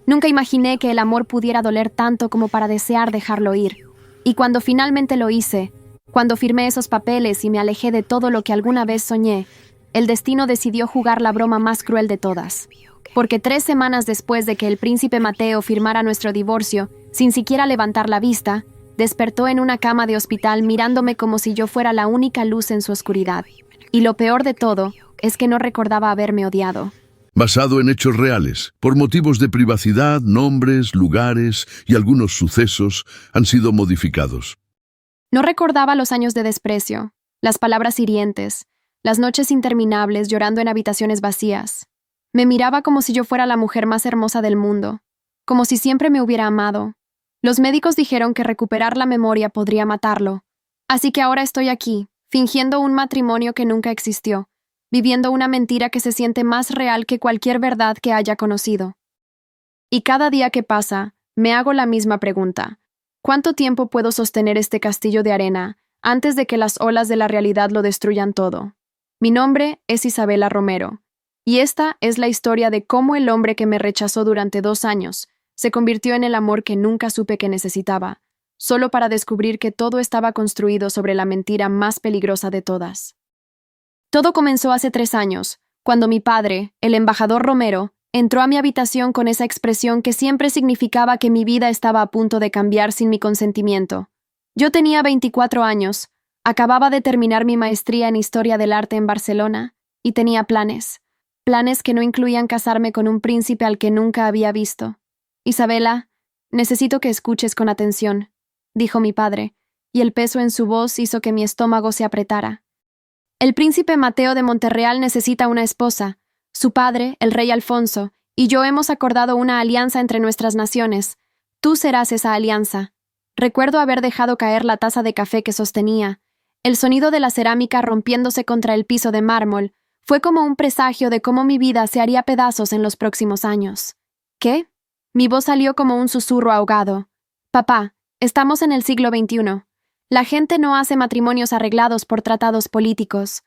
Nunca imaginé que el amor pudiera doler tanto como para desear dejarlo ir. Y cuando finalmente lo hice, cuando firmé esos papeles y me alejé de todo lo que alguna vez soñé, el destino decidió jugar la broma más cruel de todas. Porque 3 semanas después de que el príncipe Mateo firmara nuestro divorcio, sin siquiera levantar la vista, despertó en una cama de hospital mirándome como si yo fuera la única luz en su oscuridad. Y lo peor de todo es que no recordaba haberme odiado. Basado en hechos reales, por motivos de privacidad, nombres, lugares y algunos sucesos han sido modificados. No recordaba los años de desprecio, las palabras hirientes, las noches interminables llorando en habitaciones vacías. Me miraba como si yo fuera la mujer más hermosa del mundo, como si siempre me hubiera amado. Los médicos dijeron que recuperar la memoria podría matarlo. Así que ahora estoy aquí, fingiendo un matrimonio que nunca existió, viviendo una mentira que se siente más real que cualquier verdad que haya conocido. Y cada día que pasa, me hago la misma pregunta. ¿Cuánto tiempo puedo sostener este castillo de arena antes de que las olas de la realidad lo destruyan todo? Mi nombre es Isabela Romero, y esta es la historia de cómo el hombre que me rechazó durante 2 años se convirtió en el amor que nunca supe que necesitaba, solo para descubrir que todo estaba construido sobre la mentira más peligrosa de todas. Todo comenzó hace 3 años, cuando mi padre, el embajador Romero, entró a mi habitación con esa expresión que siempre significaba que mi vida estaba a punto de cambiar sin mi consentimiento. Yo tenía 24 años, acababa de terminar mi maestría en Historia del Arte en Barcelona, y tenía planes que no incluían casarme con un príncipe al que nunca había visto. Isabela, necesito que escuches con atención, dijo mi padre, y el peso en su voz hizo que mi estómago se apretara. El príncipe Mateo de Monterreal necesita una esposa. Su padre, el rey Alfonso, y yo hemos acordado una alianza entre nuestras naciones. Tú serás esa alianza. Recuerdo haber dejado caer la taza de café que sostenía. El sonido de la cerámica rompiéndose contra el piso de mármol fue como un presagio de cómo mi vida se haría pedazos en los próximos años. ¿Qué? Mi voz salió como un susurro ahogado. Papá, estamos en el siglo XXI. La gente no hace matrimonios arreglados por tratados políticos.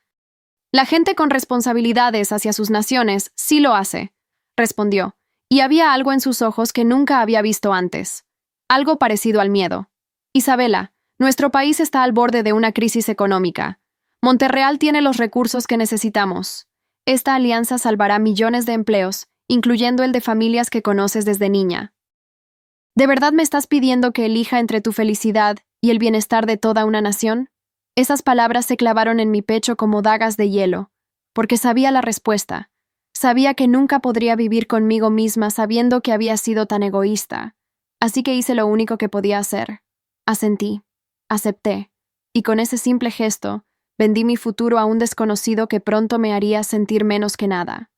La gente con responsabilidades hacia sus naciones sí lo hace, respondió, y había algo en sus ojos que nunca había visto antes. Algo parecido al miedo. Isabela, nuestro país está al borde de una crisis económica. Monterreal tiene los recursos que necesitamos. Esta alianza salvará millones de empleos, incluyendo el de familias que conoces desde niña. ¿De verdad me estás pidiendo que elija entre tu felicidad y el bienestar de toda una nación? Esas palabras se clavaron en mi pecho como dagas de hielo, porque sabía la respuesta. Sabía que nunca podría vivir conmigo misma sabiendo que había sido tan egoísta. Así que hice lo único que podía hacer. Asentí, acepté, y con ese simple gesto, vendí mi futuro a un desconocido que pronto me haría sentir menos que nada.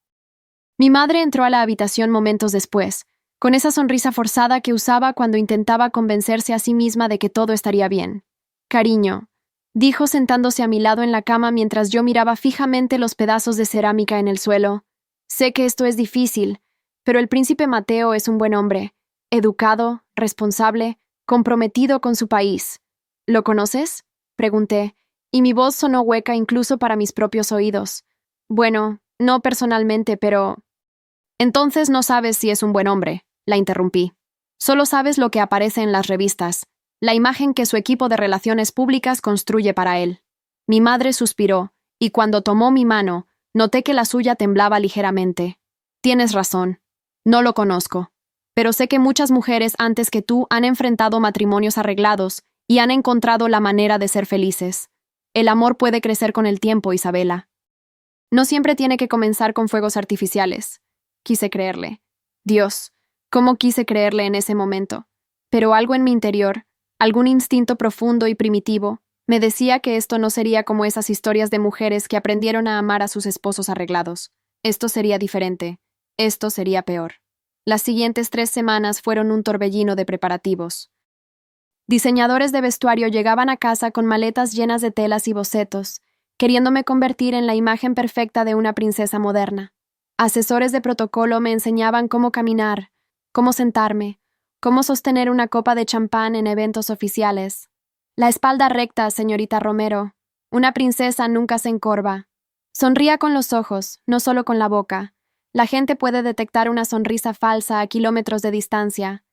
Mi madre entró a la habitación momentos después, con esa sonrisa forzada que usaba cuando intentaba convencerse a sí misma de que todo estaría bien. Cariño, dijo sentándose a mi lado en la cama mientras yo miraba fijamente los pedazos de cerámica en el suelo. Sé que esto es difícil, pero el príncipe Mateo es un buen hombre, educado, responsable, comprometido con su país. ¿Lo conoces? Pregunté, y mi voz sonó hueca incluso para mis propios oídos. Bueno, no personalmente, pero... Entonces no sabes si es un buen hombre, la interrumpí. Solo sabes lo que aparece en las revistas, la imagen que su equipo de relaciones públicas construye para él. Mi madre suspiró, y cuando tomó mi mano, noté que la suya temblaba ligeramente. Tienes razón. No lo conozco. Pero sé que muchas mujeres antes que tú han enfrentado matrimonios arreglados y han encontrado la manera de ser felices. El amor puede crecer con el tiempo, Isabela. No siempre tiene que comenzar con fuegos artificiales. Quise creerle. Dios, cómo quise creerle en ese momento. Pero algo en mi interior, algún instinto profundo y primitivo, me decía que esto no sería como esas historias de mujeres que aprendieron a amar a sus esposos arreglados. Esto sería diferente. Esto sería peor. Las siguientes 3 semanas fueron un torbellino de preparativos. Diseñadores de vestuario llegaban a casa con maletas llenas de telas y bocetos, queriéndome convertir en la imagen perfecta de una princesa moderna. Asesores de protocolo me enseñaban cómo caminar, cómo sentarme, cómo sostener una copa de champán en eventos oficiales. La espalda recta, señorita Romero. Una princesa nunca se encorva. Sonría con los ojos, no solo con la boca. La gente puede detectar una sonrisa falsa a kilómetros de distancia.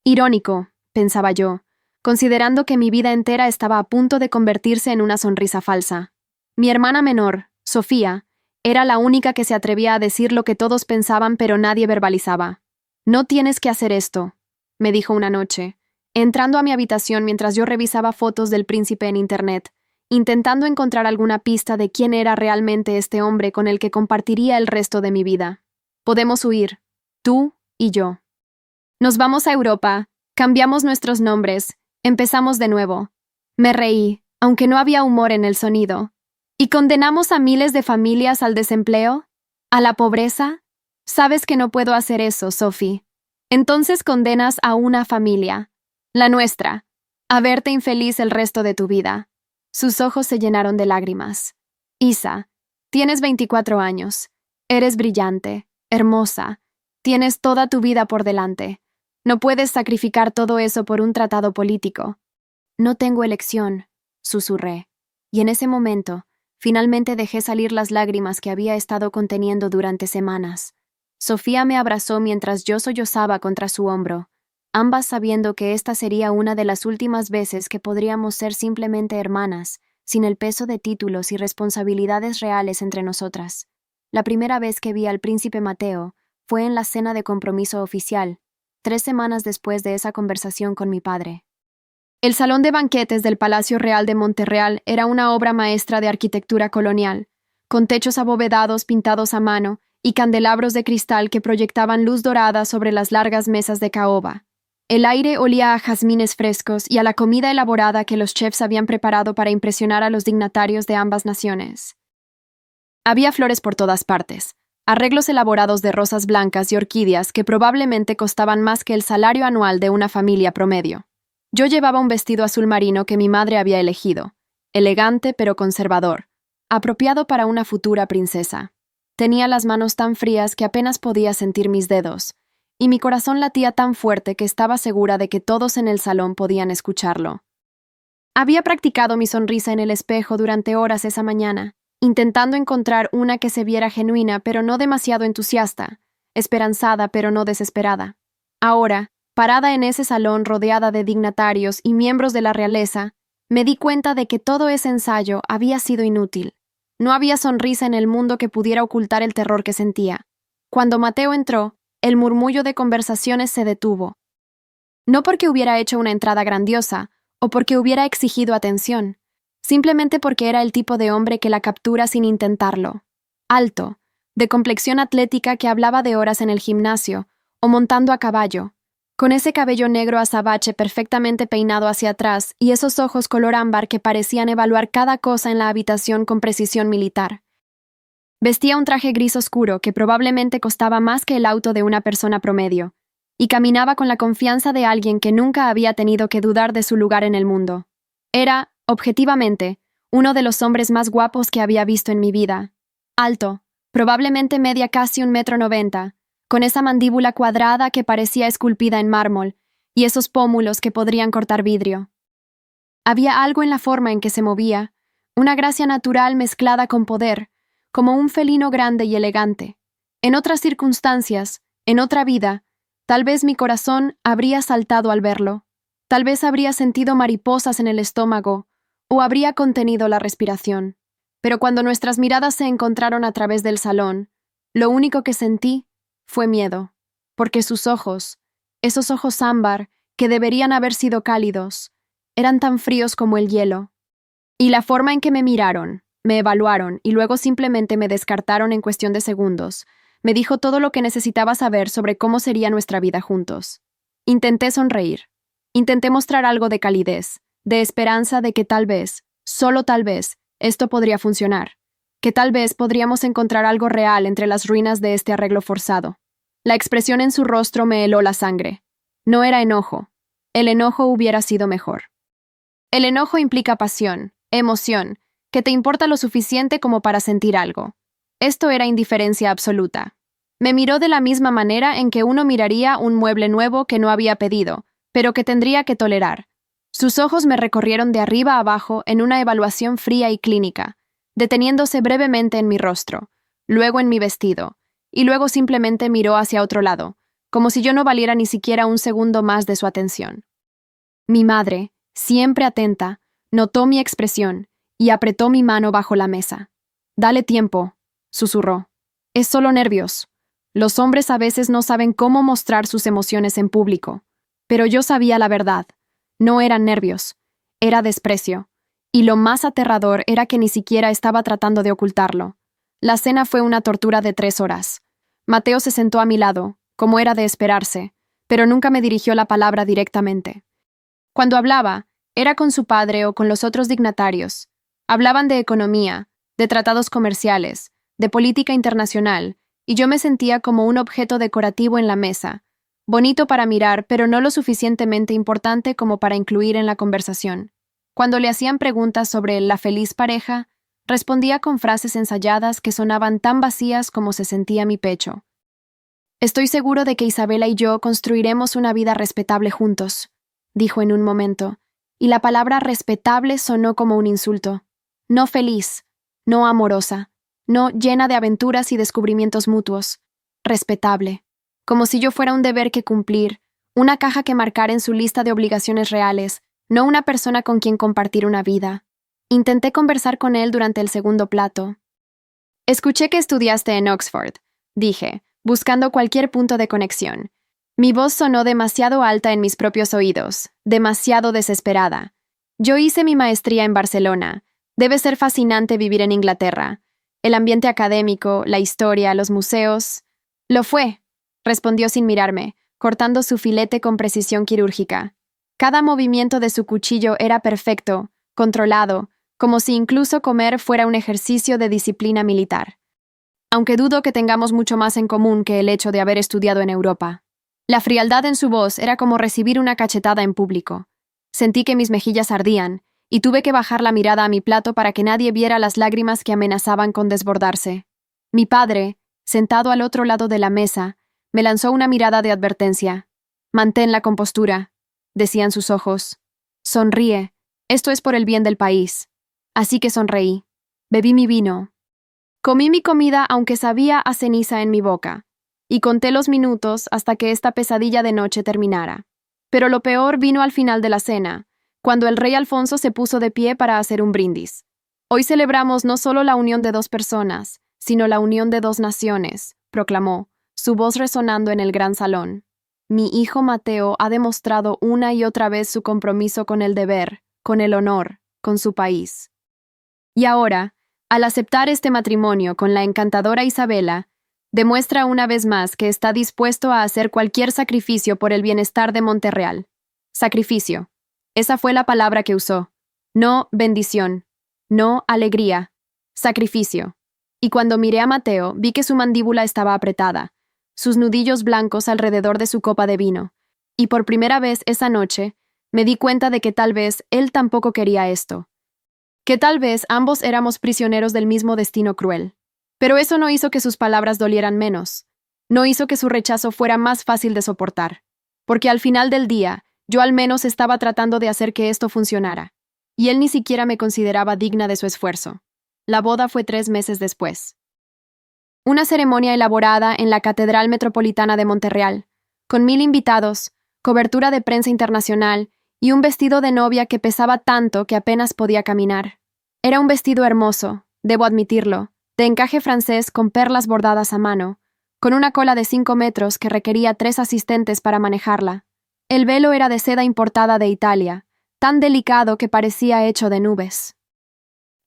Irónico, pensaba yo, considerando que mi vida entera estaba a punto de convertirse en una sonrisa falsa. Mi hermana menor, Sofía, era la única que se atrevía a decir lo que todos pensaban pero nadie verbalizaba. «No tienes que hacer esto», me dijo una noche, entrando a mi habitación mientras yo revisaba fotos del príncipe en internet, intentando encontrar alguna pista de quién era realmente este hombre con el que compartiría el resto de mi vida. «Podemos huir, tú y yo. Nos vamos a Europa, cambiamos nuestros nombres, empezamos de nuevo». Me reí, aunque no había humor en el sonido. ¿Y condenamos a miles de familias al desempleo? ¿A la pobreza? Sabes que no puedo hacer eso, Sophie. Entonces condenas a una familia, la nuestra, a verte infeliz el resto de tu vida. Sus ojos se llenaron de lágrimas. Isa, tienes 24 años. Eres brillante, hermosa. Tienes toda tu vida por delante. No puedes sacrificar todo eso por un tratado político. No tengo elección, susurré. Y en ese momento, finalmente dejé salir las lágrimas que había estado conteniendo durante semanas. Sofía me abrazó mientras yo sollozaba contra su hombro, ambas sabiendo que esta sería una de las últimas veces que podríamos ser simplemente hermanas, sin el peso de títulos y responsabilidades reales entre nosotras. La primera vez que vi al príncipe Mateo fue en la cena de compromiso oficial, 3 semanas después de esa conversación con mi padre. El salón de banquetes del Palacio Real de Montreal era una obra maestra de arquitectura colonial, con techos abovedados pintados a mano y candelabros de cristal que proyectaban luz dorada sobre las largas mesas de caoba. El aire olía a jazmines frescos y a la comida elaborada que los chefs habían preparado para impresionar a los dignatarios de ambas naciones. Había flores por todas partes, arreglos elaborados de rosas blancas y orquídeas que probablemente costaban más que el salario anual de una familia promedio. Yo llevaba un vestido azul marino que mi madre había elegido, elegante pero conservador, apropiado para una futura princesa. Tenía las manos tan frías que apenas podía sentir mis dedos, y mi corazón latía tan fuerte que estaba segura de que todos en el salón podían escucharlo. Había practicado mi sonrisa en el espejo durante horas esa mañana, intentando encontrar una que se viera genuina pero no demasiado entusiasta, esperanzada pero no desesperada. Ahora, parada en ese salón rodeada de dignatarios y miembros de la realeza, me di cuenta de que todo ese ensayo había sido inútil. No había sonrisa en el mundo que pudiera ocultar el terror que sentía. Cuando Mateo entró, el murmullo de conversaciones se detuvo. No porque hubiera hecho una entrada grandiosa, o porque hubiera exigido atención, simplemente porque era el tipo de hombre que la captura sin intentarlo. Alto, de complexión atlética que hablaba de horas en el gimnasio, o montando a caballo, con ese cabello negro azabache perfectamente peinado hacia atrás y esos ojos color ámbar que parecían evaluar cada cosa en la habitación con precisión militar. Vestía un traje gris oscuro que probablemente costaba más que el auto de una persona promedio, y caminaba con la confianza de alguien que nunca había tenido que dudar de su lugar en el mundo. Era, objetivamente, uno de los hombres más guapos que había visto en mi vida. Alto, probablemente medía casi 1,90 m, con esa mandíbula cuadrada que parecía esculpida en mármol, y esos pómulos que podrían cortar vidrio. Había algo en la forma en que se movía, una gracia natural mezclada con poder, como un felino grande y elegante. En otras circunstancias, en otra vida, tal vez mi corazón habría saltado al verlo, tal vez habría sentido mariposas en el estómago, o habría contenido la respiración. Pero cuando nuestras miradas se encontraron a través del salón, lo único que sentí fue miedo, porque sus ojos, esos ojos ámbar, que deberían haber sido cálidos, eran tan fríos como el hielo. Y la forma en que me miraron, me evaluaron y luego simplemente me descartaron en cuestión de segundos, me dijo todo lo que necesitaba saber sobre cómo sería nuestra vida juntos. Intenté sonreír. Intenté mostrar algo de calidez, de esperanza de que tal vez, solo tal vez, esto podría funcionar, que tal vez podríamos encontrar algo real entre las ruinas de este arreglo forzado. La expresión en su rostro me heló la sangre. No era enojo. El enojo hubiera sido mejor. El enojo implica pasión, emoción, que te importa lo suficiente como para sentir algo. Esto era indiferencia absoluta. Me miró de la misma manera en que uno miraría un mueble nuevo que no había pedido, pero que tendría que tolerar. Sus ojos me recorrieron de arriba a abajo en una evaluación fría y clínica, deteniéndose brevemente en mi rostro, luego en mi vestido, y luego simplemente miró hacia otro lado, como si yo no valiera ni siquiera un segundo más de su atención. Mi madre, siempre atenta, notó mi expresión y apretó mi mano bajo la mesa. «Dale tiempo», susurró. «Es solo nervios. Los hombres a veces no saben cómo mostrar sus emociones en público. Pero yo sabía la verdad. No eran nervios, era desprecio. Y lo más aterrador era que ni siquiera estaba tratando de ocultarlo. La cena fue una tortura de 3 horas. Mateo se sentó a mi lado, como era de esperarse, pero nunca me dirigió la palabra directamente. Cuando hablaba, era con su padre o con los otros dignatarios. Hablaban de economía, de tratados comerciales, de política internacional, y yo me sentía como un objeto decorativo en la mesa, bonito para mirar, pero no lo suficientemente importante como para incluir en la conversación. Cuando le hacían preguntas sobre la feliz pareja, respondía con frases ensayadas que sonaban tan vacías como se sentía mi pecho. «Estoy seguro de que Isabela y yo construiremos una vida respetable juntos», dijo en un momento, y la palabra respetable sonó como un insulto. No feliz, no amorosa, no llena de aventuras y descubrimientos mutuos. Respetable. Como si yo fuera un deber que cumplir, una caja que marcar en su lista de obligaciones reales, no una persona con quien compartir una vida. Intenté conversar con él durante el segundo plato. «Escuché que estudiaste en Oxford», dije, buscando cualquier punto de conexión. Mi voz sonó demasiado alta en mis propios oídos, demasiado desesperada. «Yo hice mi maestría en Barcelona. Debe ser fascinante vivir en Inglaterra. El ambiente académico, la historia, los museos». «Lo fue», respondió sin mirarme, cortando su filete con precisión quirúrgica. Cada movimiento de su cuchillo era perfecto, controlado, como si incluso comer fuera un ejercicio de disciplina militar. Aunque dudo que tengamos mucho más en común que el hecho de haber estudiado en Europa. La frialdad en su voz era como recibir una cachetada en público. Sentí que mis mejillas ardían, y tuve que bajar la mirada a mi plato para que nadie viera las lágrimas que amenazaban con desbordarse. Mi padre, sentado al otro lado de la mesa, me lanzó una mirada de advertencia. «Mantén la compostura», decían sus ojos. «Sonríe. Esto es por el bien del país». Así que sonreí. Bebí mi vino. Comí mi comida aunque sabía a ceniza en mi boca, y conté los minutos hasta que esta pesadilla de noche terminara. Pero lo peor vino al final de la cena, cuando el rey Alfonso se puso de pie para hacer un brindis. «Hoy celebramos no solo la unión de 2 personas, sino la unión de 2 naciones», proclamó, su voz resonando en el gran salón. «Mi hijo Mateo ha demostrado una y otra vez su compromiso con el deber, con el honor, con su país. Y ahora, al aceptar este matrimonio con la encantadora Isabela, demuestra una vez más que está dispuesto a hacer cualquier sacrificio por el bienestar de Monterreal. Sacrificio. Esa fue la palabra que usó. No bendición. No alegría. Sacrificio. Y cuando miré a Mateo, vi que su mandíbula estaba apretada, sus nudillos blancos alrededor de su copa de vino, y por primera vez esa noche me di cuenta de que tal vez él tampoco quería esto. Que tal vez ambos éramos prisioneros del mismo destino cruel. Pero eso no hizo que sus palabras dolieran menos. No hizo que su rechazo fuera más fácil de soportar. Porque al final del día, yo al menos estaba tratando de hacer que esto funcionara. Y él ni siquiera me consideraba digna de su esfuerzo. La boda fue 3 meses después. Una ceremonia elaborada en la Catedral Metropolitana de Montreal, con 1000 invitados, cobertura de prensa internacional y un vestido de novia que pesaba tanto que apenas podía caminar. Era un vestido hermoso, debo admitirlo, de encaje francés con perlas bordadas a mano, con una cola de 5 metros que requería 3 asistentes para manejarla. El velo era de seda importada de Italia, tan delicado que parecía hecho de nubes.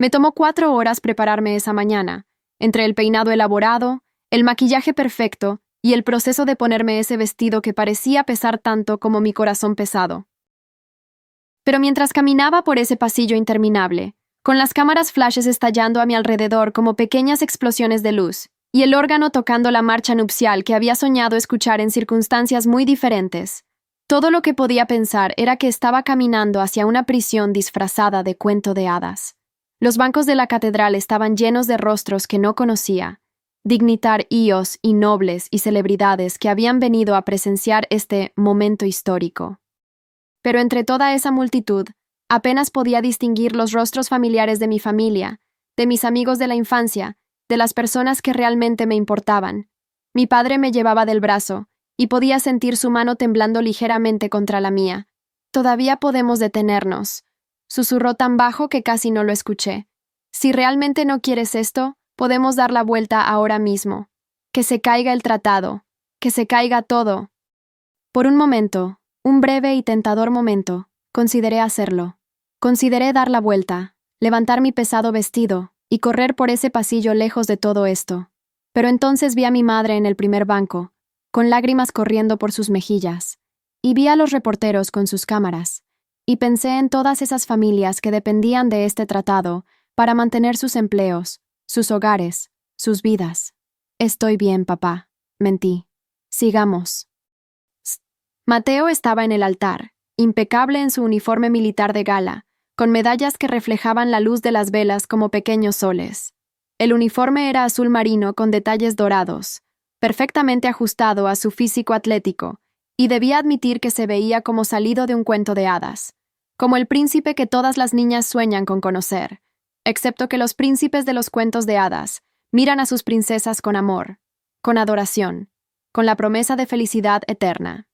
Me tomó 4 horas prepararme esa mañana, entre el peinado elaborado, el maquillaje perfecto y el proceso de ponerme ese vestido que parecía pesar tanto como mi corazón pesado. Pero mientras caminaba por ese pasillo interminable, con las cámaras flashes estallando a mi alrededor como pequeñas explosiones de luz, y el órgano tocando la marcha nupcial que había soñado escuchar en circunstancias muy diferentes, todo lo que podía pensar era que estaba caminando hacia una prisión disfrazada de cuento de hadas. Los bancos de la catedral estaban llenos de rostros que no conocía, dignatarios y nobles y celebridades que habían venido a presenciar este momento histórico. Pero entre toda esa multitud, apenas podía distinguir los rostros familiares de mi familia, de mis amigos de la infancia, de las personas que realmente me importaban. Mi padre me llevaba del brazo, y podía sentir su mano temblando ligeramente contra la mía. «Todavía podemos detenernos», susurró tan bajo que casi no lo escuché. «Si realmente no quieres esto, podemos dar la vuelta ahora mismo. Que se caiga el tratado, que se caiga todo». Por un momento, un breve y tentador momento, consideré hacerlo. Consideré dar la vuelta, levantar mi pesado vestido y correr por ese pasillo lejos de todo esto. Pero entonces vi a mi madre en el primer banco, con lágrimas corriendo por sus mejillas, y vi a los reporteros con sus cámaras, y pensé en todas esas familias que dependían de este tratado para mantener sus empleos, sus hogares, sus vidas. «Estoy bien, papá», mentí. «Sigamos». Mateo estaba en el altar, impecable en su uniforme militar de gala, con medallas que reflejaban la luz de las velas como pequeños soles. El uniforme era azul marino con detalles dorados, perfectamente ajustado a su físico atlético, y debía admitir que se veía como salido de un cuento de hadas, como el príncipe que todas las niñas sueñan con conocer, excepto que los príncipes de los cuentos de hadas miran a sus princesas con amor, con adoración, con la promesa de felicidad eterna.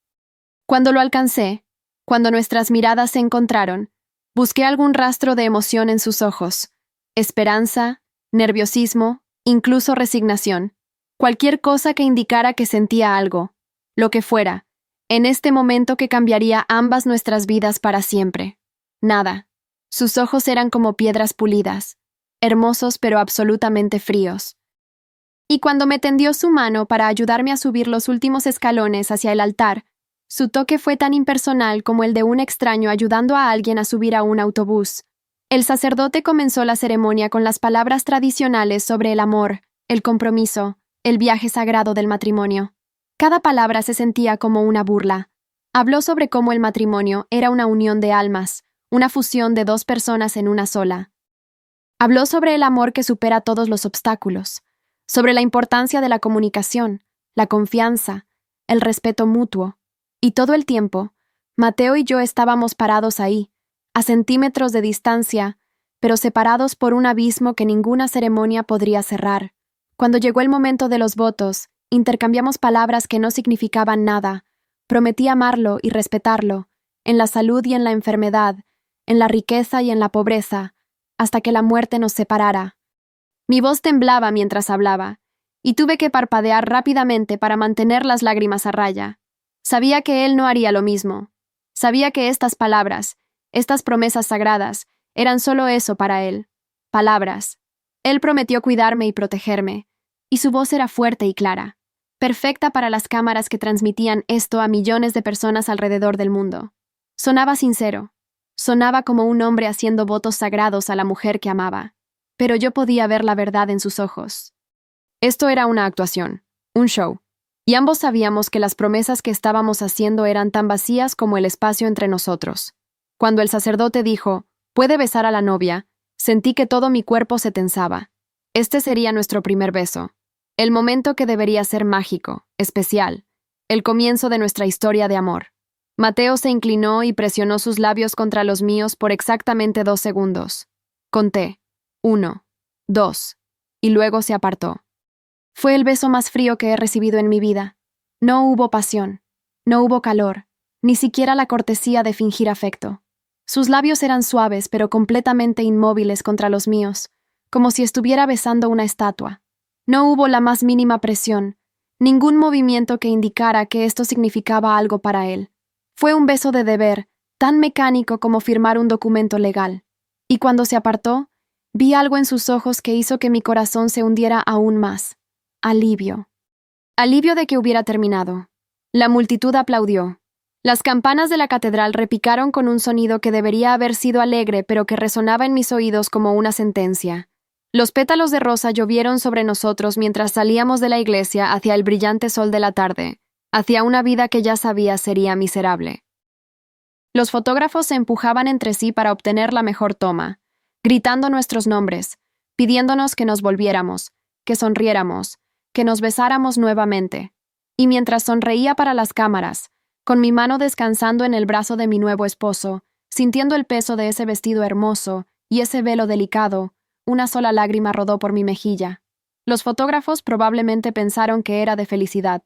Cuando lo alcancé, cuando nuestras miradas se encontraron, busqué algún rastro de emoción en sus ojos, esperanza, nerviosismo, incluso resignación, cualquier cosa que indicara que sentía algo, lo que fuera, en este momento que cambiaría ambas nuestras vidas para siempre. Nada. Sus ojos eran como piedras pulidas, hermosos pero absolutamente fríos. Y cuando me tendió su mano para ayudarme a subir los últimos escalones hacia el altar, su toque fue tan impersonal como el de un extraño ayudando a alguien a subir a un autobús. El sacerdote comenzó la ceremonia con las palabras tradicionales sobre el amor, el compromiso, el viaje sagrado del matrimonio. Cada palabra se sentía como una burla. Habló sobre cómo el matrimonio era una unión de almas, una fusión de dos personas en una sola. Habló sobre el amor que supera todos los obstáculos, sobre la importancia de la comunicación, la confianza, el respeto mutuo. Y todo el tiempo, Mateo y yo estábamos parados ahí, a centímetros de distancia, pero separados por un abismo que ninguna ceremonia podría cerrar. Cuando llegó el momento de los votos, intercambiamos palabras que no significaban nada. Prometí amarlo y respetarlo, en la salud y en la enfermedad, en la riqueza y en la pobreza, hasta que la muerte nos separara. Mi voz temblaba mientras hablaba, y tuve que parpadear rápidamente para mantener las lágrimas a raya. Sabía que él no haría lo mismo. Sabía que estas palabras, estas promesas sagradas, eran solo eso para él. Palabras. Él prometió cuidarme y protegerme, y su voz era fuerte y clara, perfecta para las cámaras que transmitían esto a millones de personas alrededor del mundo. Sonaba sincero. Sonaba como un hombre haciendo votos sagrados a la mujer que amaba. Pero yo podía ver la verdad en sus ojos. Esto era una actuación, un show. Y ambos sabíamos que las promesas que estábamos haciendo eran tan vacías como el espacio entre nosotros. Cuando el sacerdote dijo, «Puede besar a la novia», sentí que todo mi cuerpo se tensaba. Este sería nuestro primer beso. El momento que debería ser mágico, especial. El comienzo de nuestra historia de amor. Mateo se inclinó y presionó sus labios contra los míos por exactamente 2 segundos. Conté. 1, 2. Y luego se apartó. Fue el beso más frío que he recibido en mi vida. No hubo pasión, no hubo calor, ni siquiera la cortesía de fingir afecto. Sus labios eran suaves pero completamente inmóviles contra los míos, como si estuviera besando una estatua. No hubo la más mínima presión, ningún movimiento que indicara que esto significaba algo para él. Fue un beso de deber, tan mecánico como firmar un documento legal. Y cuando se apartó, vi algo en sus ojos que hizo que mi corazón se hundiera aún más. Alivio. Alivio de que hubiera terminado. La multitud aplaudió. Las campanas de la catedral repicaron con un sonido que debería haber sido alegre, pero que resonaba en mis oídos como una sentencia. Los pétalos de rosa llovieron sobre nosotros mientras salíamos de la iglesia hacia el brillante sol de la tarde, hacia una vida que ya sabía sería miserable. Los fotógrafos se empujaban entre sí para obtener la mejor toma, gritando nuestros nombres, pidiéndonos que nos volviéramos, que sonriéramos, que nos besáramos nuevamente. Y mientras sonreía para las cámaras, con mi mano descansando en el brazo de mi nuevo esposo, sintiendo el peso de ese vestido hermoso y ese velo delicado, una sola lágrima rodó por mi mejilla. Los fotógrafos probablemente pensaron que era de felicidad.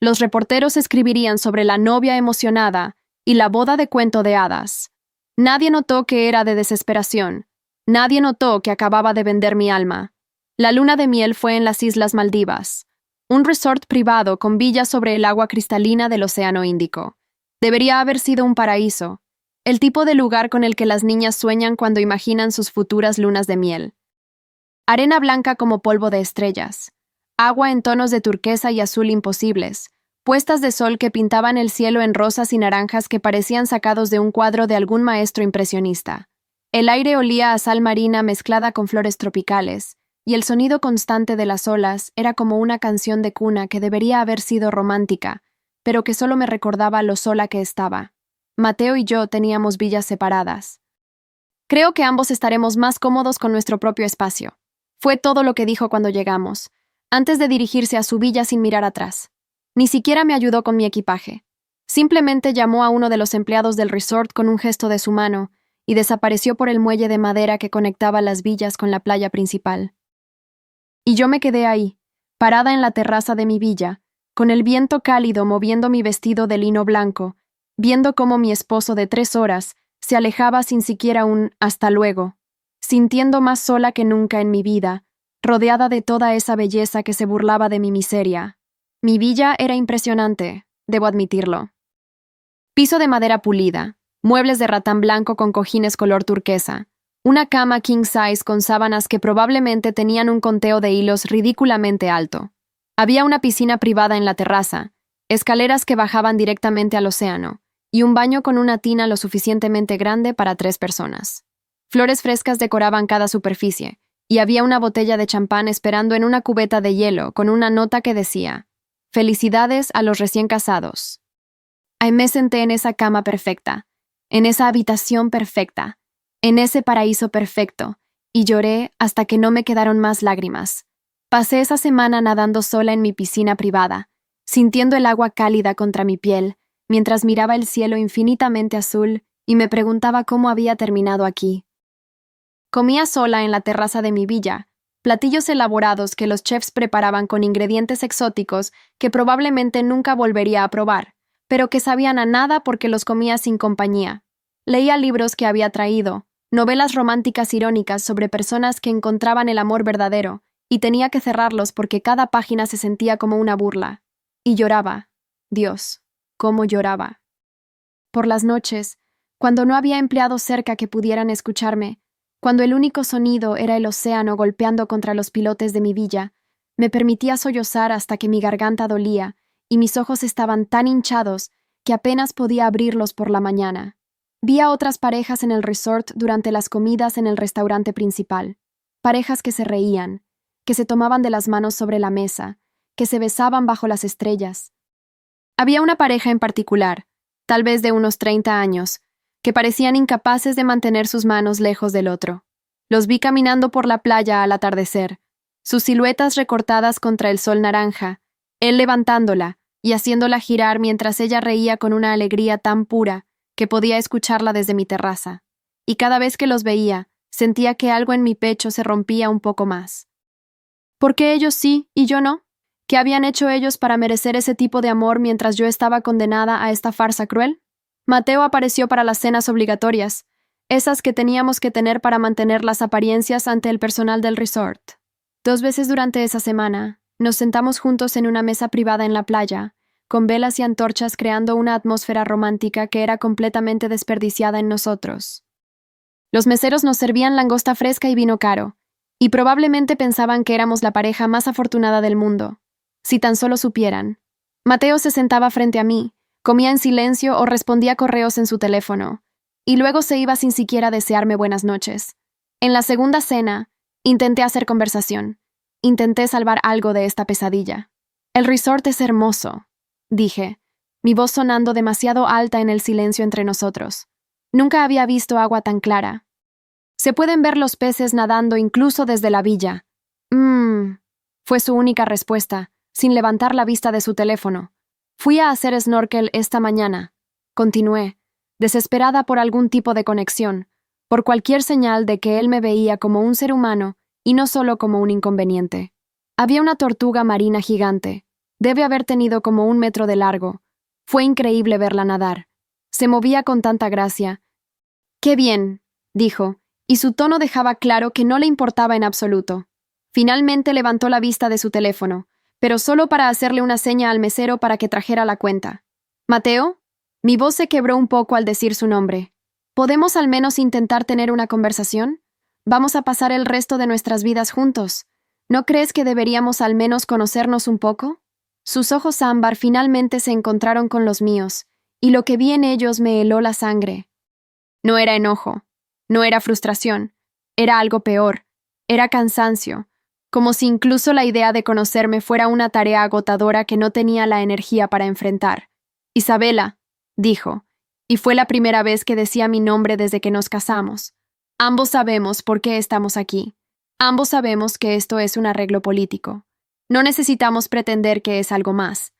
Los reporteros escribirían sobre la novia emocionada y la boda de cuento de hadas. Nadie notó que era de desesperación. Nadie notó que acababa de vender mi alma. La luna de miel fue en las Islas Maldivas, un resort privado con villas sobre el agua cristalina del Océano Índico. Debería haber sido un paraíso, el tipo de lugar con el que las niñas sueñan cuando imaginan sus futuras lunas de miel. Arena blanca como polvo de estrellas, agua en tonos de turquesa y azul imposibles, puestas de sol que pintaban el cielo en rosas y naranjas que parecían sacados de un cuadro de algún maestro impresionista. El aire olía a sal marina mezclada con flores tropicales, y el sonido constante de las olas era como una canción de cuna que debería haber sido romántica, pero que solo me recordaba lo sola que estaba. Mateo y yo teníamos villas separadas. Creo que ambos estaremos más cómodos con nuestro propio espacio. Fue todo lo que dijo cuando llegamos, antes de dirigirse a su villa sin mirar atrás. Ni siquiera me ayudó con mi equipaje. Simplemente llamó a uno de los empleados del resort con un gesto de su mano y desapareció por el muelle de madera que conectaba las villas con la playa principal. Y yo me quedé ahí, parada en la terraza de mi villa, con el viento cálido moviendo mi vestido de lino blanco, viendo cómo mi esposo de 3 horas se alejaba sin siquiera un «hasta luego», sintiendo más sola que nunca en mi vida, rodeada de toda esa belleza que se burlaba de mi miseria. Mi villa era impresionante, debo admitirlo. Piso de madera pulida, muebles de ratán blanco con cojines color turquesa, una cama king size con sábanas que probablemente tenían un conteo de hilos ridículamente alto. Había una piscina privada en la terraza, escaleras que bajaban directamente al océano, y un baño con una tina lo suficientemente grande para 3 personas. Flores frescas decoraban cada superficie, y había una botella de champán esperando en una cubeta de hielo con una nota que decía: «Felicidades a los recién casados». Ahí me senté en esa cama perfecta, en esa habitación perfecta, en ese paraíso perfecto, y lloré hasta que no me quedaron más lágrimas. Pasé esa semana nadando sola en mi piscina privada, sintiendo el agua cálida contra mi piel, mientras miraba el cielo infinitamente azul y me preguntaba cómo había terminado aquí. Comía sola en la terraza de mi villa, platillos elaborados que los chefs preparaban con ingredientes exóticos que probablemente nunca volvería a probar, pero que sabían a nada porque los comía sin compañía. Leía libros que había traído, novelas románticas irónicas sobre personas que encontraban el amor verdadero, y tenía que cerrarlos porque cada página se sentía como una burla. Y lloraba. Dios, cómo lloraba. Por las noches, cuando no había empleados cerca que pudieran escucharme, cuando el único sonido era el océano golpeando contra los pilotes de mi villa, me permitía sollozar hasta que mi garganta dolía y mis ojos estaban tan hinchados que apenas podía abrirlos por la mañana. Vi a otras parejas en el resort durante las comidas en el restaurante principal. Parejas que se reían, que se tomaban de las manos sobre la mesa, que se besaban bajo las estrellas. Había una pareja en particular, tal vez de unos 30 años, que parecían incapaces de mantener sus manos lejos del otro. Los vi caminando por la playa al atardecer, sus siluetas recortadas contra el sol naranja, él levantándola y haciéndola girar mientras ella reía con una alegría tan pura que podía escucharla desde mi terraza. Y cada vez que los veía, sentía que algo en mi pecho se rompía un poco más. ¿Por qué ellos sí y yo no? ¿Qué habían hecho ellos para merecer ese tipo de amor mientras yo estaba condenada a esta farsa cruel? Mateo apareció para las cenas obligatorias, esas que teníamos que tener para mantener las apariencias ante el personal del resort. 2 veces durante esa semana, nos sentamos juntos en una mesa privada en la playa, con velas y antorchas creando una atmósfera romántica que era completamente desperdiciada en nosotros. Los meseros nos servían langosta fresca y vino caro, y probablemente pensaban que éramos la pareja más afortunada del mundo. Si tan solo supieran. Mateo se sentaba frente a mí, comía en silencio o respondía correos en su teléfono, y luego se iba sin siquiera desearme buenas noches. En la segunda cena, intenté hacer conversación. Intenté salvar algo de esta pesadilla. El resort es hermoso, dije, mi voz sonando demasiado alta en el silencio entre nosotros. Nunca había visto agua tan clara. Se pueden ver los peces nadando incluso desde la villa. Fue su única respuesta, sin levantar la vista de su teléfono. Fui a hacer snorkel esta mañana. Continué, desesperada por algún tipo de conexión, por cualquier señal de que él me veía como un ser humano y no solo como un inconveniente. Había una tortuga marina gigante. Debe haber tenido como 1 metro de largo. Fue increíble verla nadar. Se movía con tanta gracia. «¡Qué bien!», dijo, y su tono dejaba claro que no le importaba en absoluto. Finalmente levantó la vista de su teléfono, pero solo para hacerle una seña al mesero para que trajera la cuenta. «¿Mateo?». Mi voz se quebró un poco al decir su nombre. «¿Podemos al menos intentar tener una conversación? Vamos a pasar el resto de nuestras vidas juntos. ¿No crees que deberíamos al menos conocernos un poco?». Sus ojos ámbar finalmente se encontraron con los míos, y lo que vi en ellos me heló la sangre. No era enojo, no era frustración, era algo peor, era cansancio, como si incluso la idea de conocerme fuera una tarea agotadora que no tenía la energía para enfrentar. «Isabela», dijo, y fue la primera vez que decía mi nombre desde que nos casamos. «Ambos sabemos por qué estamos aquí. Ambos sabemos que esto es un arreglo político. No necesitamos pretender que es algo más.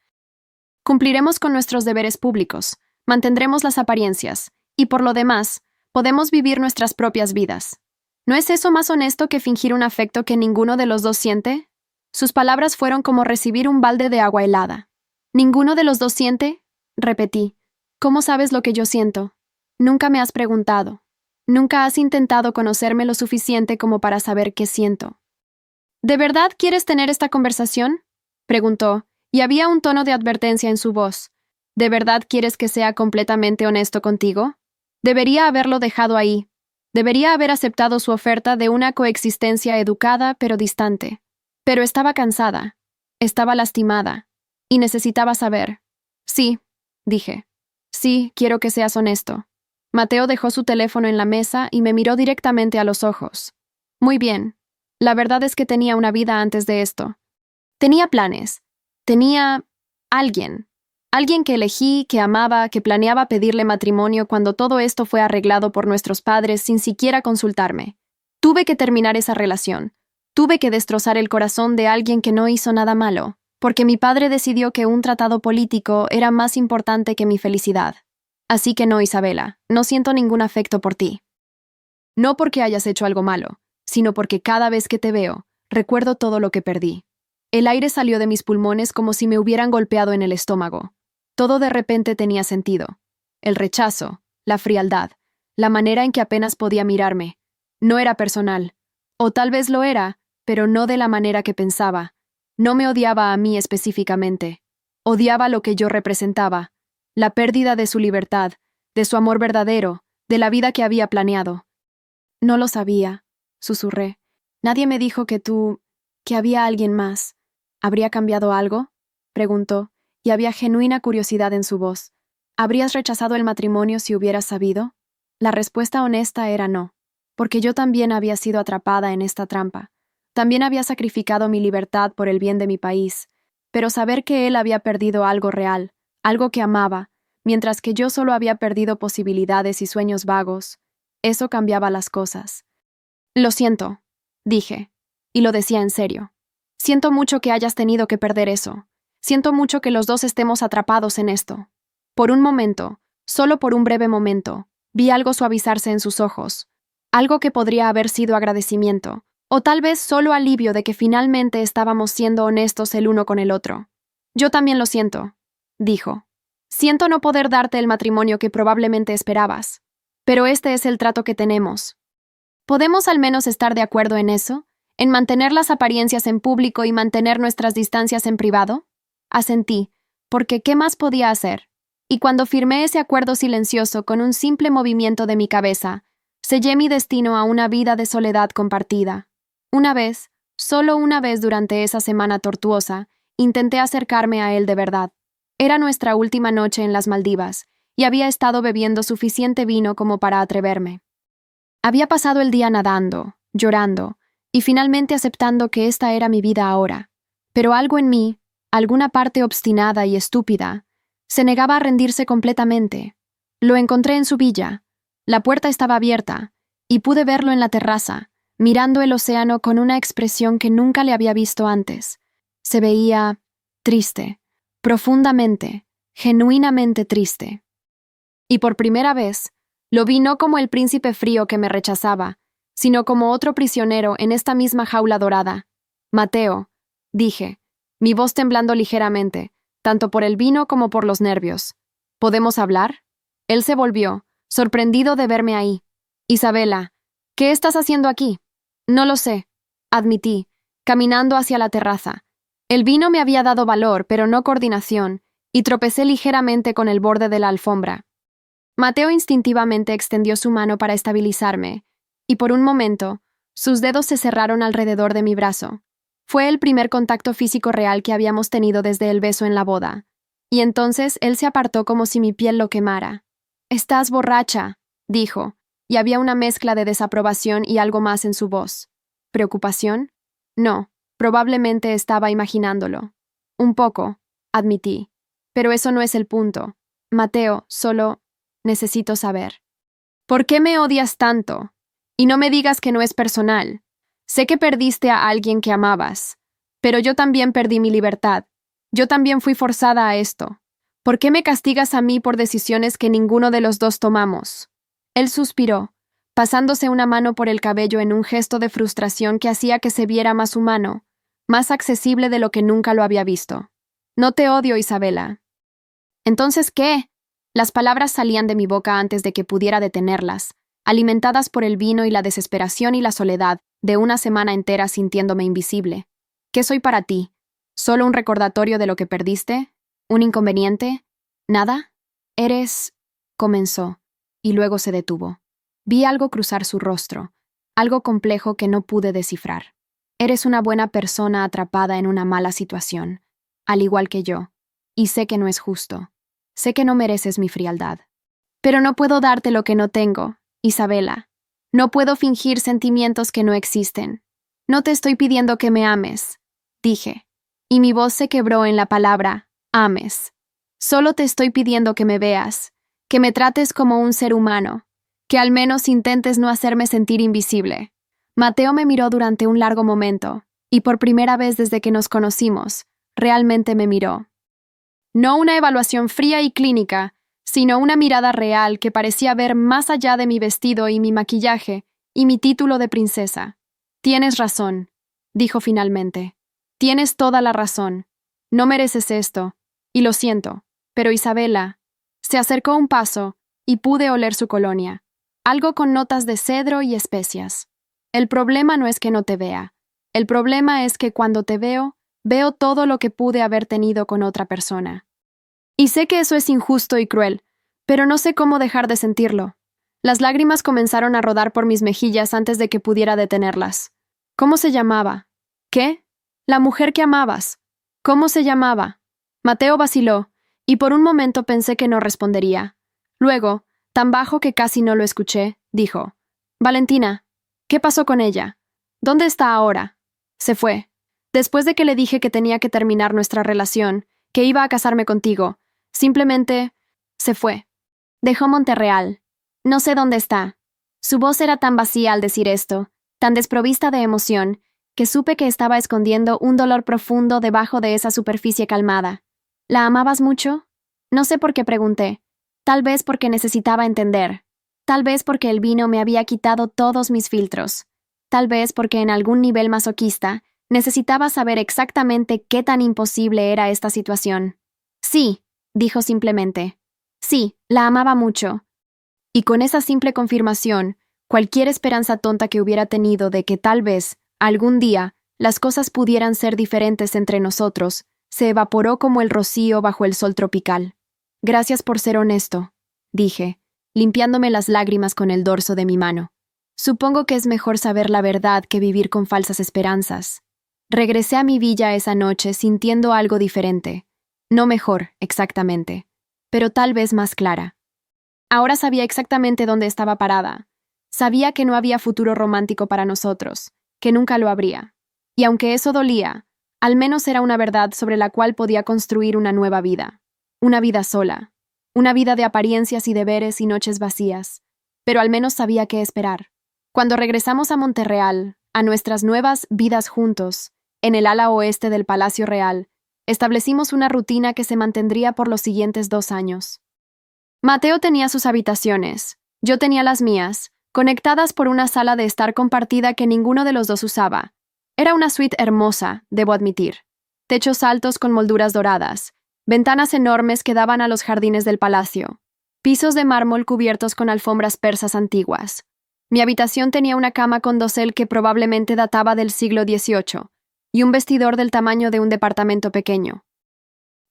Cumpliremos con nuestros deberes públicos, mantendremos las apariencias, y por lo demás, podemos vivir nuestras propias vidas. ¿No es eso más honesto que fingir un afecto que ninguno de los dos siente?». Sus palabras fueron como recibir un balde de agua helada. «¿Ninguno de los dos siente?», repetí. «¿Cómo sabes lo que yo siento? Nunca me has preguntado. Nunca has intentado conocerme lo suficiente como para saber qué siento». «¿De verdad quieres tener esta conversación?», preguntó, y había un tono de advertencia en su voz. «¿De verdad quieres que sea completamente honesto contigo?». Debería haberlo dejado ahí. Debería haber aceptado su oferta de una coexistencia educada pero distante. Pero estaba cansada, estaba lastimada, y necesitaba saber. «Sí», dije. «Sí, quiero que seas honesto». Mateo dejó su teléfono en la mesa y me miró directamente a los ojos. «Muy bien. La verdad es que tenía una vida antes de esto. Tenía planes. Tenía alguien que elegí, que amaba, que planeaba pedirle matrimonio cuando todo esto fue arreglado por nuestros padres sin siquiera consultarme. Tuve que terminar esa relación. Tuve que destrozar el corazón de alguien que no hizo nada malo, porque mi padre decidió que un tratado político era más importante que mi felicidad. Así que no, Isabela, no siento ningún afecto por ti. No porque hayas hecho algo malo, sino porque cada vez que te veo, recuerdo todo lo que perdí. El aire salió de mis pulmones como si me hubieran golpeado en el estómago. Todo de repente tenía sentido. El rechazo, la frialdad, la manera en que apenas podía mirarme. No era personal. O tal vez lo era, pero no de la manera que pensaba. No me odiaba a mí específicamente. Odiaba lo que yo representaba, la pérdida de su libertad, de su amor verdadero, de la vida que había planeado. «No lo sabía», susurré. «Nadie me dijo que había alguien más». «¿Habría cambiado algo?», preguntó, y había genuina curiosidad en su voz. «¿Habrías rechazado el matrimonio si hubieras sabido?». La respuesta honesta era no, porque yo también había sido atrapada en esta trampa. También había sacrificado mi libertad por el bien de mi país, pero saber que él había perdido algo real, algo que amaba, mientras que yo solo había perdido posibilidades y sueños vagos, eso cambiaba las cosas. «Lo siento», dije, y lo decía en serio. «Siento mucho que hayas tenido que perder eso. Siento mucho que los dos estemos atrapados en esto». Por un momento, solo por un breve momento, vi algo suavizarse en sus ojos, algo que podría haber sido agradecimiento, o tal vez solo alivio de que finalmente estábamos siendo honestos el uno con el otro. «Yo también lo siento», dijo. «Siento no poder darte el matrimonio que probablemente esperabas, pero este es el trato que tenemos. ¿Podemos al menos estar de acuerdo en eso? ¿En mantener las apariencias en público y mantener nuestras distancias en privado?». Asentí, porque ¿qué más podía hacer? Y cuando firmé ese acuerdo silencioso con un simple movimiento de mi cabeza, sellé mi destino a una vida de soledad compartida. Una vez, solo una vez durante esa semana tortuosa, intenté acercarme a él de verdad. Era nuestra última noche en las Maldivas, y había estado bebiendo suficiente vino como para atreverme. Había pasado el día nadando, llorando, y finalmente aceptando que esta era mi vida ahora. Pero algo en mí, alguna parte obstinada y estúpida, se negaba a rendirse completamente. Lo encontré en su villa. La puerta estaba abierta, y pude verlo en la terraza, mirando el océano con una expresión que nunca le había visto antes. Se veía triste, profundamente, genuinamente triste. Y por primera vez, lo vi no como el príncipe frío que me rechazaba, sino como otro prisionero en esta misma jaula dorada. Mateo, dije, mi voz temblando ligeramente, tanto por el vino como por los nervios. ¿Podemos hablar? Él se volvió, sorprendido de verme ahí. Isabela, ¿qué estás haciendo aquí? No lo sé, admití, caminando hacia la terraza. El vino me había dado valor, pero no coordinación, y tropecé ligeramente con el borde de la alfombra. Mateo instintivamente extendió su mano para estabilizarme, y por un momento, sus dedos se cerraron alrededor de mi brazo. Fue el primer contacto físico real que habíamos tenido desde el beso en la boda. Y entonces él se apartó como si mi piel lo quemara. «Estás borracha», dijo, y había una mezcla de desaprobación y algo más en su voz. ¿Preocupación? No, probablemente estaba imaginándolo. Un poco, admití. Pero eso no es el punto. Mateo, solo necesito saber. ¿Por qué me odias tanto? Y no me digas que no es personal. Sé que perdiste a alguien que amabas, pero yo también perdí mi libertad. Yo también fui forzada a esto. ¿Por qué me castigas a mí por decisiones que ninguno de los dos tomamos? Él suspiró, pasándose una mano por el cabello en un gesto de frustración que hacía que se viera más humano, más accesible de lo que nunca lo había visto. No te odio, Isabela. ¿Entonces qué? Las palabras salían de mi boca antes de que pudiera detenerlas, alimentadas por el vino y la desesperación y la soledad de una semana entera sintiéndome invisible. ¿Qué soy para ti? ¿Solo un recordatorio de lo que perdiste? ¿Un inconveniente? ¿Nada? Eres... comenzó, y luego se detuvo. Vi algo cruzar su rostro, algo complejo que no pude descifrar. Eres una buena persona atrapada en una mala situación, al igual que yo, y sé que no es justo. Sé que no mereces mi frialdad. Pero no puedo darte lo que no tengo, Isabela. No puedo fingir sentimientos que no existen. No te estoy pidiendo que me ames, dije, y mi voz se quebró en la palabra ames. Solo te estoy pidiendo que me veas, que me trates como un ser humano, que al menos intentes no hacerme sentir invisible. Mateo me miró durante un largo momento, y por primera vez desde que nos conocimos, realmente me miró. No una evaluación fría y clínica, sino una mirada real que parecía ver más allá de mi vestido y mi maquillaje y mi título de princesa. Tienes razón, dijo finalmente. Tienes toda la razón. No mereces esto, y lo siento, pero Isabela... Se acercó un paso y pude oler su colonia, algo con notas de cedro y especias. El problema no es que no te vea. El problema es que cuando te veo, veo todo lo que pude haber tenido con otra persona. Y sé que eso es injusto y cruel, pero no sé cómo dejar de sentirlo. Las lágrimas comenzaron a rodar por mis mejillas antes de que pudiera detenerlas. ¿Cómo se llamaba? ¿Qué? La mujer que amabas. ¿Cómo se llamaba? Mateo vaciló, y por un momento pensé que no respondería. Luego, tan bajo que casi no lo escuché, dijo: Valentina, ¿qué pasó con ella? ¿Dónde está ahora? Se fue. Después de que le dije que tenía que terminar nuestra relación, que iba a casarme contigo, simplemente se fue. Dejó Monterreal. No sé dónde está. Su voz era tan vacía al decir esto, tan desprovista de emoción, que supe que estaba escondiendo un dolor profundo debajo de esa superficie calmada. ¿La amabas mucho? No sé por qué pregunté. Tal vez porque necesitaba entender. Tal vez porque el vino me había quitado todos mis filtros. Tal vez porque en algún nivel masoquista necesitaba saber exactamente qué tan imposible era esta situación. Sí, dijo simplemente. Sí, la amaba mucho. Y con esa simple confirmación, cualquier esperanza tonta que hubiera tenido de que tal vez, algún día, las cosas pudieran ser diferentes entre nosotros, se evaporó como el rocío bajo el sol tropical. Gracias por ser honesto, dije, limpiándome las lágrimas con el dorso de mi mano. Supongo que es mejor saber la verdad que vivir con falsas esperanzas. Regresé a mi villa esa noche sintiendo algo diferente. No mejor, exactamente, pero tal vez más clara. Ahora sabía exactamente dónde estaba parada. Sabía que no había futuro romántico para nosotros, que nunca lo habría. Y aunque eso dolía, al menos era una verdad sobre la cual podía construir una nueva vida. Una vida sola. Una vida de apariencias y deberes y noches vacías. Pero al menos sabía qué esperar. Cuando regresamos a Monterreal, a nuestras nuevas vidas juntos, en el ala oeste del Palacio Real, establecimos una rutina que se mantendría por los siguientes 2 años. Mateo tenía sus habitaciones, yo tenía las mías, conectadas por una sala de estar compartida que ninguno de los dos usaba. Era una suite hermosa, debo admitir. Techos altos con molduras doradas, ventanas enormes que daban a los jardines del palacio, pisos de mármol cubiertos con alfombras persas antiguas. Mi habitación tenía una cama con dosel que probablemente databa del siglo XVIII y un vestidor del tamaño de un departamento pequeño.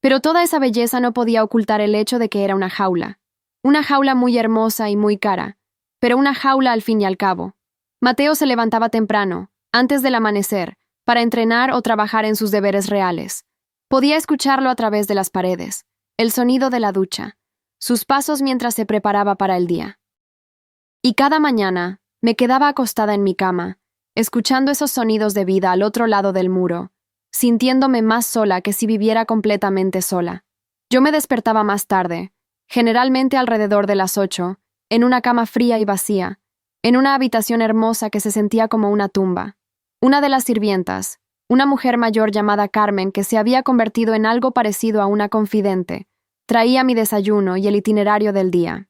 Pero toda esa belleza no podía ocultar el hecho de que era una jaula. Una jaula muy hermosa y muy cara, pero una jaula al fin y al cabo. Mateo se levantaba temprano, antes del amanecer, para entrenar o trabajar en sus deberes reales. Podía escucharlo a través de las paredes, el sonido de la ducha, sus pasos mientras se preparaba para el día. Y cada mañana me quedaba acostada en mi cama, escuchando esos sonidos de vida al otro lado del muro, sintiéndome más sola que si viviera completamente sola. Yo me despertaba más tarde, generalmente alrededor de las 8, en una cama fría y vacía, en una habitación hermosa que se sentía como una tumba. Una de las sirvientas, una mujer mayor llamada Carmen que se había convertido en algo parecido a una confidente, traía mi desayuno y el itinerario del día.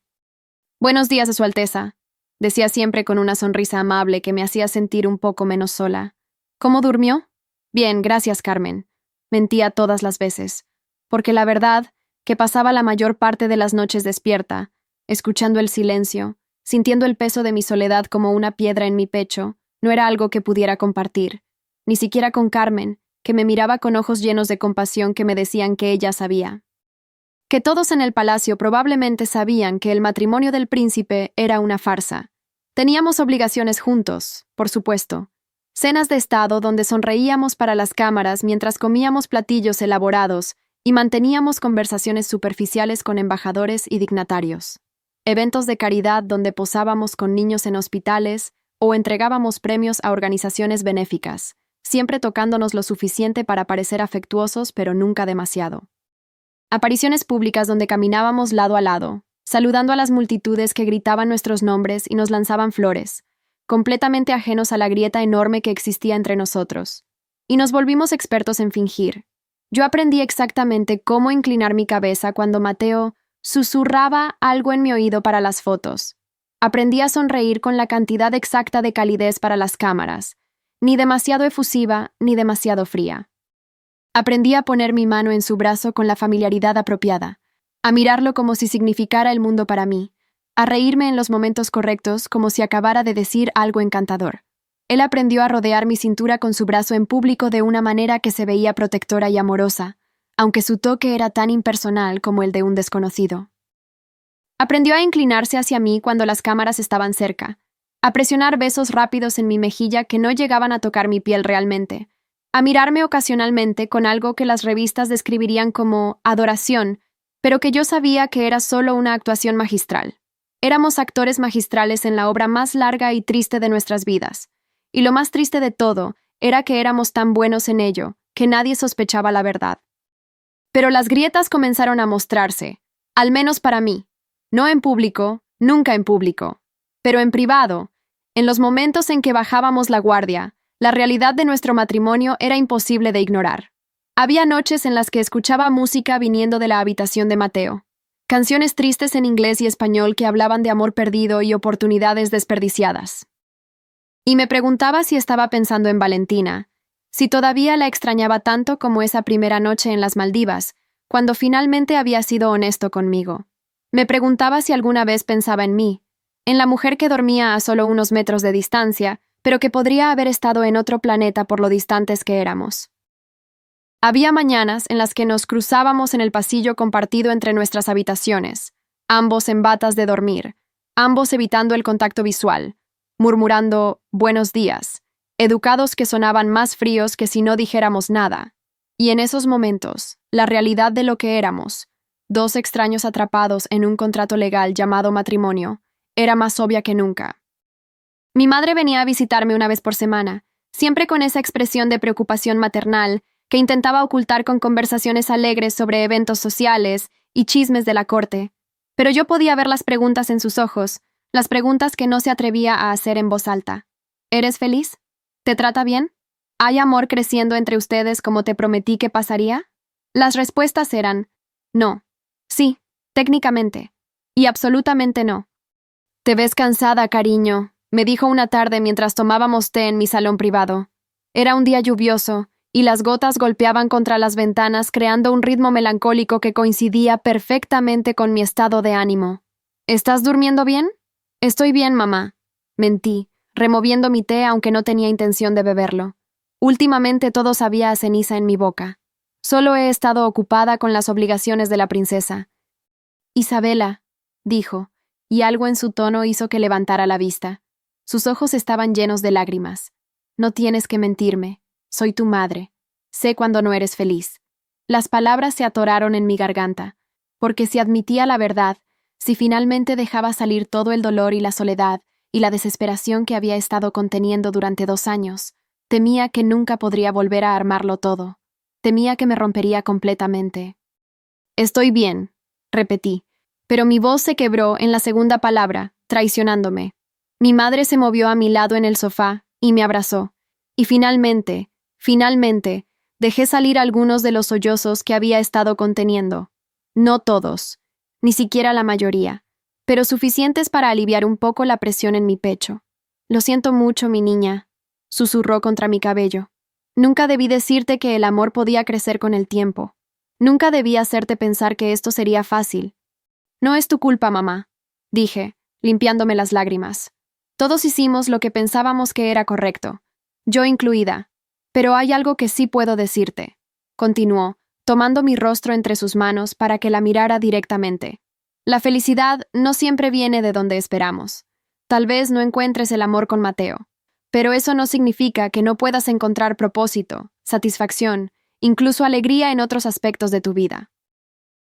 «Buenos días, Su Alteza», decía siempre con una sonrisa amable que me hacía sentir un poco menos sola. «¿Cómo durmió?» «Bien, gracias, Carmen». Mentía todas las veces, porque la verdad que pasaba la mayor parte de las noches despierta, escuchando el silencio, sintiendo el peso de mi soledad como una piedra en mi pecho, no era algo que pudiera compartir, ni siquiera con Carmen, que me miraba con ojos llenos de compasión que me decían que ella sabía. Que todos en el palacio probablemente sabían que el matrimonio del príncipe era una farsa. Teníamos obligaciones juntos, por supuesto. Cenas de estado donde sonreíamos para las cámaras mientras comíamos platillos elaborados y manteníamos conversaciones superficiales con embajadores y dignatarios. Eventos de caridad donde posábamos con niños en hospitales o entregábamos premios a organizaciones benéficas, siempre tocándonos lo suficiente para parecer afectuosos pero nunca demasiado. Apariciones públicas donde caminábamos lado a lado, saludando a las multitudes que gritaban nuestros nombres y nos lanzaban flores, completamente ajenos a la grieta enorme que existía entre nosotros. Y nos volvimos expertos en fingir. Yo aprendí exactamente cómo inclinar mi cabeza cuando Mateo susurraba algo en mi oído para las fotos. Aprendí a sonreír con la cantidad exacta de calidez para las cámaras, ni demasiado efusiva ni demasiado fría. Aprendí a poner mi mano en su brazo con la familiaridad apropiada, a mirarlo como si significara el mundo para mí, a reírme en los momentos correctos como si acabara de decir algo encantador. Él aprendió a rodear mi cintura con su brazo en público de una manera que se veía protectora y amorosa, aunque su toque era tan impersonal como el de un desconocido. Aprendió a inclinarse hacia mí cuando las cámaras estaban cerca, a presionar besos rápidos en mi mejilla que no llegaban a tocar mi piel realmente, a mirarme ocasionalmente con algo que las revistas describirían como adoración, pero que yo sabía que era solo una actuación magistral. Éramos actores magistrales en la obra más larga y triste de nuestras vidas, y lo más triste de todo era que éramos tan buenos en ello que nadie sospechaba la verdad. Pero las grietas comenzaron a mostrarse, al menos para mí, no en público, nunca en público, pero en privado, en los momentos en que bajábamos la guardia. La realidad de nuestro matrimonio era imposible de ignorar. Había noches en las que escuchaba música viniendo de la habitación de Mateo, canciones tristes en inglés y español que hablaban de amor perdido y oportunidades desperdiciadas. Y me preguntaba si estaba pensando en Valentina, si todavía la extrañaba tanto como esa primera noche en las Maldivas, cuando finalmente había sido honesto conmigo. Me preguntaba si alguna vez pensaba en mí, en la mujer que dormía a solo unos metros de distancia, pero que podría haber estado en otro planeta por lo distantes que éramos. Había mañanas en las que nos cruzábamos en el pasillo compartido entre nuestras habitaciones, ambos en batas de dormir, ambos evitando el contacto visual, murmurando «buenos días», educados que sonaban más fríos que si no dijéramos nada. Y en esos momentos, la realidad de lo que éramos, dos extraños atrapados en un contrato legal llamado matrimonio, era más obvia que nunca. Mi madre venía a visitarme una vez por semana, siempre con esa expresión de preocupación maternal que intentaba ocultar con conversaciones alegres sobre eventos sociales y chismes de la corte. Pero yo podía ver las preguntas en sus ojos, las preguntas que no se atrevía a hacer en voz alta. ¿Eres feliz? ¿Te trata bien? ¿Hay amor creciendo entre ustedes como te prometí que pasaría? Las respuestas eran no, sí, técnicamente, y absolutamente no. Te ves cansada, cariño, me dijo una tarde mientras tomábamos té en mi salón privado. Era un día lluvioso, y las gotas golpeaban contra las ventanas creando un ritmo melancólico que coincidía perfectamente con mi estado de ánimo. ¿Estás durmiendo bien? Estoy bien, mamá. Mentí, removiendo mi té aunque no tenía intención de beberlo. Últimamente todo sabía a ceniza en mi boca. Solo he estado ocupada con las obligaciones de la princesa. Isabela, dijo, y algo en su tono hizo que levantara la vista. Sus ojos estaban llenos de lágrimas. No tienes que mentirme. Soy tu madre. Sé cuando no eres feliz. Las palabras se atoraron en mi garganta, porque si admitía la verdad, si finalmente dejaba salir todo el dolor y la soledad y la desesperación que había estado conteniendo durante 2 años, temía que nunca podría volver a armarlo todo. Temía que me rompería completamente. Estoy bien, repetí, pero mi voz se quebró en la segunda palabra, traicionándome. Mi madre se movió a mi lado en el sofá y me abrazó. Y finalmente, dejé salir algunos de los sollozos que había estado conteniendo. No todos, ni siquiera la mayoría, pero suficientes para aliviar un poco la presión en mi pecho. Lo siento mucho, mi niña, susurró contra mi cabello. Nunca debí decirte que el amor podía crecer con el tiempo. Nunca debí hacerte pensar que esto sería fácil. No es tu culpa, mamá, dije, limpiándome las lágrimas. Todos hicimos lo que pensábamos que era correcto, yo incluida. Pero hay algo que sí puedo decirte, continuó, tomando mi rostro entre sus manos para que la mirara directamente. La felicidad no siempre viene de donde esperamos. Tal vez no encuentres el amor con Mateo, pero eso no significa que no puedas encontrar propósito, satisfacción, incluso alegría en otros aspectos de tu vida.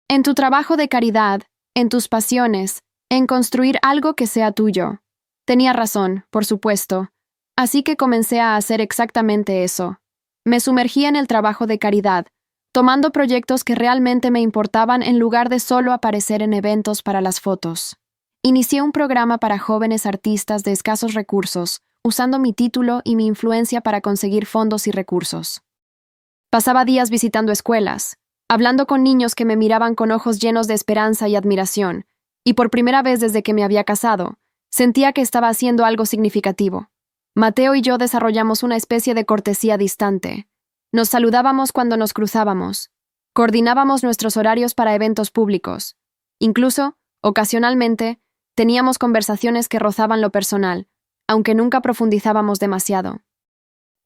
En tu trabajo de caridad, en tus pasiones, en construir algo que sea tuyo. Tenía razón, por supuesto, así que comencé a hacer exactamente eso. Me sumergí en el trabajo de caridad, tomando proyectos que realmente me importaban en lugar de solo aparecer en eventos para las fotos. Inicié un programa para jóvenes artistas de escasos recursos, usando mi título y mi influencia para conseguir fondos y recursos. Pasaba días visitando escuelas, hablando con niños que me miraban con ojos llenos de esperanza y admiración, y por primera vez desde que me había casado, sentía que estaba haciendo algo significativo. Mateo y yo desarrollamos una especie de cortesía distante. Nos saludábamos cuando nos cruzábamos. Coordinábamos nuestros horarios para eventos públicos. Incluso, ocasionalmente, teníamos conversaciones que rozaban lo personal, aunque nunca profundizábamos demasiado.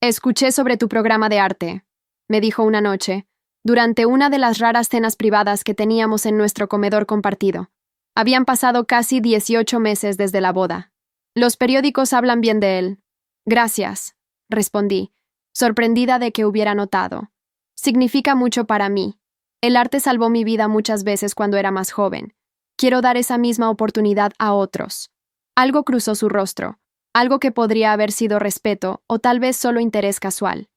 Escuché sobre tu programa de arte, me dijo una noche, durante una de las raras cenas privadas que teníamos en nuestro comedor compartido. Habían pasado casi 18 meses desde la boda. Los periódicos hablan bien de él. Gracias, respondí, sorprendida de que hubiera notado. Significa mucho para mí. El arte salvó mi vida muchas veces cuando era más joven. Quiero dar esa misma oportunidad a otros. Algo cruzó su rostro, algo que podría haber sido respeto o tal vez solo interés casual.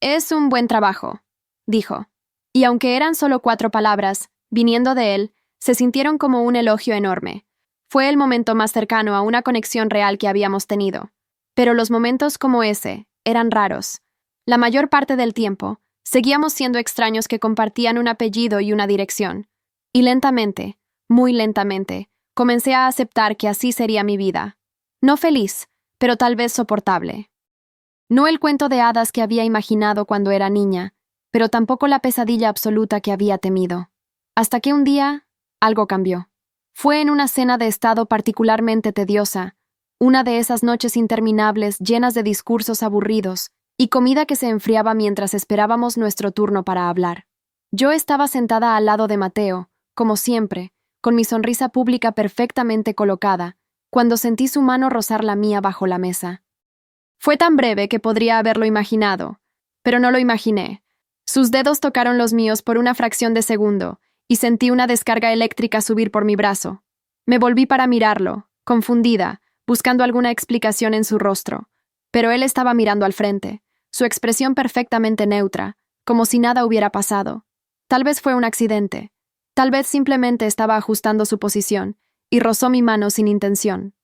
Es un buen trabajo, dijo. Y aunque eran solo 4 palabras, viniendo de él, se sintieron como un elogio enorme. Fue el momento más cercano a una conexión real que habíamos tenido. Pero los momentos como ese eran raros. La mayor parte del tiempo, seguíamos siendo extraños que compartían un apellido y una dirección. Y lentamente, muy lentamente, comencé a aceptar que así sería mi vida. No feliz, pero tal vez soportable. No el cuento de hadas que había imaginado cuando era niña, pero tampoco la pesadilla absoluta que había temido. Hasta que un día, algo cambió. Fue en una cena de estado particularmente tediosa, una de esas noches interminables llenas de discursos aburridos y comida que se enfriaba mientras esperábamos nuestro turno para hablar. Yo estaba sentada al lado de Mateo, como siempre, con mi sonrisa pública perfectamente colocada, cuando sentí su mano rozar la mía bajo la mesa. Fue tan breve que podría haberlo imaginado, pero no lo imaginé. Sus dedos tocaron los míos por una fracción de segundo, y sentí una descarga eléctrica subir por mi brazo. Me volví para mirarlo, confundida, buscando alguna explicación en su rostro, pero él estaba mirando al frente, su expresión perfectamente neutra, como si nada hubiera pasado. Tal vez fue un accidente, tal vez simplemente estaba ajustando su posición, y rozó mi mano sin intención.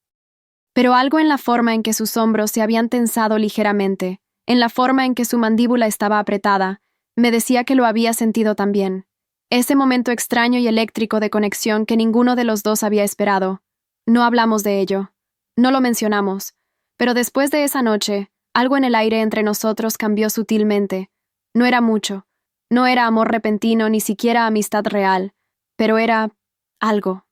Pero algo en la forma en que sus hombros se habían tensado ligeramente, en la forma en que su mandíbula estaba apretada, me decía que lo había sentido también. Ese momento extraño y eléctrico de conexión que ninguno de los dos había esperado. No hablamos de ello. No lo mencionamos. Pero después de esa noche, algo en el aire entre nosotros cambió sutilmente. No era mucho. No era amor repentino ni siquiera amistad real. Pero era algo.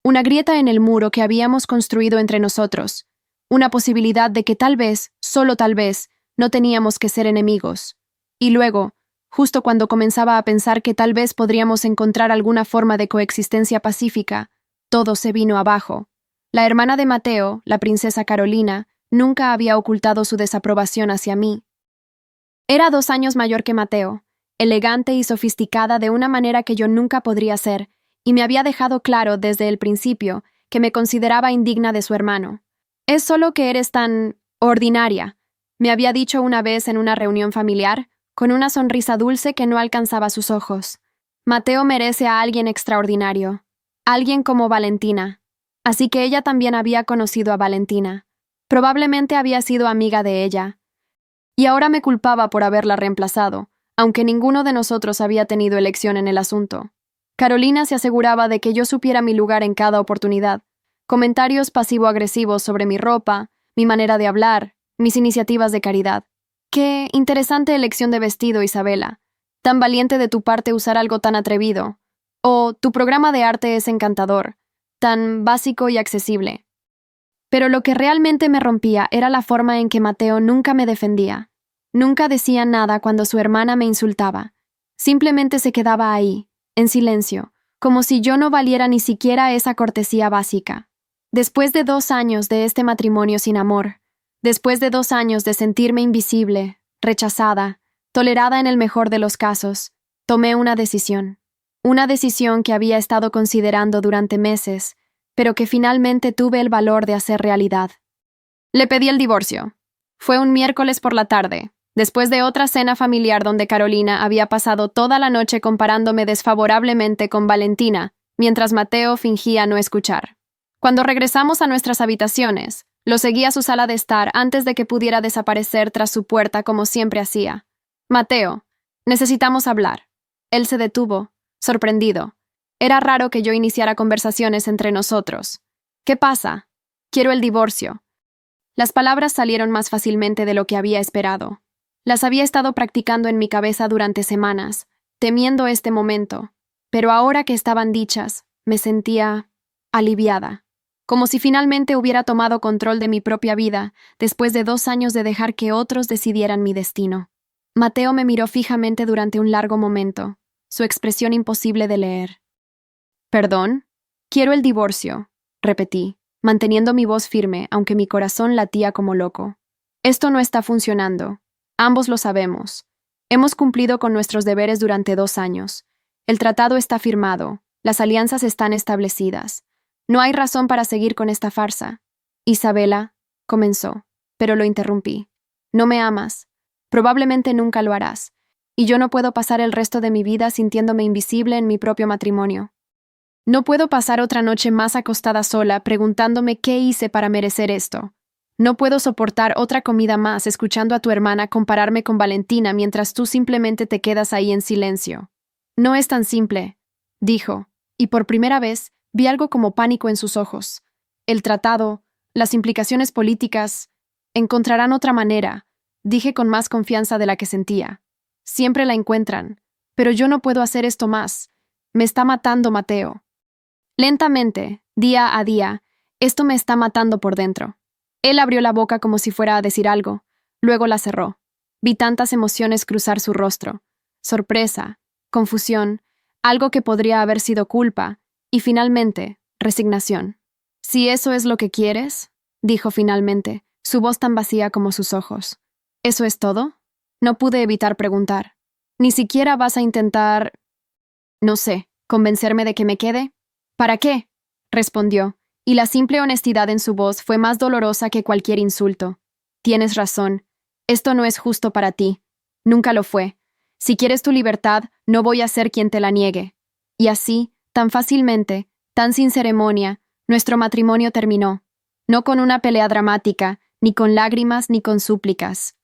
Una grieta en el muro que habíamos construido entre nosotros. Una posibilidad de que tal vez, solo tal vez, no teníamos que ser enemigos. Y luego, justo cuando comenzaba a pensar que tal vez podríamos encontrar alguna forma de coexistencia pacífica, todo se vino abajo. La hermana de Mateo, la princesa Carolina, nunca había ocultado su desaprobación hacia mí. Era 2 años mayor que Mateo, elegante y sofisticada de una manera que yo nunca podría ser, y me había dejado claro desde el principio que me consideraba indigna de su hermano. «Es solo que eres tan ordinaria», me había dicho una vez en una reunión familiar, con una sonrisa dulce que no alcanzaba sus ojos. Mateo merece a alguien extraordinario, alguien como Valentina. Así que ella también había conocido a Valentina. Probablemente había sido amiga de ella. Y ahora me culpaba por haberla reemplazado, aunque ninguno de nosotros había tenido elección en el asunto. Carolina se aseguraba de que yo supiera mi lugar en cada oportunidad. Comentarios pasivo-agresivos sobre mi ropa, mi manera de hablar, mis iniciativas de caridad. Qué interesante elección de vestido, Isabela. Tan valiente de tu parte usar algo tan atrevido. O tu programa de arte es encantador, tan básico y accesible. Pero lo que realmente me rompía era la forma en que Mateo nunca me defendía. Nunca decía nada cuando su hermana me insultaba. Simplemente se quedaba ahí, en silencio, como si yo no valiera ni siquiera esa cortesía básica. Después de 2 años de este matrimonio sin amor, después de 2 años de sentirme invisible, rechazada, tolerada en el mejor de los casos, tomé una decisión. Una decisión que había estado considerando durante meses, pero que finalmente tuve el valor de hacer realidad. Le pedí el divorcio. Fue un miércoles por la tarde, después de otra cena familiar donde Carolina había pasado toda la noche comparándome desfavorablemente con Valentina, mientras Mateo fingía no escuchar. Cuando regresamos a nuestras habitaciones, lo seguí a su sala de estar antes de que pudiera desaparecer tras su puerta como siempre hacía. «Mateo, necesitamos hablar». Él se detuvo, sorprendido. Era raro que yo iniciara conversaciones entre nosotros. «¿Qué pasa? Quiero el divorcio». Las palabras salieron más fácilmente de lo que había esperado. Las había estado practicando en mi cabeza durante semanas, temiendo este momento, pero ahora que estaban dichas, me sentía aliviada, como si finalmente hubiera tomado control de mi propia vida después de 2 años de dejar que otros decidieran mi destino. Mateo me miró fijamente durante un largo momento, su expresión imposible de leer. «¿Perdón? Quiero el divorcio», repetí, manteniendo mi voz firme, aunque mi corazón latía como loco. «Esto no está funcionando. Ambos lo sabemos. Hemos cumplido con nuestros deberes durante 2 años. El tratado está firmado. Las alianzas están establecidas. No hay razón para seguir con esta farsa». «Isabela», comenzó, pero lo interrumpí. «No me amas. Probablemente nunca lo harás. Y yo no puedo pasar el resto de mi vida sintiéndome invisible en mi propio matrimonio. No puedo pasar otra noche más acostada sola preguntándome qué hice para merecer esto. No puedo soportar otra comida más escuchando a tu hermana compararme con Valentina mientras tú simplemente te quedas ahí en silencio». «No es tan simple», dijo, y por primera vez vi algo como pánico en sus ojos. «El tratado, las implicaciones políticas, encontrarán otra manera», dije con más confianza de la que sentía. «Siempre la encuentran, pero yo no puedo hacer esto más. Me está matando Mateo». Lentamente, día a día, esto me está matando por dentro. Él abrió la boca como si fuera a decir algo, luego la cerró. Vi tantas emociones cruzar su rostro. Sorpresa, confusión, algo que podría haber sido culpa, y finalmente, resignación. «Si eso es lo que quieres», dijo finalmente, su voz tan vacía como sus ojos. «¿Eso es todo?». No pude evitar preguntar. «¿Ni siquiera vas a intentar, no sé, convencerme de que me quede?». «¿Para qué?», respondió, y la simple honestidad en su voz fue más dolorosa que cualquier insulto. «Tienes razón. Esto no es justo para ti. Nunca lo fue. Si quieres tu libertad, no voy a ser quien te la niegue». Y así, tan fácilmente, tan sin ceremonia, nuestro matrimonio terminó. No con una pelea dramática, ni con lágrimas, ni con súplicas.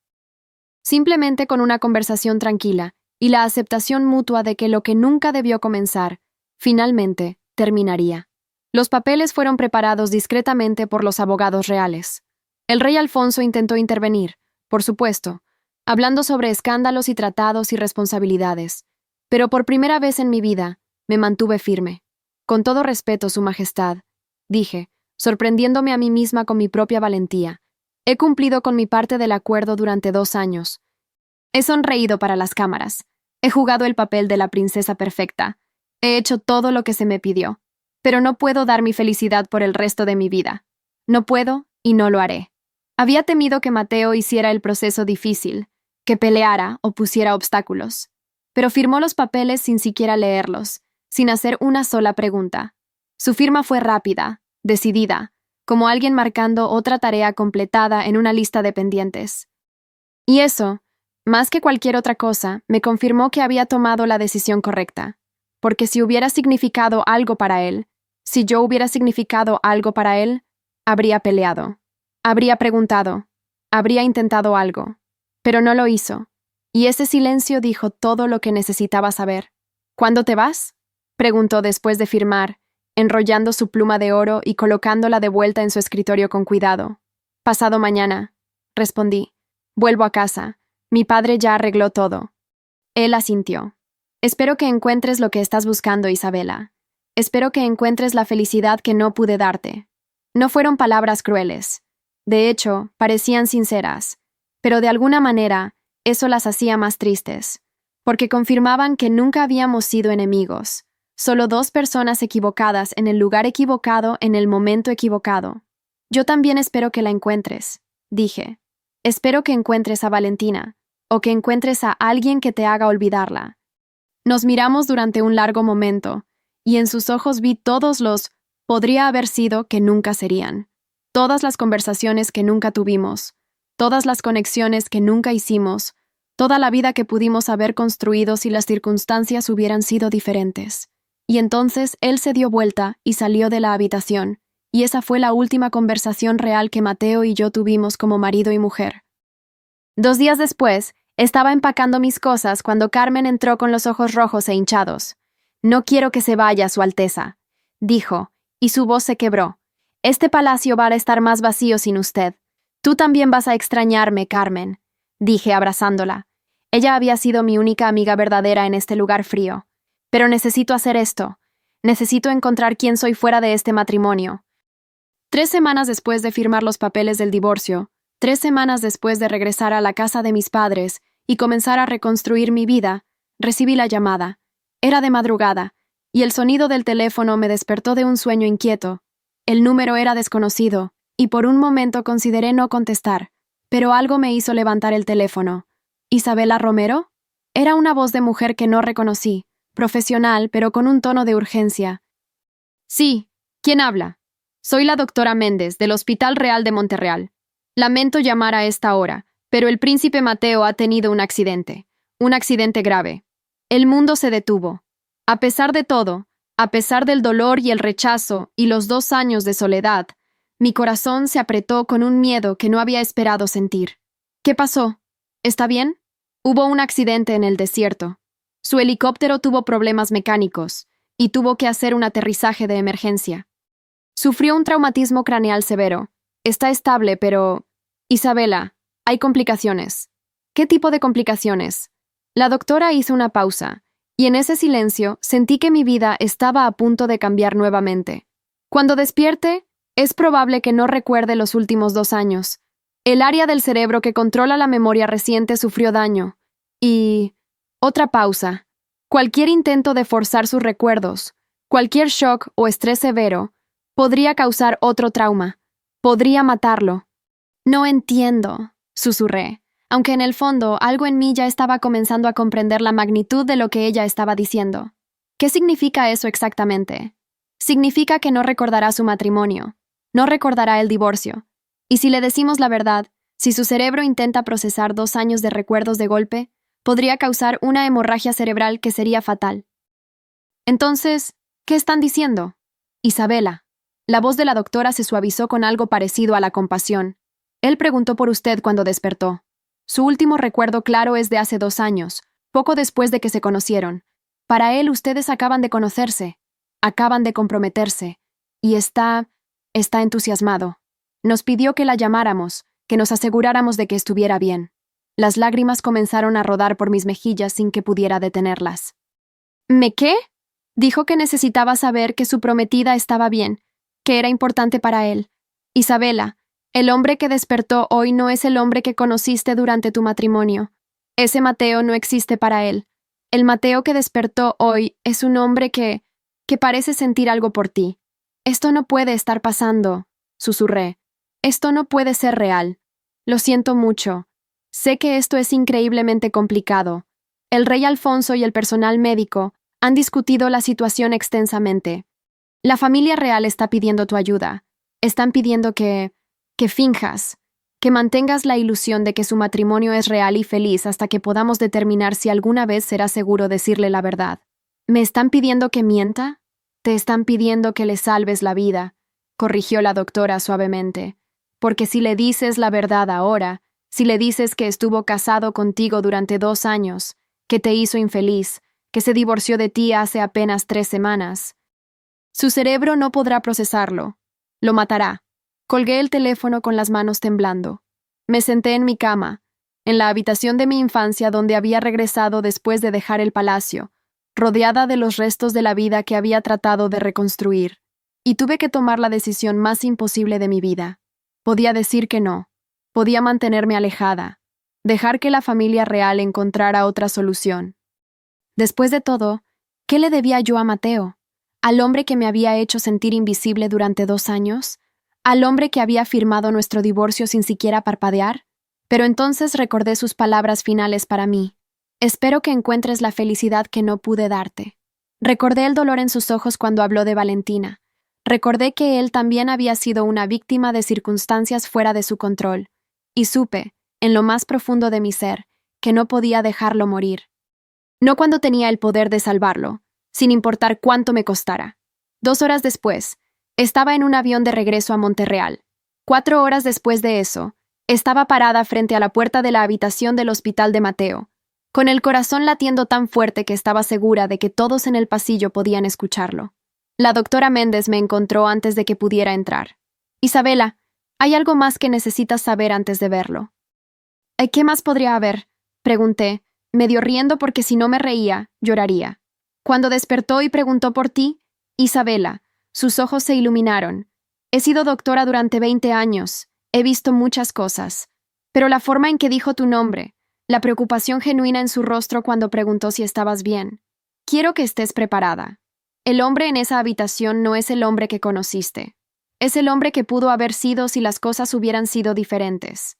Simplemente con una conversación tranquila y la aceptación mutua de que lo que nunca debió comenzar, finalmente, terminaría. Los papeles fueron preparados discretamente por los abogados reales. El rey Alfonso intentó intervenir, por supuesto, hablando sobre escándalos y tratados y responsabilidades, pero por primera vez en mi vida me mantuve firme. Con todo respeto, Su Majestad, dije, sorprendiéndome a mí misma con mi propia valentía. He cumplido con mi parte del acuerdo durante 2 años. He sonreído para las cámaras. He jugado el papel de la princesa perfecta. He hecho todo lo que se me pidió. Pero no puedo dar mi felicidad por el resto de mi vida. No puedo y no lo haré. Había temido que Mateo hiciera el proceso difícil, que peleara o pusiera obstáculos. Pero firmó los papeles sin siquiera leerlos, sin hacer una sola pregunta. Su firma fue rápida, decidida, como alguien marcando otra tarea completada en una lista de pendientes. Y eso, más que cualquier otra cosa, me confirmó que había tomado la decisión correcta. Porque si hubiera significado algo para él, si yo hubiera significado algo para él, habría peleado, habría preguntado, habría intentado algo. Pero no lo hizo. Y ese silencio dijo todo lo que necesitaba saber. ¿Cuándo te vas?, preguntó después de firmar, enrollando su pluma de oro y colocándola de vuelta en su escritorio con cuidado. Pasado mañana, respondí. Vuelvo a casa. Mi padre ya arregló todo. Él asintió. Espero que encuentres lo que estás buscando, Isabela. Espero que encuentres la felicidad que no pude darte. No fueron palabras crueles. De hecho, parecían sinceras. Pero de alguna manera, eso las hacía más tristes. Porque confirmaban que nunca habíamos sido enemigos. Solo 2 personas equivocadas en el lugar equivocado en el momento equivocado. Yo también espero que la encuentres, dije. Espero que encuentres a Valentina, o que encuentres a alguien que te haga olvidarla. Nos miramos durante un largo momento, y en sus ojos vi todos los podría haber sido que nunca serían. Todas las conversaciones que nunca tuvimos, todas las conexiones que nunca hicimos, toda la vida que pudimos haber construido si las circunstancias hubieran sido diferentes. Y entonces él se dio vuelta y salió de la habitación, y esa fue la última conversación real que Mateo y yo tuvimos como marido y mujer. 2 días después, estaba empacando mis cosas cuando Carmen entró con los ojos rojos e hinchados. «No quiero que se vaya, Su Alteza», dijo, y su voz se quebró. «Este palacio va a estar más vacío sin usted. Tú también vas a extrañarme, Carmen», dije abrazándola. Ella había sido mi única amiga verdadera en este lugar frío. Pero necesito hacer esto. Necesito encontrar quién soy fuera de este matrimonio. 3 semanas después de firmar los papeles del divorcio, 3 semanas después de regresar a la casa de mis padres y comenzar a reconstruir mi vida, recibí la llamada. Era de madrugada, y el sonido del teléfono me despertó de un sueño inquieto. El número era desconocido, y por un momento consideré no contestar, pero algo me hizo levantar el teléfono. ¿Isabela Romero? Era una voz de mujer que no reconocí, profesional, pero con un tono de urgencia. Sí, ¿quién habla? Soy la doctora Méndez, del Hospital Real de Monterreal. Lamento llamar a esta hora, pero el príncipe Mateo ha tenido un accidente grave. El mundo se detuvo. A pesar de todo, a pesar del dolor y el rechazo y los 2 años de soledad, mi corazón se apretó con un miedo que no había esperado sentir. ¿Qué pasó? ¿Está bien? Hubo un accidente en el desierto. Su helicóptero tuvo problemas mecánicos y tuvo que hacer un aterrizaje de emergencia. Sufrió un traumatismo craneal severo. Está estable, pero... Isabela, hay complicaciones. ¿Qué tipo de complicaciones? La doctora hizo una pausa, y en ese silencio sentí que mi vida estaba a punto de cambiar nuevamente. Cuando despierte, es probable que no recuerde los últimos 2 años. El área del cerebro que controla la memoria reciente sufrió daño. Y... Otra pausa. Cualquier intento de forzar sus recuerdos, cualquier shock o estrés severo, podría causar otro trauma. Podría matarlo. No entiendo, susurré, aunque en el fondo algo en mí ya estaba comenzando a comprender la magnitud de lo que ella estaba diciendo. ¿Qué significa eso exactamente? Significa que no recordará su matrimonio, no recordará el divorcio. Y si le decimos la verdad, si su cerebro intenta procesar 2 años de recuerdos de golpe, podría causar una hemorragia cerebral que sería fatal. Entonces, ¿qué están diciendo? Isabela. La voz de la doctora se suavizó con algo parecido a la compasión. Él preguntó por usted cuando despertó. Su último recuerdo claro es de hace 2 años, poco después de que se conocieron. Para él ustedes acaban de conocerse, acaban de comprometerse. Y está entusiasmado. Nos pidió que la llamáramos, que nos aseguráramos de que estuviera bien. Las lágrimas comenzaron a rodar por mis mejillas sin que pudiera detenerlas. ¿Me qué? Dijo que necesitaba saber que su prometida estaba bien, que era importante para él. Isabela, el hombre que despertó hoy no es el hombre que conociste durante tu matrimonio. Ese Mateo no existe para él. El Mateo que despertó hoy es un hombre que parece sentir algo por ti. Esto no puede estar pasando, susurré. Esto no puede ser real. Lo siento mucho. Sé que esto es increíblemente complicado. El rey Alfonso y el personal médico han discutido la situación extensamente. La familia real está pidiendo tu ayuda. Están pidiendo que finjas, que mantengas la ilusión de que su matrimonio es real y feliz hasta que podamos determinar si alguna vez será seguro decirle la verdad. ¿Me están pidiendo que mienta? Te están pidiendo que le salves la vida, corrigió la doctora suavemente. Porque si le dices la verdad ahora, si le dices que estuvo casado contigo durante 2 años, que te hizo infeliz, que se divorció de ti hace apenas 3 semanas, su cerebro no podrá procesarlo. Lo matará. Colgué el teléfono con las manos temblando. Me senté en mi cama, en la habitación de mi infancia donde había regresado después de dejar el palacio, rodeada de los restos de la vida que había tratado de reconstruir, y tuve que tomar la decisión más imposible de mi vida. Podía decir que no. Podía mantenerme alejada, dejar que la familia real encontrara otra solución. Después de todo, ¿qué le debía yo a Mateo? ¿Al hombre que me había hecho sentir invisible durante 2 años? ¿Al hombre que había firmado nuestro divorcio sin siquiera parpadear? Pero entonces recordé sus palabras finales para mí. Espero que encuentres la felicidad que no pude darte. Recordé el dolor en sus ojos cuando habló de Valentina. Recordé que él también había sido una víctima de circunstancias fuera de su control. Y supe, en lo más profundo de mi ser, que no podía dejarlo morir. No cuando tenía el poder de salvarlo, sin importar cuánto me costara. 2 horas después, estaba en un avión de regreso a Monterreal. 4 horas después de eso, estaba parada frente a la puerta de la habitación del hospital de Mateo, con el corazón latiendo tan fuerte que estaba segura de que todos en el pasillo podían escucharlo. La doctora Méndez me encontró antes de que pudiera entrar. Isabela, hay algo más que necesitas saber antes de verlo. ¿Qué más podría haber? Pregunté, medio riendo porque si no me reía, lloraría. Cuando despertó y preguntó por ti, Isabela, sus ojos se iluminaron. He sido doctora durante 20 años, he visto muchas cosas, pero la forma en que dijo tu nombre, la preocupación genuina en su rostro cuando preguntó si estabas bien. Quiero que estés preparada. El hombre en esa habitación no es el hombre que conociste. Es el hombre que pudo haber sido si las cosas hubieran sido diferentes.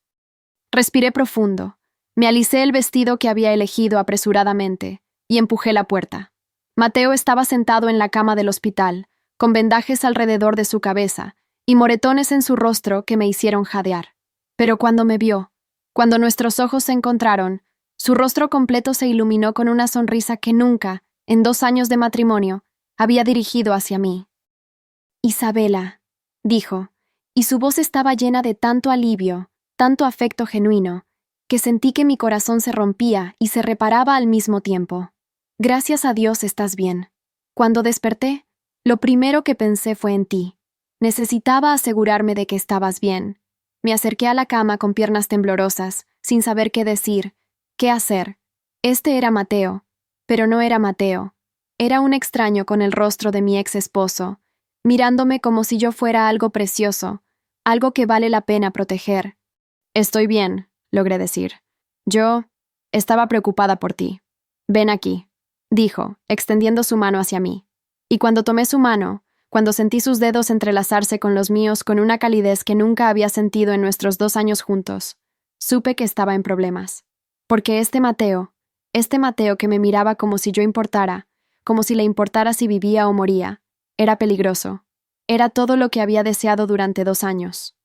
Respiré profundo. Me alicé el vestido que había elegido apresuradamente y empujé la puerta. Mateo estaba sentado en la cama del hospital, con vendajes alrededor de su cabeza y moretones en su rostro que me hicieron jadear. Pero cuando me vio, cuando nuestros ojos se encontraron, su rostro completo se iluminó con una sonrisa que nunca, en 2 años de matrimonio, había dirigido hacia mí. Isabela, dijo, y su voz estaba llena de tanto alivio, tanto afecto genuino, que sentí que mi corazón se rompía y se reparaba al mismo tiempo. Gracias a Dios estás bien. Cuando desperté, lo primero que pensé fue en ti. Necesitaba asegurarme de que estabas bien. Me acerqué a la cama con piernas temblorosas, sin saber qué decir, qué hacer. Este era Mateo, pero no era Mateo. Era un extraño con el rostro de mi ex esposo, mirándome como si yo fuera algo precioso, algo que vale la pena proteger. Estoy bien, logré decir. Yo estaba preocupada por ti. Ven aquí, dijo, extendiendo su mano hacia mí. Y cuando tomé su mano, cuando sentí sus dedos entrelazarse con los míos con una calidez que nunca había sentido en nuestros 2 años juntos, supe que estaba en problemas. Porque este Mateo que me miraba como si yo importara, como si le importara si vivía o moría, era peligroso. Era todo lo que había deseado durante 2 años.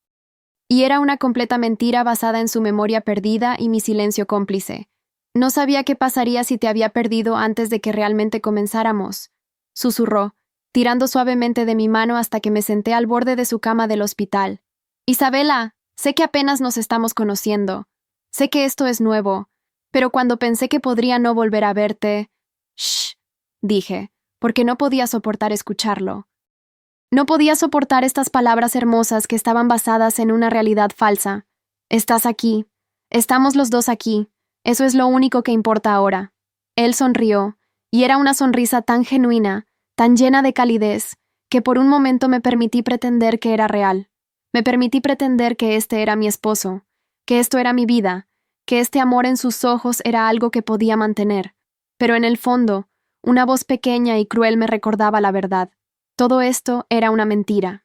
Y era una completa mentira basada en su memoria perdida y mi silencio cómplice. No sabía qué pasaría si te había perdido antes de que realmente comenzáramos, susurró, tirando suavemente de mi mano hasta que me senté al borde de su cama del hospital. Isabela, sé que apenas nos estamos conociendo. Sé que esto es nuevo, pero cuando pensé que podría no volver a verte... Shh, dije, porque no podía soportar escucharlo. No podía soportar estas palabras hermosas que estaban basadas en una realidad falsa. Estás aquí. Estamos los dos aquí. Eso es lo único que importa ahora. Él sonrió, y era una sonrisa tan genuina, tan llena de calidez, que por un momento me permití pretender que era real. Me permití pretender que este era mi esposo, que esto era mi vida, que este amor en sus ojos era algo que podía mantener. Pero en el fondo, una voz pequeña y cruel me recordaba la verdad. Todo esto era una mentira.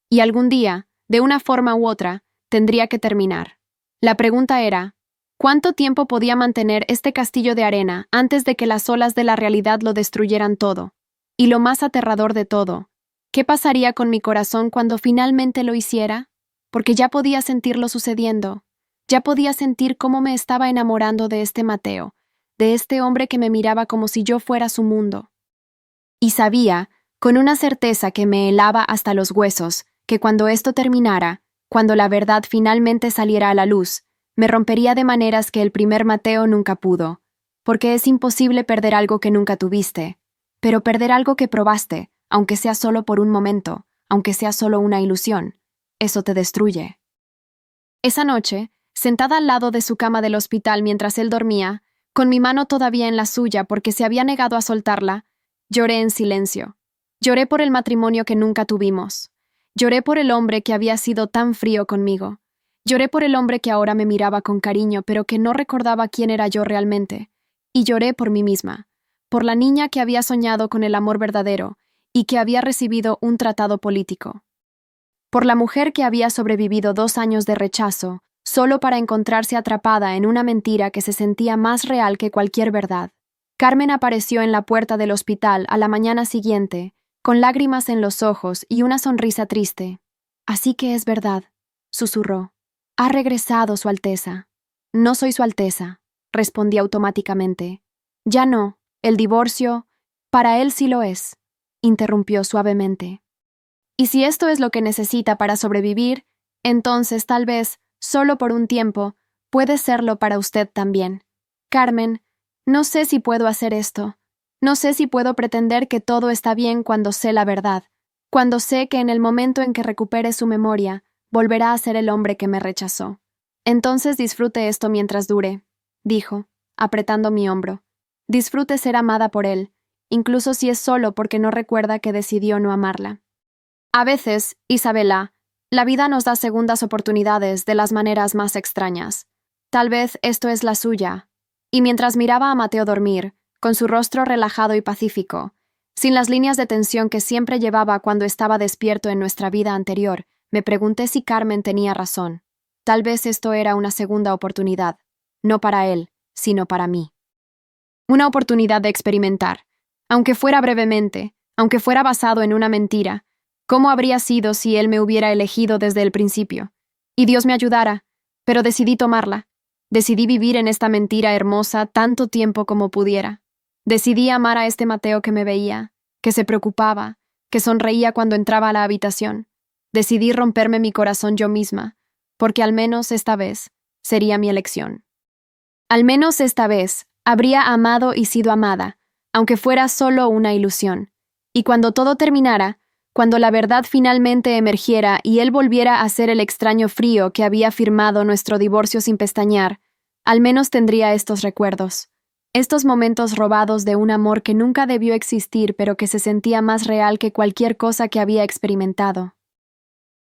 Y algún día, de una forma u otra, tendría que terminar. La pregunta era, ¿cuánto tiempo podía mantener este castillo de arena antes de que las olas de la realidad lo destruyeran todo? Y lo más aterrador de todo, ¿qué pasaría con mi corazón cuando finalmente lo hiciera? Porque ya podía sentirlo sucediendo. Ya podía sentir cómo me estaba enamorando de este Mateo, de este hombre que me miraba como si yo fuera su mundo. Y sabía, con una certeza que me helaba hasta los huesos, que cuando esto terminara, cuando la verdad finalmente saliera a la luz, me rompería de maneras que el primer Mateo nunca pudo, porque es imposible perder algo que nunca tuviste, pero perder algo que probaste, aunque sea solo por un momento, aunque sea solo una ilusión, eso te destruye. Esa noche, sentada al lado de su cama del hospital mientras él dormía, con mi mano todavía en la suya porque se había negado a soltarla, lloré en silencio. Lloré por el matrimonio que nunca tuvimos. Lloré por el hombre que había sido tan frío conmigo. Lloré por el hombre que ahora me miraba con cariño, pero que no recordaba quién era yo realmente. Y lloré por mí misma, por la niña que había soñado con el amor verdadero y que había recibido un tratado político. Por la mujer que había sobrevivido 2 años de rechazo, solo para encontrarse atrapada en una mentira que se sentía más real que cualquier verdad. Carmen apareció en la puerta del hospital a la mañana siguiente, con lágrimas en los ojos y una sonrisa triste. «Así que es verdad», susurró. «Ha regresado, Su Alteza». «No soy Su Alteza», respondí automáticamente. «Ya no, el divorcio, para él sí lo es», interrumpió suavemente. «Y si esto es lo que necesita para sobrevivir, entonces tal vez, solo por un tiempo, puede serlo para usted también. Carmen, no sé si puedo hacer esto. No sé si puedo pretender que todo está bien cuando sé la verdad, cuando sé que en el momento en que recupere su memoria, volverá a ser el hombre que me rechazó. Entonces disfrute esto mientras dure», dijo, apretando mi hombro. «Disfrute ser amada por él, incluso si es solo porque no recuerda que decidió no amarla». A veces, Isabela, la vida nos da segundas oportunidades de las maneras más extrañas. Tal vez esto es la suya. Y mientras miraba a Mateo dormir, con su rostro relajado y pacífico, sin las líneas de tensión que siempre llevaba cuando estaba despierto en nuestra vida anterior, me pregunté si Carmen tenía razón. Tal vez esto era una segunda oportunidad, no para él, sino para mí. Una oportunidad de experimentar, aunque fuera brevemente, aunque fuera basado en una mentira. ¿Cómo habría sido si él me hubiera elegido desde el principio? Y Dios me ayudara, pero decidí tomarla. Decidí vivir en esta mentira hermosa tanto tiempo como pudiera. Decidí amar a este Mateo que me veía, que se preocupaba, que sonreía cuando entraba a la habitación. Decidí romperme mi corazón yo misma, porque al menos esta vez sería mi elección. Al menos esta vez habría amado y sido amada, aunque fuera solo una ilusión. Y cuando todo terminara, cuando la verdad finalmente emergiera y él volviera a ser el extraño frío que había firmado nuestro divorcio sin pestañear, al menos tendría estos recuerdos. Estos momentos robados de un amor que nunca debió existir pero que se sentía más real que cualquier cosa que había experimentado.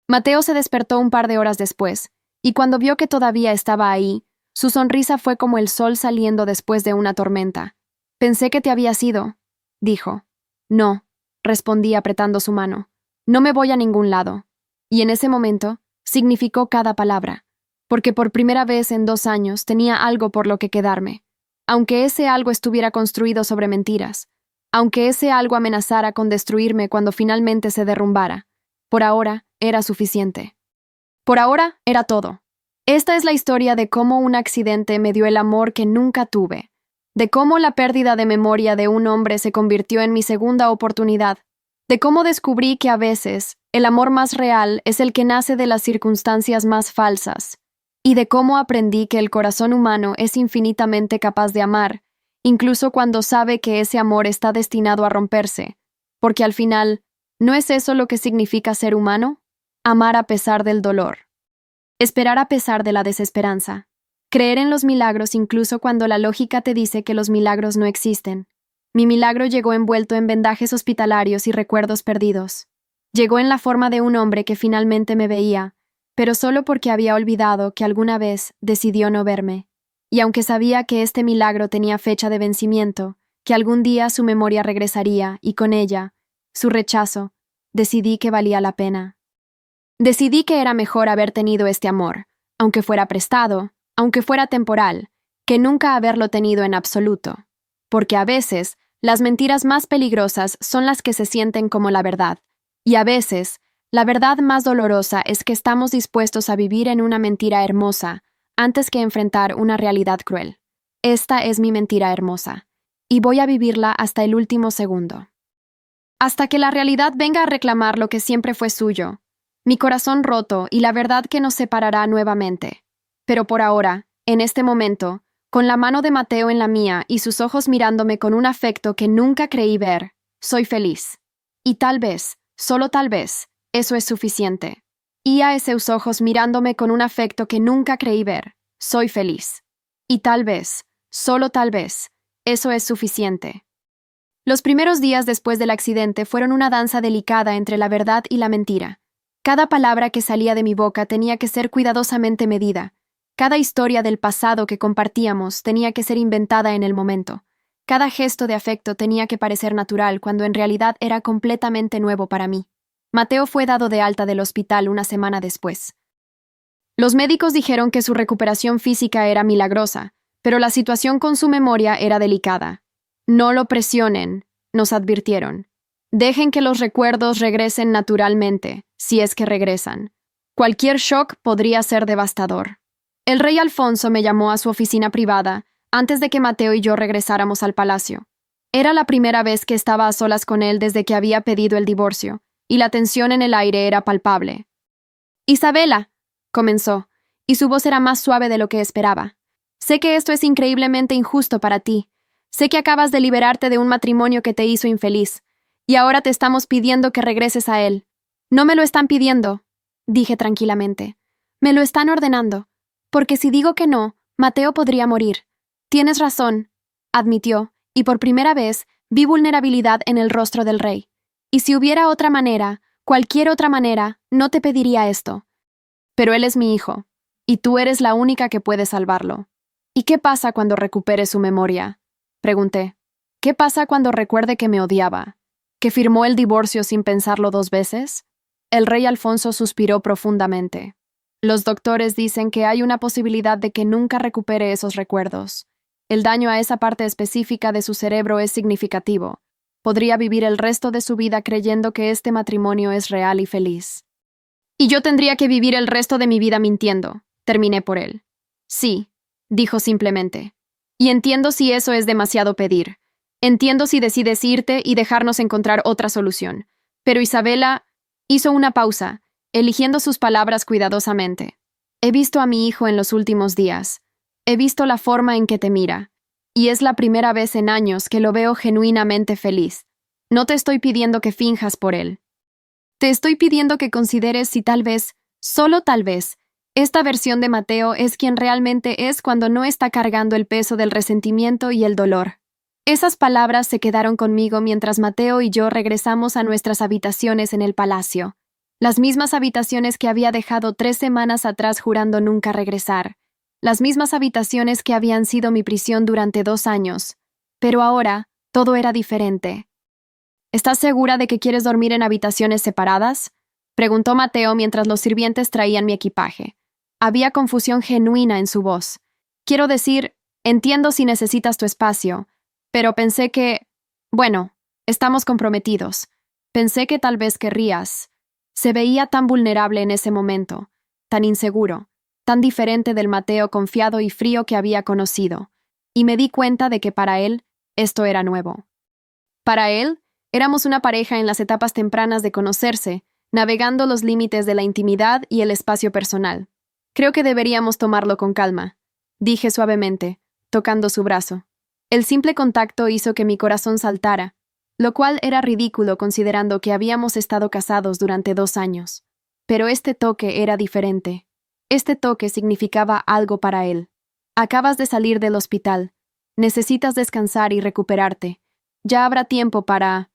Mateo se despertó un par de horas después, y cuando vio que todavía estaba ahí, su sonrisa fue como el sol saliendo después de una tormenta. «Pensé que te habías ido», dijo. «No», respondí apretando su mano. «No me voy a ningún lado». Y en ese momento, significó cada palabra, porque por primera vez en 2 años tenía algo por lo que quedarme. Aunque ese algo estuviera construido sobre mentiras, aunque ese algo amenazara con destruirme cuando finalmente se derrumbara, por ahora era suficiente. Por ahora era todo. Esta es la historia de cómo un accidente me dio el amor que nunca tuve, de cómo la pérdida de memoria de un hombre se convirtió en mi segunda oportunidad, de cómo descubrí que a veces el amor más real es el que nace de las circunstancias más falsas, y de cómo aprendí que el corazón humano es infinitamente capaz de amar, incluso cuando sabe que ese amor está destinado a romperse, porque al final ¿No es eso lo que significa ser humano? Amar a pesar del dolor. Esperar a pesar de la desesperanza. Creer en los milagros incluso cuando la lógica te dice que los milagros no existen. Mi milagro llegó envuelto en vendajes hospitalarios y recuerdos perdidos. Llegó en la forma de un hombre que finalmente me veía, pero solo porque había olvidado que alguna vez decidió no verme. Y aunque sabía que este milagro tenía fecha de vencimiento, que algún día su memoria regresaría y con ella, su rechazo, decidí que valía la pena. Decidí que era mejor haber tenido este amor, aunque fuera prestado, aunque fuera temporal, que nunca haberlo tenido en absoluto. Porque a veces, las mentiras más peligrosas son las que se sienten como la verdad, y a veces, la verdad más dolorosa es que estamos dispuestos a vivir en una mentira hermosa antes que enfrentar una realidad cruel. Esta es mi mentira hermosa, y voy a vivirla hasta el último segundo. Hasta que la realidad venga a reclamar lo que siempre fue suyo, mi corazón roto y la verdad que nos separará nuevamente. Pero por ahora, en este momento, con la mano de Mateo en la mía y sus ojos mirándome con un afecto que nunca creí ver, soy feliz. Y tal vez, solo tal vez, eso es suficiente. Y a esos ojos mirándome con un afecto que nunca creí ver, soy feliz. Y tal vez, solo tal vez, eso es suficiente. Los primeros días después del accidente fueron una danza delicada entre la verdad y la mentira. Cada palabra que salía de mi boca tenía que ser cuidadosamente medida. Cada historia del pasado que compartíamos tenía que ser inventada en el momento. Cada gesto de afecto tenía que parecer natural cuando en realidad era completamente nuevo para mí. Mateo fue dado de alta del hospital una semana después. Los médicos dijeron que su recuperación física era milagrosa, pero la situación con su memoria era delicada. No lo presionen, nos advirtieron. Dejen que los recuerdos regresen naturalmente, si es que regresan. Cualquier shock podría ser devastador. El rey Alfonso me llamó a su oficina privada antes de que Mateo y yo regresáramos al palacio. Era la primera vez que estaba a solas con él desde que había pedido el divorcio, y la tensión en el aire era palpable. «Isabela», comenzó, y su voz era más suave de lo que esperaba. «Sé que esto es increíblemente injusto para ti. Sé que acabas de liberarte de un matrimonio que te hizo infeliz, y ahora te estamos pidiendo que regreses a él. No me lo están pidiendo», dije tranquilamente. «Me lo están ordenando. Porque si digo que no, Mateo podría morir». «Tienes razón», admitió, y por primera vez vi vulnerabilidad en el rostro del rey. «Y si hubiera otra manera, cualquier otra manera, no te pediría esto. Pero él es mi hijo, y tú eres la única que puede salvarlo». «¿Y qué pasa cuando recupere su memoria?», pregunté. «¿Qué pasa cuando recuerde que me odiaba? ¿Que firmó el divorcio sin pensarlo 2 veces?» El rey Alfonso suspiró profundamente. «Los doctores dicen que hay una posibilidad de que nunca recupere esos recuerdos. El daño a esa parte específica de su cerebro es significativo. Podría vivir el resto de su vida creyendo que este matrimonio es real y feliz». «Y yo tendría que vivir el resto de mi vida mintiendo», terminé por él. «Sí», dijo simplemente. «Y entiendo si eso es demasiado pedir. Entiendo si decides irte y dejarnos encontrar otra solución. Pero Isabela…» hizo una pausa, eligiendo sus palabras cuidadosamente. «He visto a mi hijo en los últimos días. He visto la forma en que te mira. Y es la primera vez en años que lo veo genuinamente feliz. No te estoy pidiendo que finjas por él. Te estoy pidiendo que consideres si tal vez, solo tal vez, esta versión de Mateo es quien realmente es cuando no está cargando el peso del resentimiento y el dolor». Esas palabras se quedaron conmigo mientras Mateo y yo regresamos a nuestras habitaciones en el palacio. Las mismas habitaciones que había dejado 3 semanas atrás jurando nunca regresar. Las mismas habitaciones que habían sido mi prisión durante 2 años. Pero ahora, todo era diferente. «¿Estás segura de que quieres dormir en habitaciones separadas?», preguntó Mateo mientras los sirvientes traían mi equipaje. Había confusión genuina en su voz. «Quiero decir, entiendo si necesitas tu espacio, pero pensé que… bueno, estamos comprometidos. Pensé que tal vez querrías». Se veía tan vulnerable en ese momento, tan inseguro, tan diferente del Mateo confiado y frío que había conocido, y me di cuenta de que para él esto era nuevo. Para él, éramos una pareja en las etapas tempranas de conocerse, navegando los límites de la intimidad y el espacio personal. «Creo que deberíamos tomarlo con calma», dije suavemente, tocando su brazo. El simple contacto hizo que mi corazón saltara, lo cual era ridículo considerando que habíamos estado casados durante 2 años. Pero este toque era diferente. Este toque significaba algo para él. Acabas de salir del hospital. Necesitas descansar y recuperarte. Ya habrá tiempo para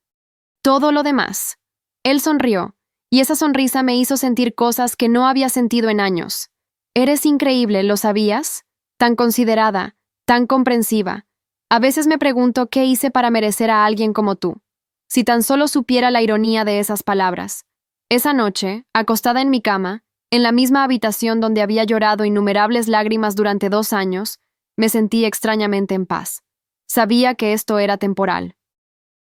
todo lo demás. Él sonrió, y esa sonrisa me hizo sentir cosas que no había sentido en años. Eres increíble, ¿lo sabías? Tan considerada, tan comprensiva. A veces me pregunto qué hice para merecer a alguien como tú. Si tan solo supiera la ironía de esas palabras. Esa noche, acostada en mi cama, en la misma habitación donde había llorado innumerables lágrimas durante 2 años, me sentí extrañamente en paz. Sabía que esto era temporal.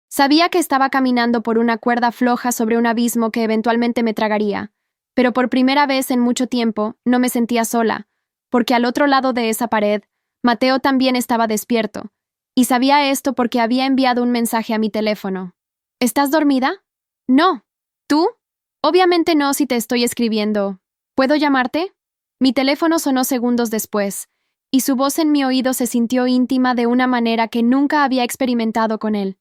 Sabía que estaba caminando por una cuerda floja sobre un abismo que eventualmente me tragaría, pero por primera vez en mucho tiempo no me sentía sola, porque al otro lado de esa pared, Mateo también estaba despierto, y sabía esto porque había enviado un mensaje a mi teléfono. ¿Estás dormida? No. ¿Tú? Obviamente no si te estoy escribiendo. ¿Puedo llamarte? Mi teléfono sonó segundos después, y su voz en mi oído se sintió íntima de una manera que nunca había experimentado con él.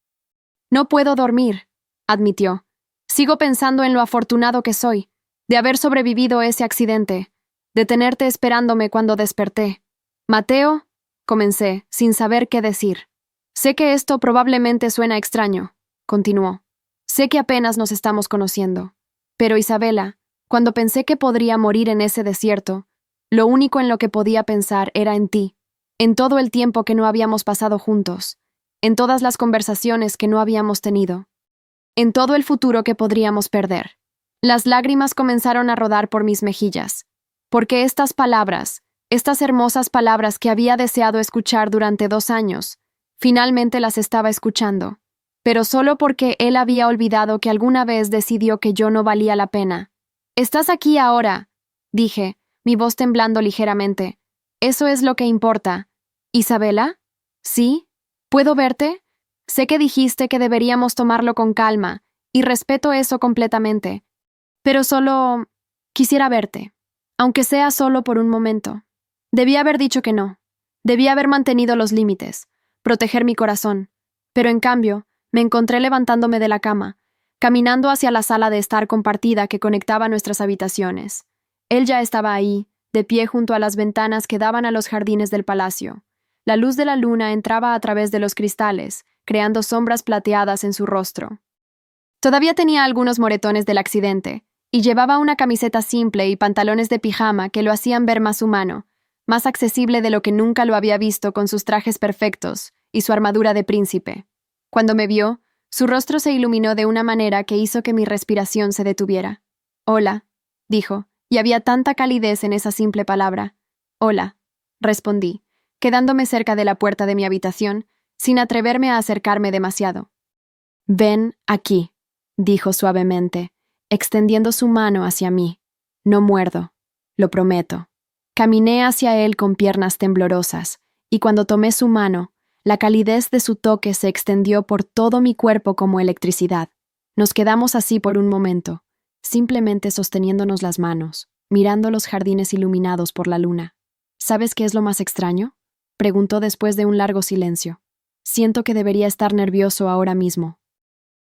No puedo dormir, admitió. Sigo pensando en lo afortunado que soy, de haber sobrevivido ese accidente, de tenerte esperándome cuando desperté. Mateo, comencé, sin saber qué decir. Sé que esto probablemente suena extraño, continuó. Sé que apenas nos estamos conociendo. Pero Isabela, cuando pensé que podría morir en ese desierto, lo único en lo que podía pensar era en ti, en todo el tiempo que no habíamos pasado juntos, en todas las conversaciones que no habíamos tenido, en todo el futuro que podríamos perder. Las lágrimas comenzaron a rodar por mis mejillas, porque estas palabras, estas hermosas palabras que había deseado escuchar durante 2 años, finalmente las estaba escuchando, pero solo porque él había olvidado que alguna vez decidió que yo no valía la pena. «Estás aquí ahora», dije, mi voz temblando ligeramente. «Eso es lo que importa». «¿Isabela? ¿Sí? ¿Puedo verte? Sé que dijiste que deberíamos tomarlo con calma, y respeto eso completamente. Pero solo quisiera verte, aunque sea solo por un momento. Debí haber dicho que no. Debí haber mantenido los límites, proteger mi corazón. Pero en cambio, me encontré levantándome de la cama, caminando hacia la sala de estar compartida que conectaba nuestras habitaciones. Él ya estaba ahí, de pie junto a las ventanas que daban a los jardines del palacio. La luz de la luna entraba a través de los cristales, creando sombras plateadas en su rostro. Todavía tenía algunos moretones del accidente, y llevaba una camiseta simple y pantalones de pijama que lo hacían ver más humano, más accesible de lo que nunca lo había visto con sus trajes perfectos y su armadura de príncipe. Cuando me vio, su rostro se iluminó de una manera que hizo que mi respiración se detuviera. «Hola», dijo, y había tanta calidez en esa simple palabra. «Hola», respondí, quedándome cerca de la puerta de mi habitación, sin atreverme a acercarme demasiado. «Ven aquí», dijo suavemente, extendiendo su mano hacia mí. «No muerdo, lo prometo». Caminé hacia él con piernas temblorosas, y cuando tomé su mano, la calidez de su toque se extendió por todo mi cuerpo como electricidad. Nos quedamos así por un momento, simplemente sosteniéndonos las manos, mirando los jardines iluminados por la luna. ¿Sabes qué es lo más extraño?, preguntó después de un largo silencio. Siento que debería estar nervioso ahora mismo.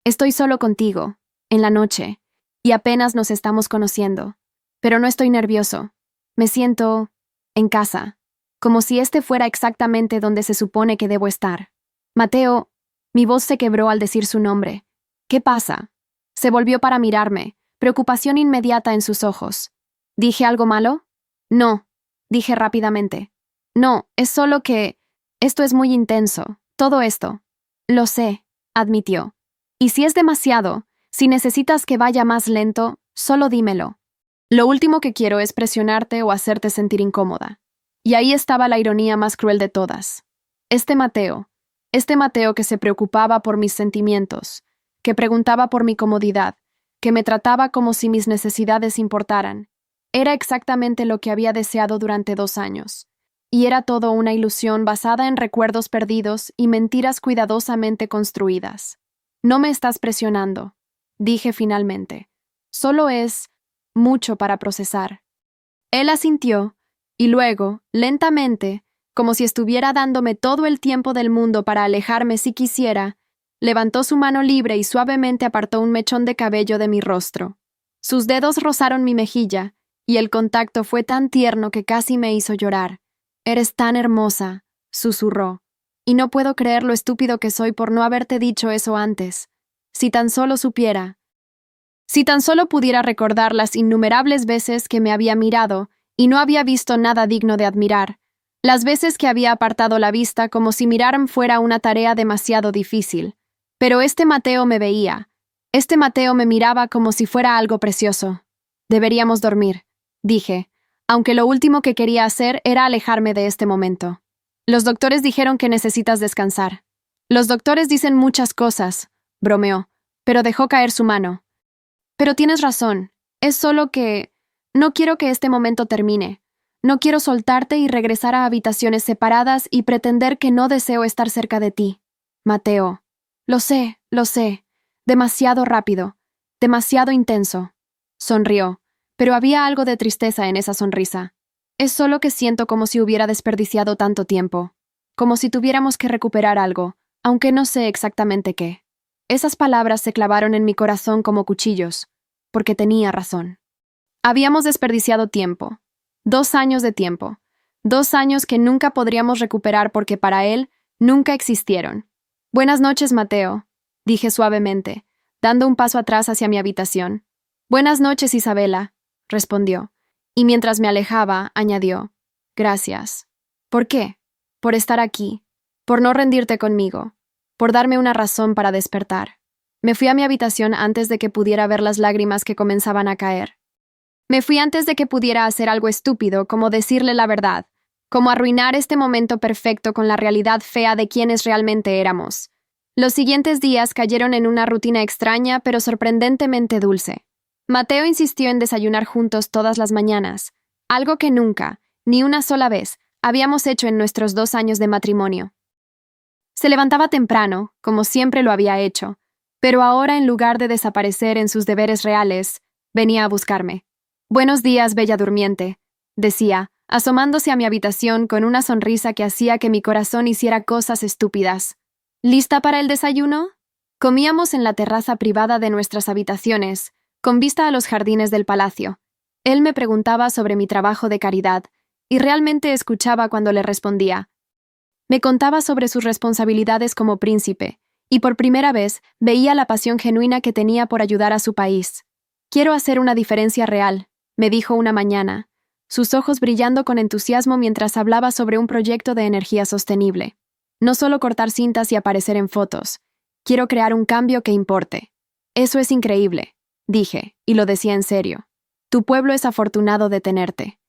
Estoy solo contigo, en la noche, y apenas nos estamos conociendo. Pero no estoy nervioso. Me siento en casa, como si este fuera exactamente donde se supone que debo estar. Mateo, mi voz se quebró al decir su nombre. ¿Qué pasa? Se volvió para mirarme, preocupación inmediata en sus ojos. ¿Dije algo malo? No, dije rápidamente. No, es solo que esto es muy intenso, todo esto. Lo sé, admitió. Y si es demasiado, si necesitas que vaya más lento, solo dímelo. Lo último que quiero es presionarte o hacerte sentir incómoda. Y ahí estaba la ironía más cruel de todas. Este Mateo que se preocupaba por mis sentimientos, que preguntaba por mi comodidad, que me trataba como si mis necesidades importaran, era exactamente lo que había deseado durante 2 años. Y era todo una ilusión basada en recuerdos perdidos y mentiras cuidadosamente construidas. No me estás presionando, dije finalmente. Solo es mucho para procesar. Él asintió, y luego, lentamente, como si estuviera dándome todo el tiempo del mundo para alejarme si quisiera, Levantó su mano libre y suavemente apartó un mechón de cabello de mi rostro. Sus dedos rozaron mi mejilla, y el contacto fue tan tierno que casi me hizo llorar. «Eres tan hermosa», susurró, «y no puedo creer lo estúpido que soy por no haberte dicho eso antes. Si tan solo supiera. Si tan solo pudiera recordar las innumerables veces que me había mirado y no había visto nada digno de admirar, las veces que había apartado la vista como si mirar fuera una tarea demasiado difícil. Pero este Mateo me veía. Este Mateo me miraba como si fuera algo precioso. Deberíamos dormir, dije, aunque lo último que quería hacer era alejarme de este momento. Los doctores dijeron que necesitas descansar. Los doctores dicen muchas cosas, bromeó, pero dejó caer su mano. Pero tienes razón, es solo que no quiero que este momento termine. No quiero soltarte y regresar a habitaciones separadas y pretender que no deseo estar cerca de ti. Mateo. Lo sé. Demasiado rápido, demasiado intenso. Sonrió, pero había algo de tristeza en esa sonrisa. Es solo que siento como si hubiera desperdiciado tanto tiempo, como si tuviéramos que recuperar algo, aunque no sé exactamente qué. Esas palabras se clavaron en mi corazón como cuchillos, porque tenía razón. Habíamos desperdiciado tiempo, 2 años de tiempo, 2 años que nunca podríamos recuperar porque para él nunca existieron. Buenas noches, Mateo, dije suavemente, dando un paso atrás hacia mi habitación. Buenas noches, Isabela, respondió, y mientras me alejaba, añadió, gracias. ¿Por qué? Por estar aquí, por no rendirte conmigo, por darme una razón para despertar. Me fui a mi habitación antes de que pudiera ver las lágrimas que comenzaban a caer. Me fui antes de que pudiera hacer algo estúpido, como decirle la verdad, como arruinar este momento perfecto con la realidad fea de quienes realmente éramos. Los siguientes días cayeron en una rutina extraña pero sorprendentemente dulce. Mateo insistió en desayunar juntos todas las mañanas, algo que nunca, ni una sola vez, habíamos hecho en nuestros 2 años de matrimonio. Se levantaba temprano, como siempre lo había hecho, pero ahora en lugar de desaparecer en sus deberes reales, venía a buscarme. Buenos días, bella durmiente, decía, asomándose a mi habitación con una sonrisa que hacía que mi corazón hiciera cosas estúpidas. ¿Lista para el desayuno? Comíamos en la terraza privada de nuestras habitaciones, con vista a los jardines del palacio. Él me preguntaba sobre mi trabajo de caridad, y realmente escuchaba cuando le respondía. Me contaba sobre sus responsabilidades como príncipe, y por primera vez veía la pasión genuina que tenía por ayudar a su país. Quiero hacer una diferencia real, me dijo una mañana, sus ojos brillando con entusiasmo mientras hablaba sobre un proyecto de energía sostenible. No solo cortar cintas y aparecer en fotos. Quiero crear un cambio que importe. Eso es increíble, dije, y lo decía en serio. Tu pueblo es afortunado de tenerte.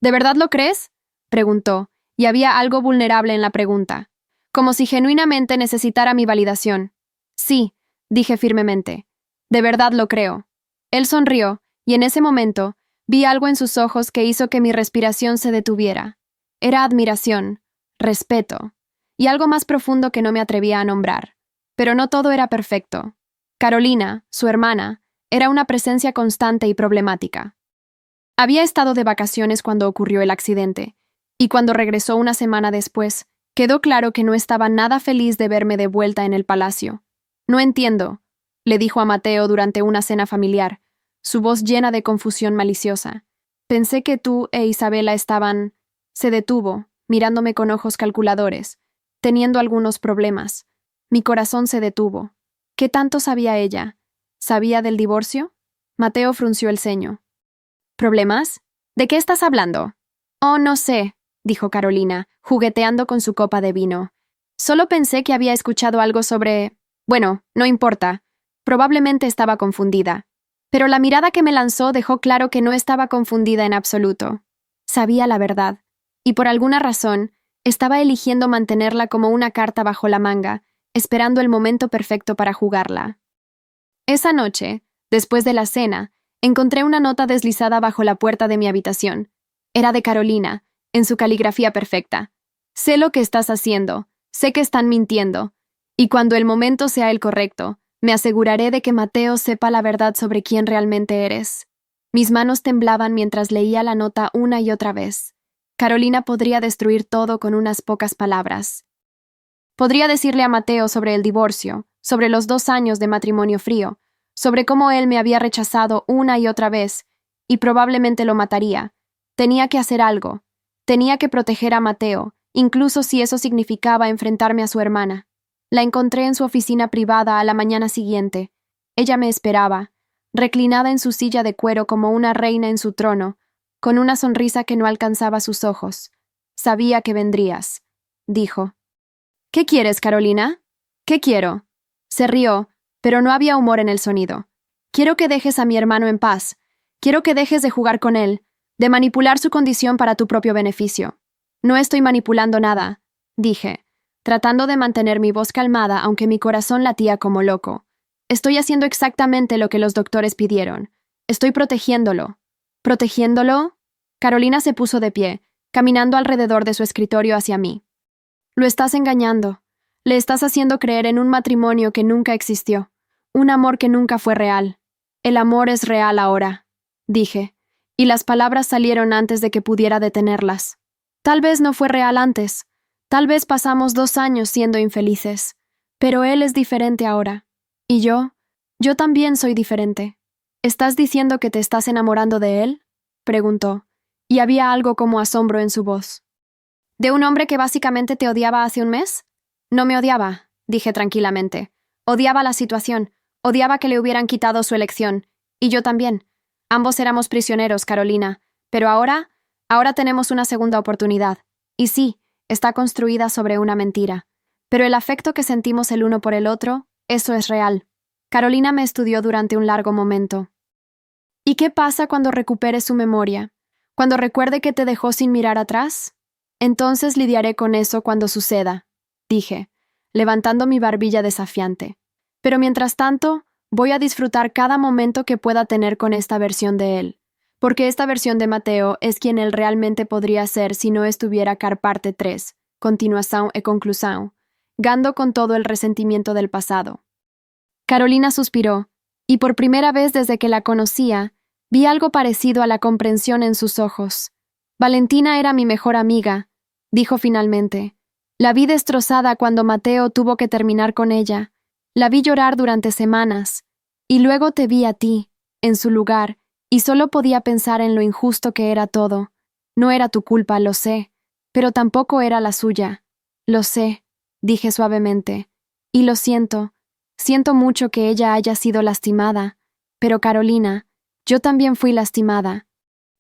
¿De verdad lo crees? Preguntó, y había algo vulnerable en la pregunta, como si genuinamente necesitara mi validación. Sí, dije firmemente. De verdad lo creo. Él sonrió, y en ese momento vi algo en sus ojos que hizo que mi respiración se detuviera. Era admiración, respeto, y algo más profundo que no me atrevía a nombrar. Pero no todo era perfecto. Carolina, su hermana, era una presencia constante y problemática. Había estado de vacaciones cuando ocurrió el accidente, y cuando regresó una semana después, quedó claro que no estaba nada feliz de verme de vuelta en el palacio. No entiendo, le dijo a Mateo durante una cena familiar, su voz llena de confusión maliciosa. Pensé que tú e Isabela estaban... Se detuvo, mirándome con ojos calculadores, teniendo algunos problemas. Mi corazón se detuvo. ¿Qué tanto sabía ella? ¿Sabía del divorcio? Mateo frunció el ceño. ¿Problemas? ¿De qué estás hablando? Oh, no sé, dijo Carolina, jugueteando con su copa de vino. Solo pensé que había escuchado algo sobre... Bueno, no importa. Probablemente estaba confundida. Pero la mirada que me lanzó dejó claro que no estaba confundida en absoluto. Sabía la verdad. Y por alguna razón, estaba eligiendo mantenerla como una carta bajo la manga, esperando el momento perfecto para jugarla. Esa noche, después de la cena, encontré una nota deslizada bajo la puerta de mi habitación. Era de Carolina, en su caligrafía perfecta. Sé lo que estás haciendo, sé que están mintiendo, y cuando el momento sea el correcto, me aseguraré de que Mateo sepa la verdad sobre quién realmente eres. Mis manos temblaban mientras leía la nota una y otra vez. Carolina podría destruir todo con unas pocas palabras. Podría decirle a Mateo sobre el divorcio, sobre los 2 años de matrimonio frío, sobre cómo él me había rechazado una y otra vez, y probablemente lo mataría. Tenía que hacer algo. Tenía que proteger a Mateo, incluso si eso significaba enfrentarme a su hermana. La encontré en su oficina privada a la mañana siguiente. Ella me esperaba, reclinada en su silla de cuero como una reina en su trono, con una sonrisa que no alcanzaba sus ojos. Sabía que vendrías, dijo. ¿Qué quieres, Carolina? ¿Qué quiero? Se rió, pero no había humor en el sonido. Quiero que dejes a mi hermano en paz. Quiero que dejes de jugar con él, de manipular su condición para tu propio beneficio. No estoy manipulando nada, dije, tratando de mantener mi voz calmada aunque mi corazón latía como loco. Estoy haciendo exactamente lo que los doctores pidieron. Estoy protegiéndolo. ¿Protegiéndolo? Carolina se puso de pie, caminando alrededor de su escritorio hacia mí. Lo estás engañando. Le estás haciendo creer en un matrimonio que nunca existió, un amor que nunca fue real. El amor es real ahora, dije, y las palabras salieron antes de que pudiera detenerlas. Tal vez no fue real antes, tal vez pasamos 2 años siendo infelices, pero él es diferente ahora. ¿Y yo también soy diferente. ¿Estás diciendo que te estás enamorando de él? Preguntó, y había algo como asombro en su voz. ¿De un hombre que básicamente te odiaba hace un mes? No me odiaba, dije tranquilamente. Odiaba la situación, odiaba que le hubieran quitado su elección, y yo también. Ambos éramos prisioneros, Carolina, pero ahora tenemos una segunda oportunidad. Y sí, está construida sobre una mentira. Pero el afecto que sentimos el uno por el otro, eso es real. Carolina me estudió durante un largo momento. ¿Y qué pasa cuando recupere su memoria? ¿Cuando recuerde que te dejó sin mirar atrás? Entonces lidiaré con eso cuando suceda, dije, levantando mi barbilla desafiante. Pero mientras tanto, voy a disfrutar cada momento que pueda tener con esta versión de él, porque esta versión de Mateo es quien él realmente podría ser si no estuviera car parte 3, continuación e conclusión, gando con todo el resentimiento del pasado. Carolina suspiró, y por primera vez desde que la conocía, vi algo parecido a la comprensión en sus ojos. Valentina era mi mejor amiga, dijo finalmente. La vi destrozada cuando Mateo tuvo que terminar con ella. La vi llorar durante semanas. Y luego te vi a ti, en su lugar, y solo podía pensar en lo injusto que era todo. No era tu culpa, lo sé, pero tampoco era la suya. Lo sé, dije suavemente. Y lo siento. Siento mucho que ella haya sido lastimada. Pero Carolina, yo también fui lastimada.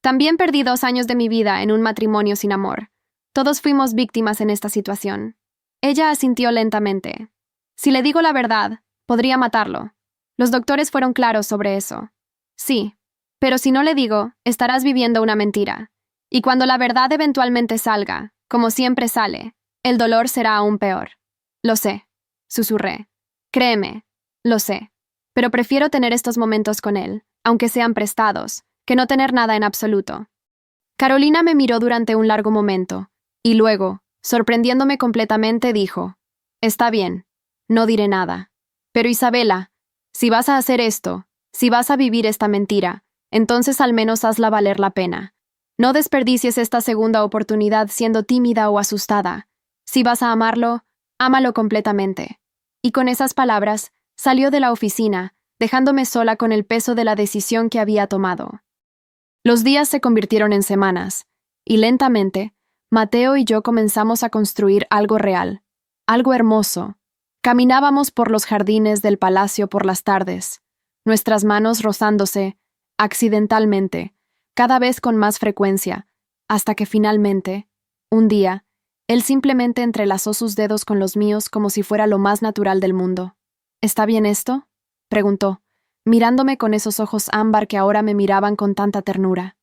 También perdí 2 años de mi vida en un matrimonio sin amor. Todos fuimos víctimas en esta situación. Ella asintió lentamente. Si le digo la verdad, podría matarlo. Los doctores fueron claros sobre eso. Sí, pero si no le digo, estarás viviendo una mentira. Y cuando la verdad eventualmente salga, como siempre sale, el dolor será aún peor. Lo sé, susurré. Créeme, lo sé. Pero prefiero tener estos momentos con él, aunque sean prestados, que no tener nada en absoluto. Carolina me miró durante un largo momento, y luego, sorprendiéndome completamente, dijo, «Está bien, no diré nada. Pero Isabela, si vas a hacer esto, si vas a vivir esta mentira, entonces al menos hazla valer la pena. No desperdicies esta segunda oportunidad siendo tímida o asustada. Si vas a amarlo, ámalo completamente». Y con esas palabras, salió de la oficina, dejándome sola con el peso de la decisión que había tomado. Los días se convirtieron en semanas, y lentamente, Mateo y yo comenzamos a construir algo real, algo hermoso. Caminábamos por los jardines del palacio por las tardes, nuestras manos rozándose, accidentalmente, cada vez con más frecuencia, hasta que finalmente, un día, él simplemente entrelazó sus dedos con los míos como si fuera lo más natural del mundo. ¿Está bien esto?, preguntó, mirándome con esos ojos ámbar que ahora me miraban con tanta ternura.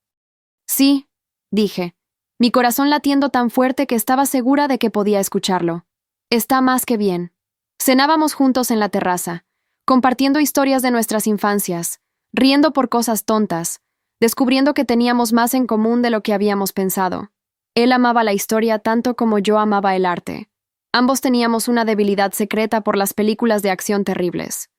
Sí, dije, mi corazón latiendo tan fuerte que estaba segura de que podía escucharlo. Está más que bien. Cenábamos juntos en la terraza, compartiendo historias de nuestras infancias, riendo por cosas tontas, descubriendo que teníamos más en común de lo que habíamos pensado. Él amaba la historia tanto como yo amaba el arte. Ambos teníamos una debilidad secreta por las películas de acción terribles.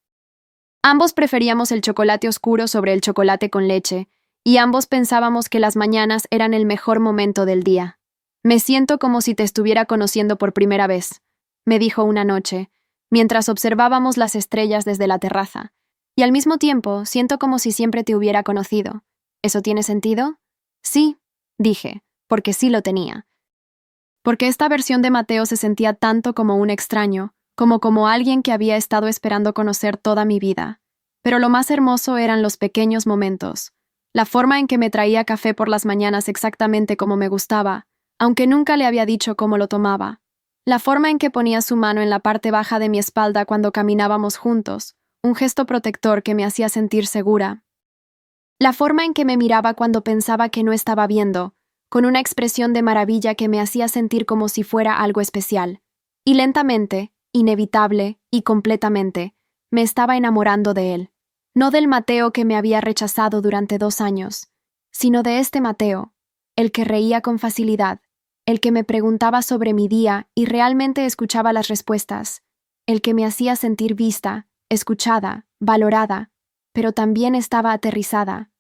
Ambos preferíamos el chocolate oscuro sobre el chocolate con leche, y ambos pensábamos que las mañanas eran el mejor momento del día. Me siento como si te estuviera conociendo por primera vez, me dijo una noche, mientras observábamos las estrellas desde la terraza, y al mismo tiempo siento como si siempre te hubiera conocido. ¿Eso tiene sentido? Sí, dije, porque sí lo tenía. Porque esta versión de Mateo se sentía tanto como un extraño, como alguien que había estado esperando conocer toda mi vida. Pero lo más hermoso eran los pequeños momentos. La forma en que me traía café por las mañanas exactamente como me gustaba, aunque nunca le había dicho cómo lo tomaba. La forma en que ponía su mano en la parte baja de mi espalda cuando caminábamos juntos, un gesto protector que me hacía sentir segura. La forma en que me miraba cuando pensaba que no estaba viendo, con una expresión de maravilla que me hacía sentir como si fuera algo especial. Y lentamente, inevitable y completamente, me estaba enamorando de él. No del Mateo que me había rechazado durante 2 años, sino de este Mateo, el que reía con facilidad, el que me preguntaba sobre mi día y realmente escuchaba las respuestas, el que me hacía sentir vista, escuchada, valorada, pero también estaba aterrizada.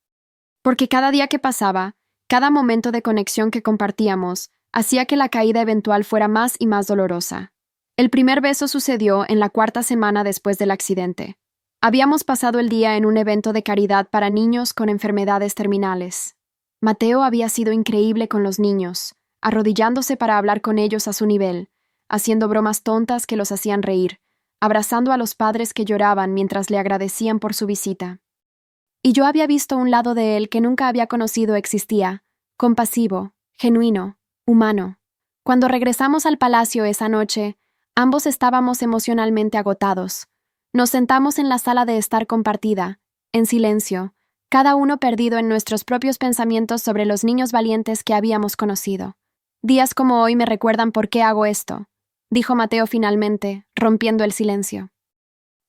Porque cada día que pasaba, cada momento de conexión que compartíamos, hacía que la caída eventual fuera más y más dolorosa. El primer beso sucedió en la 4ª semana después del accidente. Habíamos pasado el día en un evento de caridad para niños con enfermedades terminales. Mateo había sido increíble con los niños, arrodillándose para hablar con ellos a su nivel, haciendo bromas tontas que los hacían reír, abrazando a los padres que lloraban mientras le agradecían por su visita. Y yo había visto un lado de él que nunca había conocido existía, compasivo, genuino, humano. Cuando regresamos al palacio esa noche, ambos estábamos emocionalmente agotados. Nos sentamos en la sala de estar compartida, en silencio, cada uno perdido en nuestros propios pensamientos sobre los niños valientes que habíamos conocido. Días como hoy me recuerdan por qué hago esto, dijo Mateo finalmente, rompiendo el silencio.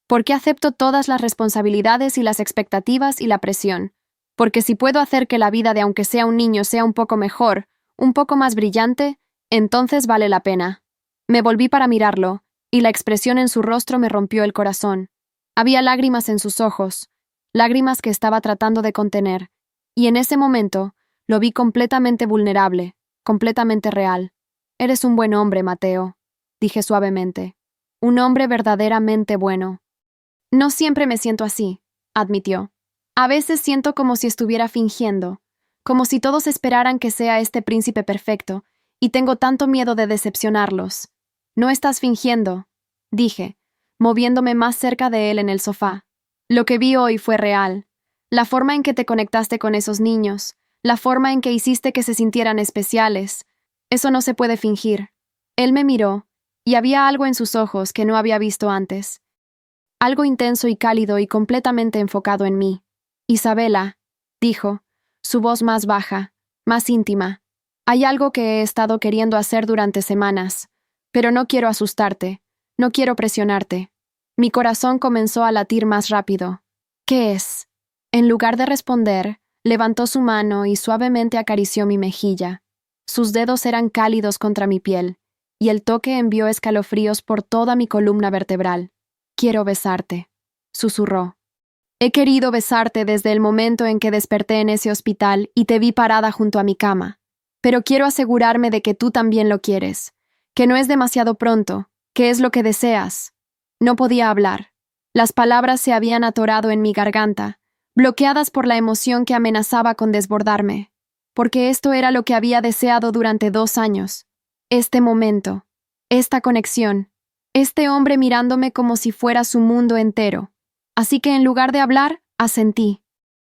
Porque acepto todas las responsabilidades y las expectativas y la presión. Porque si puedo hacer que la vida de aunque sea un niño sea un poco mejor, un poco más brillante, entonces vale la pena. Me volví para mirarlo, y la expresión en su rostro me rompió el corazón. Había lágrimas en sus ojos, lágrimas que estaba tratando de contener, y en ese momento lo vi completamente vulnerable, completamente real. Eres un buen hombre, Mateo, dije suavemente. Un hombre verdaderamente bueno. No siempre me siento así, admitió. A veces siento como si estuviera fingiendo, como si todos esperaran que sea este príncipe perfecto, y tengo tanto miedo de decepcionarlos. No estás fingiendo, dije, moviéndome más cerca de él en el sofá. Lo que vi hoy fue real. La forma en que te conectaste con esos niños, la forma en que hiciste que se sintieran especiales, eso no se puede fingir. Él me miró, y había algo en sus ojos que no había visto antes. Algo intenso y cálido y completamente enfocado en mí. Isabela, dijo, su voz más baja, más íntima. Hay algo que he estado queriendo hacer durante semanas, pero no quiero asustarte, no quiero presionarte. Mi corazón comenzó a latir más rápido. ¿Qué es? En lugar de responder, levantó su mano y suavemente acarició mi mejilla. Sus dedos eran cálidos contra mi piel, y el toque envió escalofríos por toda mi columna vertebral. Quiero besarte, susurró. He querido besarte desde el momento en que desperté en ese hospital y te vi parada junto a mi cama. Pero quiero asegurarme de que tú también lo quieres, que no es demasiado pronto, que es lo que deseas. No podía hablar. Las palabras se habían atorado en mi garganta, bloqueadas por la emoción que amenazaba con desbordarme, porque esto era lo que había deseado durante 2 años. Este momento, esta conexión, este hombre mirándome como si fuera su mundo entero. Así que en lugar de hablar, asentí.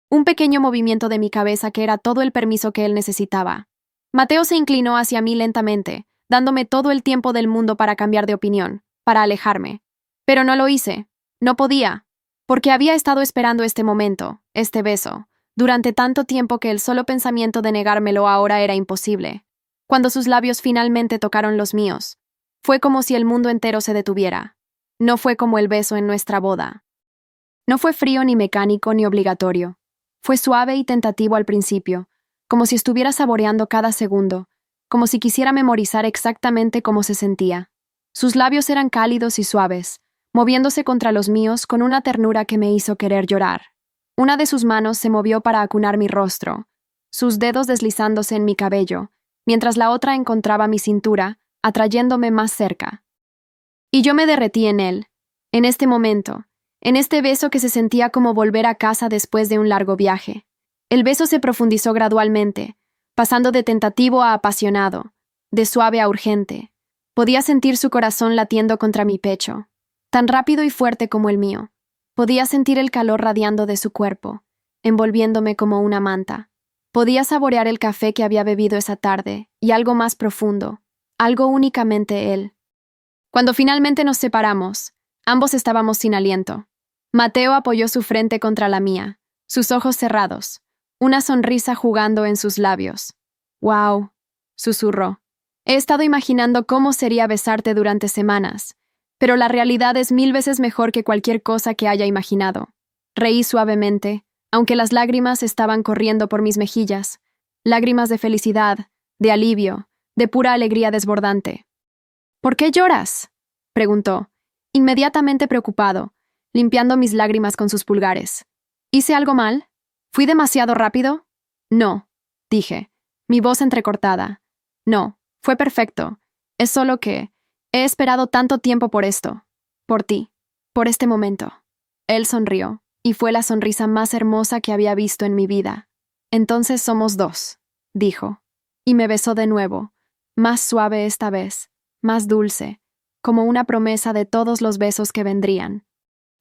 Un pequeño movimiento de mi cabeza que era todo el permiso que él necesitaba. Mateo se inclinó hacia mí lentamente, dándome todo el tiempo del mundo para cambiar de opinión, para alejarme. Pero no lo hice. No podía. Porque había estado esperando este momento, este beso, durante tanto tiempo que el solo pensamiento de negármelo ahora era imposible. Cuando sus labios finalmente tocaron los míos, fue como si el mundo entero se detuviera. No fue como el beso en nuestra boda. No fue frío ni mecánico ni obligatorio. Fue suave y tentativo al principio, como si estuviera saboreando cada segundo, como si quisiera memorizar exactamente cómo se sentía. Sus labios eran cálidos y suaves, moviéndose contra los míos con una ternura que me hizo querer llorar. Una de sus manos se movió para acunar mi rostro, sus dedos deslizándose en mi cabello, mientras la otra encontraba mi cintura, atrayéndome más cerca. Y yo me derretí en él, en este momento, en este beso que se sentía como volver a casa después de un largo viaje. El beso se profundizó gradualmente, pasando de tentativo a apasionado, de suave a urgente. Podía sentir su corazón latiendo contra mi pecho, tan rápido y fuerte como el mío. Podía sentir el calor radiando de su cuerpo, envolviéndome como una manta. Podía saborear el café que había bebido esa tarde y algo más profundo, algo únicamente él. Cuando finalmente nos separamos, ambos estábamos sin aliento. Mateo apoyó su frente contra la mía, sus ojos cerrados, una sonrisa jugando en sus labios. «Wow», susurró. «He estado imaginando cómo sería besarte durante semanas, pero la realidad es 1000 veces mejor que cualquier cosa que haya imaginado». Reí suavemente, aunque las lágrimas estaban corriendo por mis mejillas, lágrimas de felicidad, de alivio, de pura alegría desbordante. «¿Por qué lloras?», preguntó, inmediatamente preocupado, limpiando mis lágrimas con sus pulgares. «¿Hice algo mal? ¿Fui demasiado rápido?» «No», dije, mi voz entrecortada. «No, fue perfecto. Es solo que he esperado tanto tiempo por esto. Por ti. Por este momento». Él sonrió, y fue la sonrisa más hermosa que había visto en mi vida. «Entonces somos dos», dijo, y me besó de nuevo, más suave esta vez, más dulce, como una promesa de todos los besos que vendrían.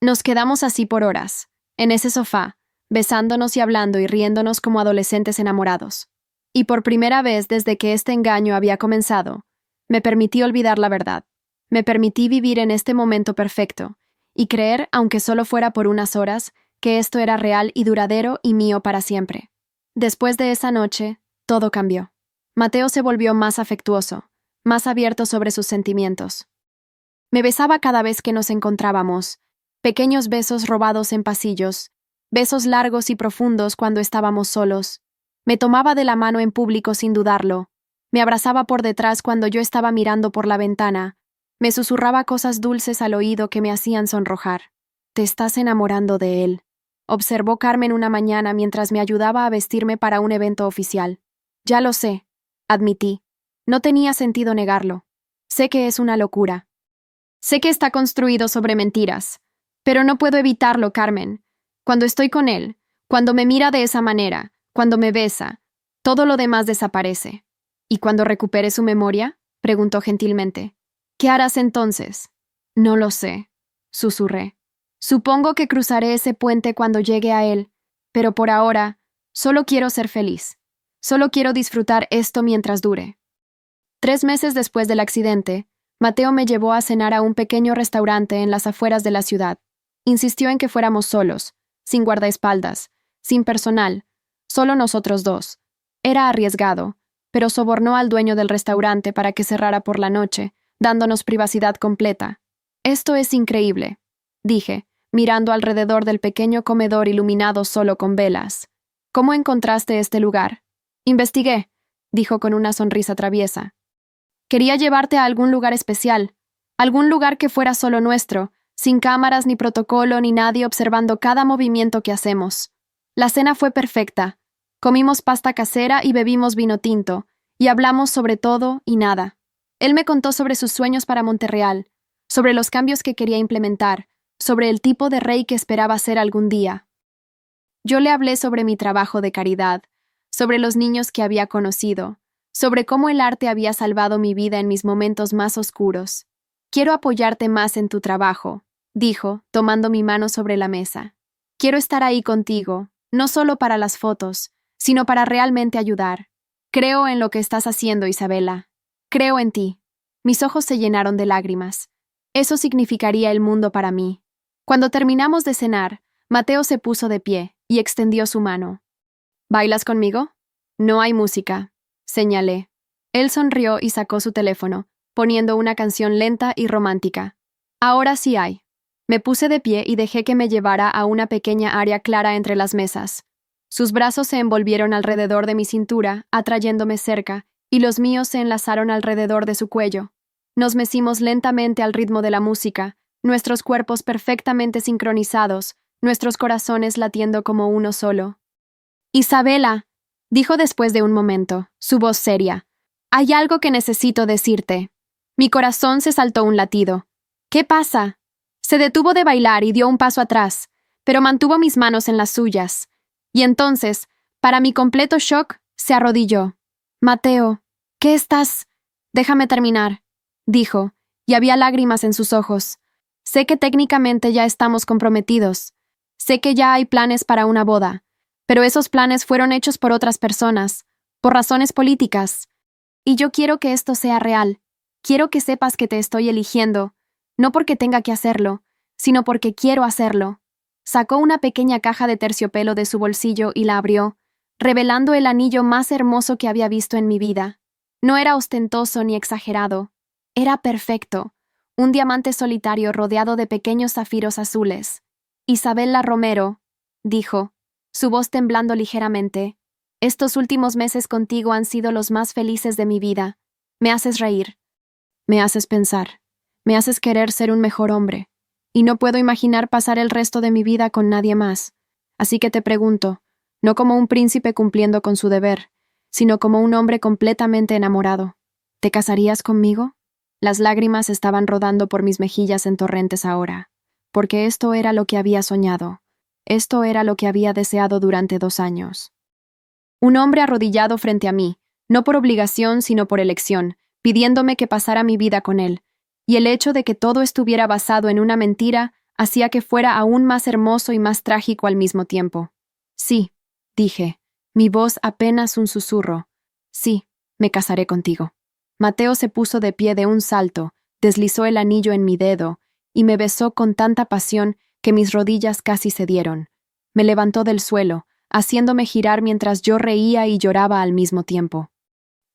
Nos quedamos así por horas, en ese sofá, besándonos y hablando y riéndonos como adolescentes enamorados. Y por primera vez desde que este engaño había comenzado, me permití olvidar la verdad. Me permití vivir en este momento perfecto, y creer, aunque solo fuera por unas horas, que esto era real y duradero y mío para siempre. Después de esa noche, todo cambió. Mateo se volvió más afectuoso, más abierto sobre sus sentimientos. Me besaba cada vez que nos encontrábamos, pequeños besos robados en pasillos, besos largos y profundos cuando estábamos solos. Me tomaba de la mano en público sin dudarlo, me abrazaba por detrás cuando yo estaba mirando por la ventana, me susurraba cosas dulces al oído que me hacían sonrojar. «Te estás enamorando de él», observó Carmen una mañana mientras me ayudaba a vestirme para un evento oficial. «Ya lo sé», admití. No tenía sentido negarlo. Sé que es una locura. Sé que está construido sobre mentiras, pero no puedo evitarlo, Carmen. Cuando estoy con él, cuando me mira de esa manera, cuando me besa, todo lo demás desaparece. «¿Y cuando recupere su memoria?», preguntó gentilmente. «¿Qué harás entonces?» «No lo sé», susurré. «Supongo que cruzaré ese puente cuando llegue a él, pero por ahora, solo quiero ser feliz. Solo quiero disfrutar esto mientras dure». 3 meses después del accidente, Mateo me llevó a cenar a un pequeño restaurante en las afueras de la ciudad. Insistió en que fuéramos solos, sin guardaespaldas, sin personal, solo nosotros dos. Era arriesgado, pero sobornó al dueño del restaurante para que cerrara por la noche, dándonos privacidad completa. «Esto es increíble», dije, mirando alrededor del pequeño comedor iluminado solo con velas. «¿Cómo encontraste este lugar?» «Investigué», dijo con una sonrisa traviesa. «Quería llevarte a algún lugar especial, algún lugar que fuera solo nuestro, sin cámaras ni protocolo ni nadie observando cada movimiento que hacemos. La cena fue perfecta. Comimos pasta casera y bebimos vino tinto, y hablamos sobre todo y nada. Él me contó sobre sus sueños para Monterreal, sobre los cambios que quería implementar, sobre el tipo de rey que esperaba ser algún día. Yo le hablé sobre mi trabajo de caridad, sobre los niños que había conocido, sobre cómo el arte había salvado mi vida en mis momentos más oscuros. «Quiero apoyarte más en tu trabajo», dijo, tomando mi mano sobre la mesa. «Quiero estar ahí contigo, no solo para las fotos, sino para realmente ayudar. Creo en lo que estás haciendo, Isabela. Creo en ti». Mis ojos se llenaron de lágrimas. Eso significaría el mundo para mí. Cuando terminamos de cenar, Mateo se puso de pie y extendió su mano. «¿Bailas conmigo?» «No hay música», señalé. Él sonrió y sacó su teléfono, poniendo una canción lenta y romántica. «Ahora sí hay». Me puse de pie y dejé que me llevara a una pequeña área clara entre las mesas. Sus brazos se envolvieron alrededor de mi cintura, atrayéndome cerca, y los míos se enlazaron alrededor de su cuello. Nos mecimos lentamente al ritmo de la música, nuestros cuerpos perfectamente sincronizados, nuestros corazones latiendo como uno solo. «Isabela», dijo después de un momento, su voz seria, «hay algo que necesito decirte». Mi corazón se saltó un latido. ¿Qué pasa? Se detuvo de bailar y dio un paso atrás, pero mantuvo mis manos en las suyas. Y entonces, para mi completo shock, se arrodilló. Mateo, ¿qué estás? Déjame terminar, dijo, y había lágrimas en sus ojos. Sé que técnicamente ya estamos comprometidos. Sé que ya hay planes para una boda, pero esos planes fueron hechos por otras personas, por razones políticas. Y yo quiero que esto sea real. Quiero que sepas que te estoy eligiendo, no porque tenga que hacerlo, sino porque quiero hacerlo. Sacó una pequeña caja de terciopelo de su bolsillo y la abrió, revelando el anillo más hermoso que había visto en mi vida. No era ostentoso ni exagerado. Era perfecto, un diamante solitario rodeado de pequeños zafiros azules. Isabela Romero, dijo, su voz temblando ligeramente, estos últimos meses contigo han sido los más felices de mi vida. Me haces reír. Me haces pensar. Me haces querer ser un mejor hombre. Y no puedo imaginar pasar el resto de mi vida con nadie más. Así que te pregunto, no como un príncipe cumpliendo con su deber, sino como un hombre completamente enamorado. ¿Te casarías conmigo? Las lágrimas estaban rodando por mis mejillas en torrentes ahora, porque esto era lo que había soñado. Esto era lo que había deseado durante 2 años. Un hombre arrodillado frente a mí, no por obligación sino por elección, pidiéndome que pasara mi vida con él, y el hecho de que todo estuviera basado en una mentira hacía que fuera aún más hermoso y más trágico al mismo tiempo. Sí, dije, mi voz apenas un susurro. Sí, me casaré contigo. Mateo se puso de pie de un salto, deslizó el anillo en mi dedo y me besó con tanta pasión que mis rodillas casi cedieron. Me levantó del suelo, haciéndome girar mientras yo reía y lloraba al mismo tiempo.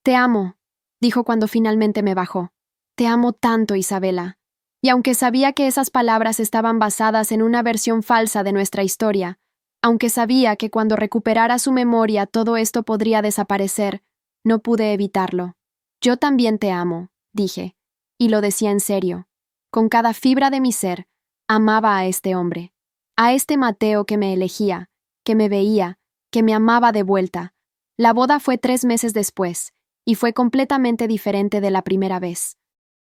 Te amo, dijo cuando finalmente me bajó. Te amo tanto, Isabela. Y aunque sabía que esas palabras estaban basadas en una versión falsa de nuestra historia, aunque sabía que cuando recuperara su memoria todo esto podría desaparecer, no pude evitarlo. Yo también te amo, dije, y lo decía en serio. Con cada fibra de mi ser, amaba a este hombre, a este Mateo que me elegía, que me veía, que me amaba de vuelta. La boda fue 3 meses después, y fue completamente diferente de la primera vez.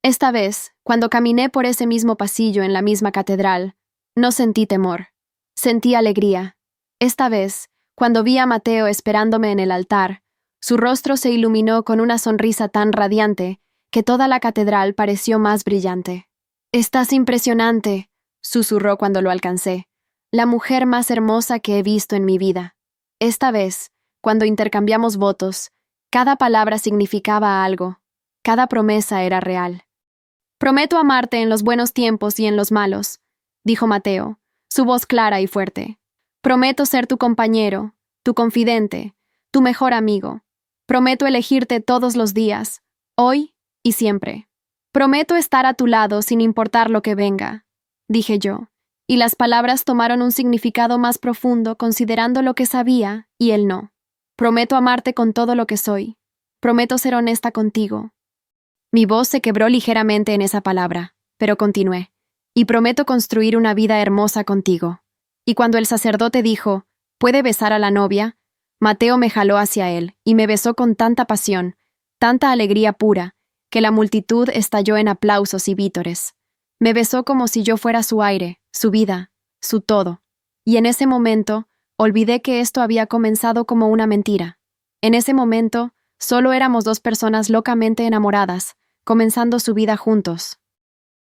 Esta vez, cuando caminé por ese mismo pasillo en la misma catedral, no sentí temor, sentí alegría. Esta vez, cuando vi a Mateo esperándome en el altar, su rostro se iluminó con una sonrisa tan radiante que toda la catedral pareció más brillante. «Estás impresionante», susurró cuando lo alcancé, «la mujer más hermosa que he visto en mi vida». Esta vez, cuando intercambiamos votos, cada palabra significaba algo, cada promesa era real. «Prometo amarte en los buenos tiempos y en los malos», dijo Mateo, su voz clara y fuerte. «Prometo ser tu compañero, tu confidente, tu mejor amigo. Prometo elegirte todos los días, hoy y siempre. Prometo estar a tu lado sin importar lo que venga», dije yo, y las palabras tomaron un significado más profundo considerando lo que sabía y él no. «Prometo amarte con todo lo que soy. Prometo ser honesta contigo». Mi voz se quebró ligeramente en esa palabra, pero continué. «Y prometo construir una vida hermosa contigo». Y cuando el sacerdote dijo, «¿Puede besar a la novia?», Mateo me jaló hacia él y me besó con tanta pasión, tanta alegría pura, que la multitud estalló en aplausos y vítores. Me besó como si yo fuera su aire, su vida, su todo. Y en ese momento, olvidé que esto había comenzado como una mentira. En ese momento, solo éramos 2 personas locamente enamoradas, comenzando su vida juntos.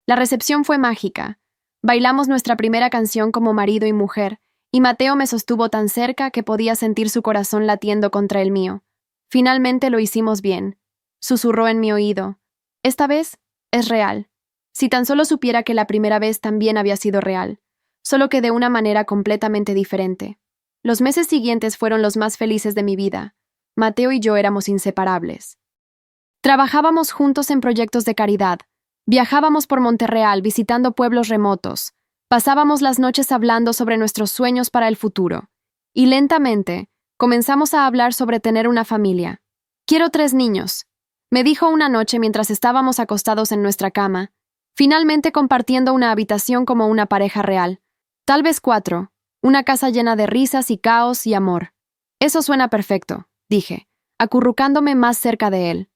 La recepción fue mágica. Bailamos nuestra primera canción como marido y mujer, y Mateo me sostuvo tan cerca que podía sentir su corazón latiendo contra el mío. Finalmente lo hicimos bien. Susurró en mi oído. «Esta vez es real. Si tan solo supiera que la primera vez también había sido real, solo que de una manera completamente diferente». Los meses siguientes fueron los más felices de mi vida. Mateo y yo éramos inseparables. Trabajábamos juntos en proyectos de caridad. Viajábamos por Monterreal visitando pueblos remotos. Pasábamos las noches hablando sobre nuestros sueños para el futuro. Y lentamente, comenzamos a hablar sobre tener una familia. «Quiero 3 niños», me dijo una noche mientras estábamos acostados en nuestra cama, finalmente compartiendo una habitación como una pareja real. «Tal vez 4, una casa llena de risas y caos y amor». «Eso suena perfecto», dije, acurrucándome más cerca de él.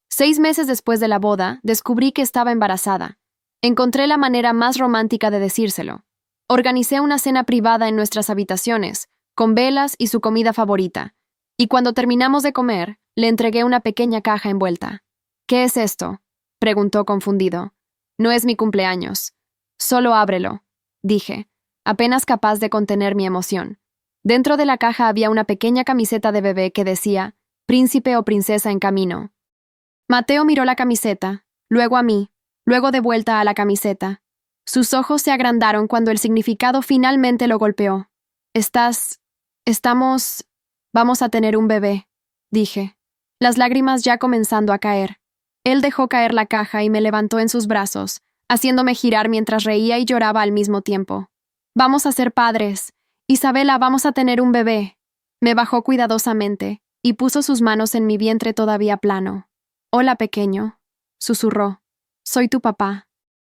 6 meses después de la boda, descubrí que estaba embarazada. Encontré la manera más romántica de decírselo. Organicé una cena privada en nuestras habitaciones, con velas y su comida favorita, y cuando terminamos de comer, le entregué una pequeña caja envuelta. ¿Qué es esto?, preguntó confundido. No es mi cumpleaños. Solo ábrelo, dije, apenas capaz de contener mi emoción. Dentro de la caja había una pequeña camiseta de bebé que decía, Príncipe o princesa en camino. Mateo miró la camiseta, luego a mí, luego de vuelta a la camiseta. Sus ojos se agrandaron cuando el significado finalmente lo golpeó. Vamos a tener un bebé, dije, las lágrimas ya comenzando a caer. Él dejó caer la caja y me levantó en sus brazos, haciéndome girar mientras reía y lloraba al mismo tiempo. Vamos a ser padres. Isabela, vamos a tener un bebé. Me bajó cuidadosamente y puso sus manos en mi vientre todavía plano. Hola, pequeño, susurró. Soy tu papá.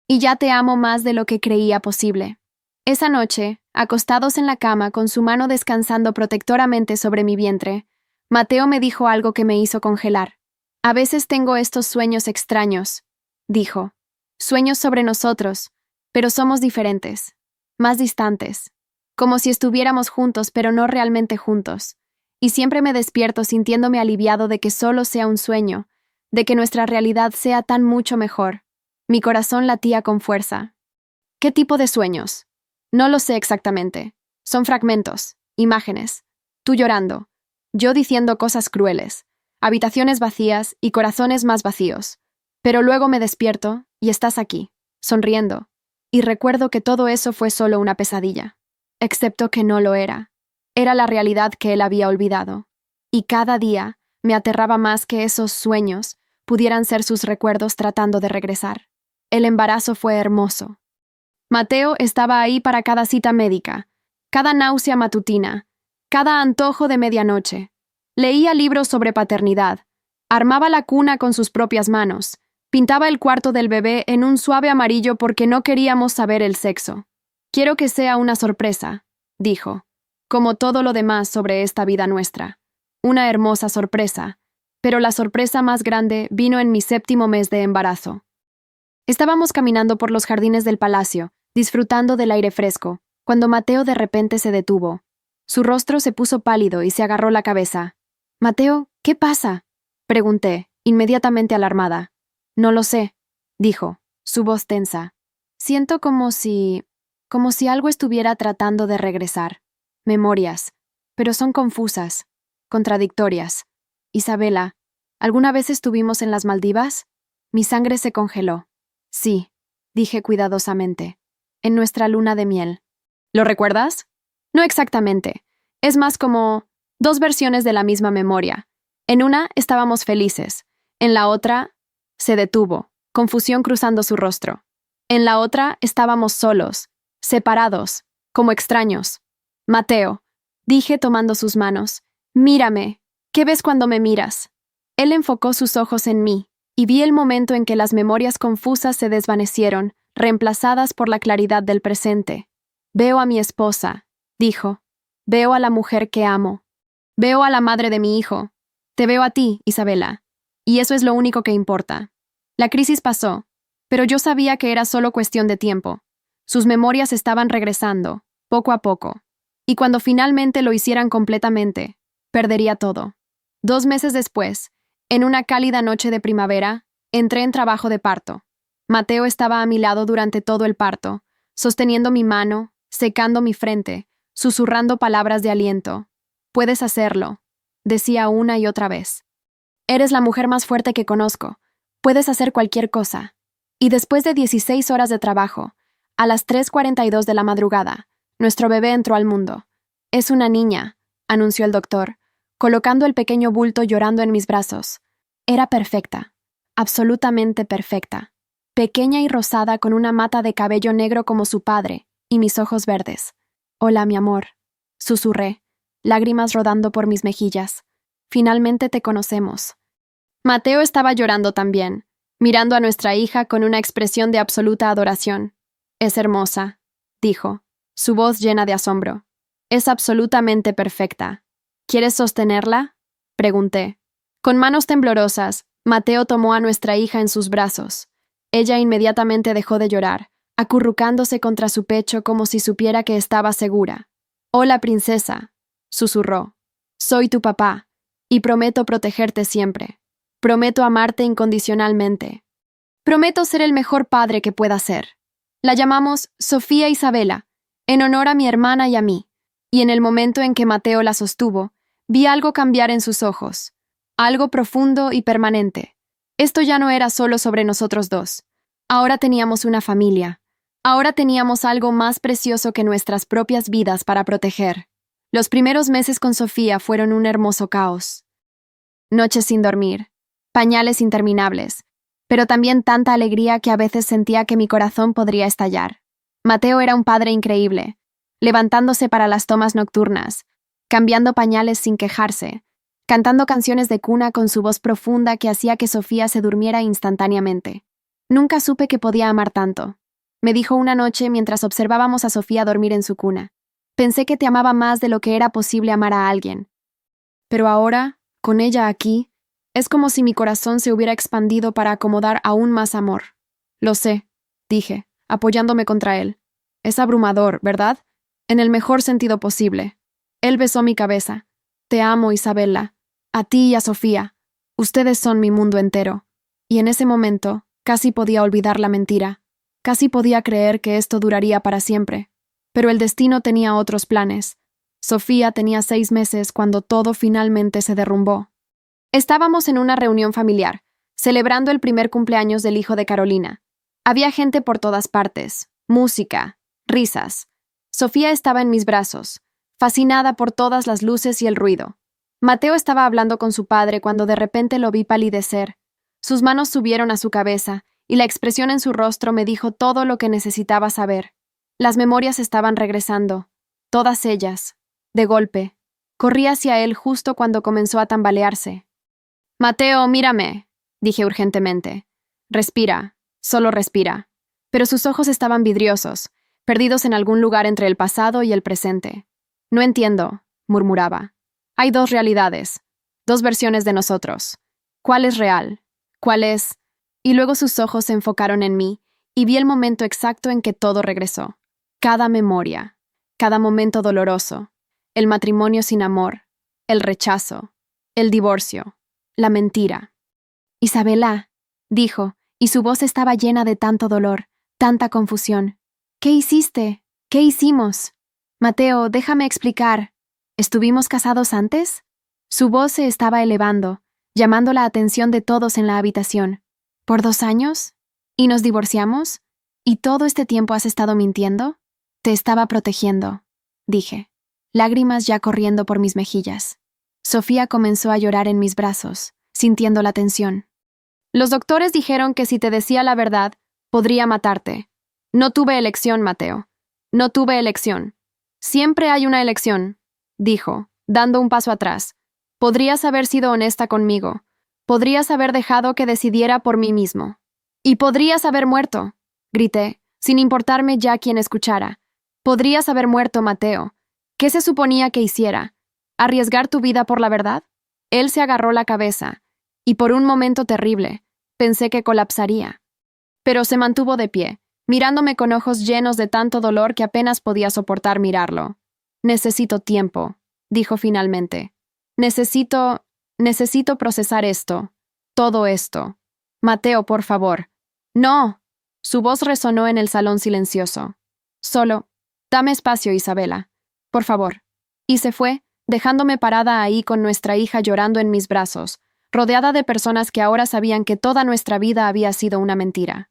Y ya te amo más de lo que creía posible. Esa noche, acostados en la cama con su mano descansando protectoramente sobre mi vientre, Mateo me dijo algo que me hizo congelar. A veces tengo estos sueños extraños, dijo. Sueños sobre nosotros, pero somos diferentes, más distantes, como si estuviéramos juntos pero no realmente juntos. Y siempre me despierto sintiéndome aliviado de que solo sea un sueño, de que nuestra realidad sea tan mucho mejor. Mi corazón latía con fuerza. ¿Qué tipo de sueños? No lo sé exactamente. Son fragmentos, imágenes. Tú llorando, yo diciendo cosas crueles, habitaciones vacías y corazones más vacíos. Pero luego me despierto y estás aquí, sonriendo, y recuerdo que todo eso fue solo una pesadilla. Excepto que no lo era. Era la realidad que él había olvidado. Y cada día me aterraba más que esos sueños pudieran ser sus recuerdos tratando de regresar. El embarazo fue hermoso. Mateo estaba ahí para cada cita médica, cada náusea matutina, cada antojo de medianoche. Leía libros sobre paternidad, armaba la cuna con sus propias manos, pintaba el cuarto del bebé en un suave amarillo porque no queríamos saber el sexo. Quiero que sea una sorpresa, dijo, como todo lo demás sobre esta vida nuestra. Una hermosa sorpresa, pero la sorpresa más grande vino en mi 7º mes de embarazo. Estábamos caminando por los jardines del palacio, disfrutando del aire fresco, cuando Mateo de repente se detuvo. Su rostro se puso pálido y se agarró la cabeza. «Mateo, ¿qué pasa?», pregunté, inmediatamente alarmada. «No lo sé», dijo, su voz tensa. «Siento como si algo estuviera tratando de regresar. Memorias, pero son confusas, contradictorias. Isabela, ¿alguna vez estuvimos en las Maldivas?». Mi sangre se congeló. «Sí», dije cuidadosamente, «en nuestra luna de miel». «¿Lo recuerdas?». «No exactamente. Es más como 2 versiones de la misma memoria. En una estábamos felices. En la otra…» Se detuvo, confusión cruzando su rostro. «En la otra estábamos solos, separados, como extraños». «Mateo», dije tomando sus manos, «mírame. ¿Qué ves cuando me miras?». Él enfocó sus ojos en mí, y vi el momento en que las memorias confusas se desvanecieron, reemplazadas por la claridad del presente. «Veo a mi esposa», dijo. «Veo a la mujer que amo. Veo a la madre de mi hijo. Te veo a ti, Isabela. Y eso es lo único que importa». La crisis pasó, pero yo sabía que era solo cuestión de tiempo. Sus memorias estaban regresando, poco a poco. Y cuando finalmente lo hicieran completamente, perdería todo. 2 meses después, en una cálida noche de primavera, entré en trabajo de parto. Mateo estaba a mi lado durante todo el parto, sosteniendo mi mano, secando mi frente, susurrando palabras de aliento. «Puedes hacerlo», decía una y otra vez. «Eres la mujer más fuerte que conozco. Puedes hacer cualquier cosa». Y después de 16 horas de trabajo, a las 3:42 de la madrugada, nuestro bebé entró al mundo. «Es una niña», anunció el doctor, colocando el pequeño bulto llorando en mis brazos. Era perfecta, absolutamente perfecta. Pequeña y rosada con una mata de cabello negro como su padre, y mis ojos verdes. «Hola, mi amor», susurré, lágrimas rodando por mis mejillas. «Finalmente te conocemos». Mateo estaba llorando también, mirando a nuestra hija con una expresión de absoluta adoración. «Es hermosa», dijo, su voz llena de asombro. «Es absolutamente perfecta. ¿Quieres sostenerla?», pregunté. Con manos temblorosas, Mateo tomó a nuestra hija en sus brazos. Ella inmediatamente dejó de llorar, acurrucándose contra su pecho como si supiera que estaba segura. «Hola, princesa», susurró. «Soy tu papá, y prometo protegerte siempre. Prometo amarte incondicionalmente. Prometo ser el mejor padre que pueda ser». La llamamos Sofía Isabela, en honor a mi hermana y a mí, y en el momento en que Mateo la sostuvo, vi algo cambiar en sus ojos, algo profundo y permanente. Esto ya no era solo sobre nosotros dos. Ahora teníamos una familia. Ahora teníamos algo más precioso que nuestras propias vidas para proteger. Los primeros meses con Sofía fueron un hermoso caos. Noches sin dormir, pañales interminables, pero también tanta alegría que a veces sentía que mi corazón podría estallar. Mateo era un padre increíble, levantándose para las tomas nocturnas, cambiando pañales sin quejarse, cantando canciones de cuna con su voz profunda que hacía que Sofía se durmiera instantáneamente. Nunca supe que podía amar tanto, me dijo una noche mientras observábamos a Sofía dormir en su cuna. Pensé que te amaba más de lo que era posible amar a alguien. Pero ahora, con ella aquí, es como si mi corazón se hubiera expandido para acomodar aún más amor. Lo sé, dije, apoyándome contra él. Es abrumador, ¿verdad? En el mejor sentido posible. Él besó mi cabeza. Te amo, Isabela. A ti y a Sofía. Ustedes son mi mundo entero. Y en ese momento, casi podía olvidar la mentira. Casi podía creer que esto duraría para siempre. Pero el destino tenía otros planes. Sofía tenía 6 meses cuando todo finalmente se derrumbó. Estábamos en una reunión familiar, celebrando el primer cumpleaños del hijo de Carolina. Había gente por todas partes, música, risas. Sofía estaba en mis brazos, fascinada por todas las luces y el ruido. Mateo estaba hablando con su padre cuando de repente lo vi palidecer. Sus manos subieron a su cabeza, y la expresión en su rostro me dijo todo lo que necesitaba saber. Las memorias estaban regresando, todas ellas, de golpe. Corrí hacia él justo cuando comenzó a tambalearse. «Mateo, mírame», dije urgentemente. «Respira, solo respira». Pero sus ojos estaban vidriosos, perdidos en algún lugar entre el pasado y el presente. «No entiendo», murmuraba. «Hay 2 realidades, 2 versiones de nosotros. ¿Cuál es real? ¿Cuál es...?» Y luego sus ojos se enfocaron en mí, y vi el momento exacto en que todo regresó. Cada memoria, cada momento doloroso, el matrimonio sin amor, el rechazo, el divorcio, la mentira. «Isabela», dijo, y su voz estaba llena de tanto dolor, tanta confusión. «¿Qué hiciste? ¿Qué hicimos?» «Mateo, déjame explicar. ¿Estuvimos casados antes?» Su voz se estaba elevando, llamando la atención de todos en la habitación. «¿Por 2 años? ¿Y nos divorciamos? ¿Y todo este tiempo has estado mintiendo?» «Te estaba protegiendo», dije, lágrimas ya corriendo por mis mejillas. Sofía comenzó a llorar en mis brazos, sintiendo la tensión. «Los doctores dijeron que si te decía la verdad, podría matarte. No tuve elección, Mateo. No tuve elección. Siempre hay una elección», dijo, dando un paso atrás. «Podrías haber sido honesta conmigo. Podrías haber dejado que decidiera por mí mismo. Y podrías haber muerto», grité, sin importarme ya quién escuchara. «Podrías haber muerto, Mateo. ¿Qué se suponía que hiciera? ¿Arriesgar tu vida por la verdad?» Él se agarró la cabeza, y por un momento terrible, pensé que colapsaría. Pero se mantuvo de pie, mirándome con ojos llenos de tanto dolor que apenas podía soportar mirarlo. «Necesito tiempo», dijo finalmente. Necesito procesar esto, todo esto. Mateo, por favor». «No». Su voz resonó en el salón silencioso. «Solo, dame espacio, Isabela. Por favor». Y se fue, dejándome parada ahí con nuestra hija llorando en mis brazos, rodeada de personas que ahora sabían que toda nuestra vida había sido una mentira.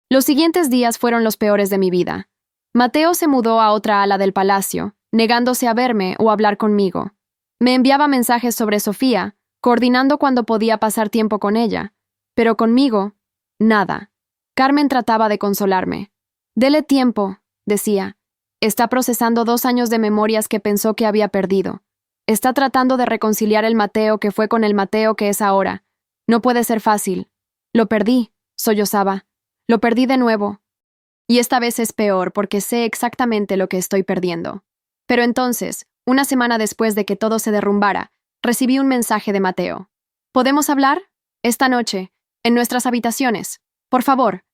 Los siguientes días fueron los peores de mi vida. Mateo se mudó a otra ala del palacio, negándose a verme o hablar conmigo. Me enviaba mensajes sobre Sofía, coordinando cuando podía pasar tiempo con ella, pero conmigo, nada. Carmen trataba de consolarme. «Dele tiempo», decía. «Está procesando 2 años de memorias que pensó que había perdido. Está tratando de reconciliar el Mateo que fue con el Mateo que es ahora. No puede ser fácil. Lo perdí», sollozaba. «Lo perdí de nuevo. Y esta vez es peor porque sé exactamente lo que estoy perdiendo». Pero entonces, una semana después de que todo se derrumbara, recibí un mensaje de Mateo. «¿Podemos hablar? Esta noche, en nuestras habitaciones. Por favor».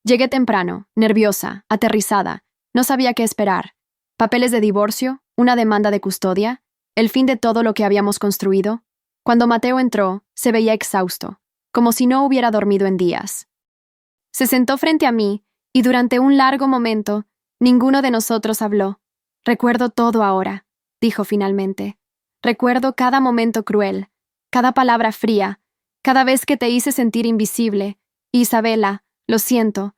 Llegué temprano, nerviosa, aterrizada. No sabía qué esperar. Papeles de divorcio, una demanda de custodia, el fin de todo lo que habíamos construido. Cuando Mateo entró, se veía exhausto, como si no hubiera dormido en días. Se sentó frente a mí, y durante un largo momento, ninguno de nosotros habló. Recuerdo todo ahora, dijo finalmente. Recuerdo cada momento cruel, cada palabra fría, cada vez que te hice sentir invisible. Isabela, lo siento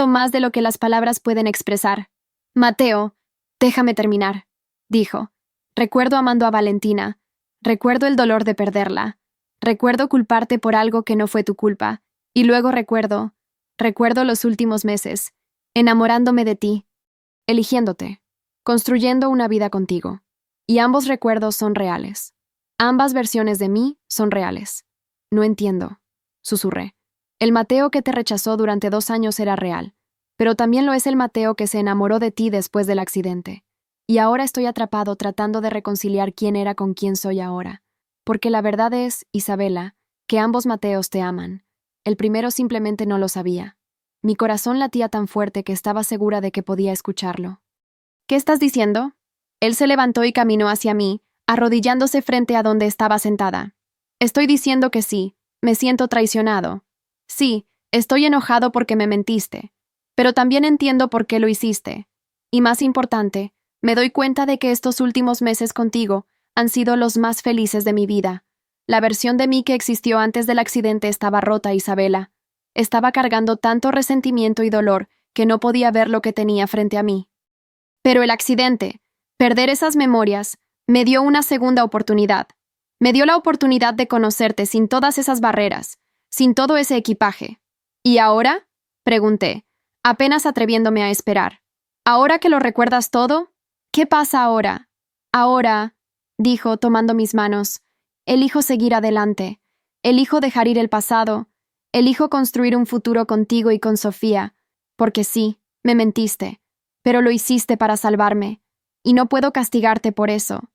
más de lo que las palabras pueden expresar. Mateo, déjame terminar, dijo. Recuerdo amando a Valentina, recuerdo el dolor de perderla, recuerdo culparte por algo que no fue tu culpa, y luego recuerdo los últimos meses, enamorándome de ti, eligiéndote, construyendo una vida contigo. Y ambos recuerdos son reales. Ambas versiones de mí son reales. No entiendo, susurré. El Mateo que te rechazó durante 2 años era real, pero también lo es el Mateo que se enamoró de ti después del accidente. Y ahora estoy atrapado tratando de reconciliar quién era con quién soy ahora. Porque la verdad es, Isabela, que ambos Mateos te aman. El primero simplemente no lo sabía. Mi corazón latía tan fuerte que estaba segura de que podía escucharlo. ¿Qué estás diciendo? Él se levantó y caminó hacia mí, arrodillándose frente a donde estaba sentada. Estoy diciendo que sí, me siento traicionado. Sí, estoy enojado porque me mentiste, pero también entiendo por qué lo hiciste. Y más importante, me doy cuenta de que estos últimos meses contigo han sido los más felices de mi vida. La versión de mí que existió antes del accidente estaba rota, Isabela. Estaba cargando tanto resentimiento y dolor que no podía ver lo que tenía frente a mí. Pero el accidente, perder esas memorias, me dio una segunda oportunidad. Me dio la oportunidad de conocerte sin todas esas barreras, sin todo ese equipaje. ¿Y ahora? Pregunté, apenas atreviéndome a esperar. ¿Ahora que lo recuerdas todo? ¿Qué pasa ahora? Ahora, dijo, tomando mis manos, elijo seguir adelante, elijo dejar ir el pasado, elijo construir un futuro contigo y con Sofía, porque sí, me mentiste, pero lo hiciste para salvarme, y no puedo castigarte por eso.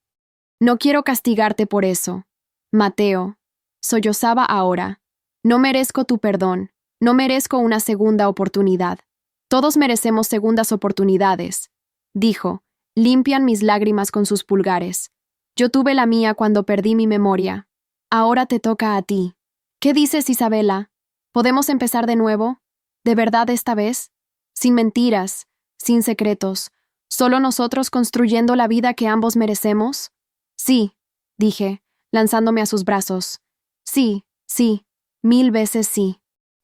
No quiero castigarte por eso. Mateo, sollozaba ahora. No merezco tu perdón, no merezco una segunda oportunidad. Todos merecemos segundas oportunidades, dijo. Limpian mis lágrimas con sus pulgares. Yo tuve la mía cuando perdí mi memoria. Ahora te toca a ti. ¿Qué dices, Isabela? ¿Podemos empezar de nuevo? ¿De verdad esta vez? Sin mentiras, sin secretos, solo nosotros construyendo la vida que ambos merecemos. Sí, dije, lanzándome a sus brazos. Sí, 1000 veces sí.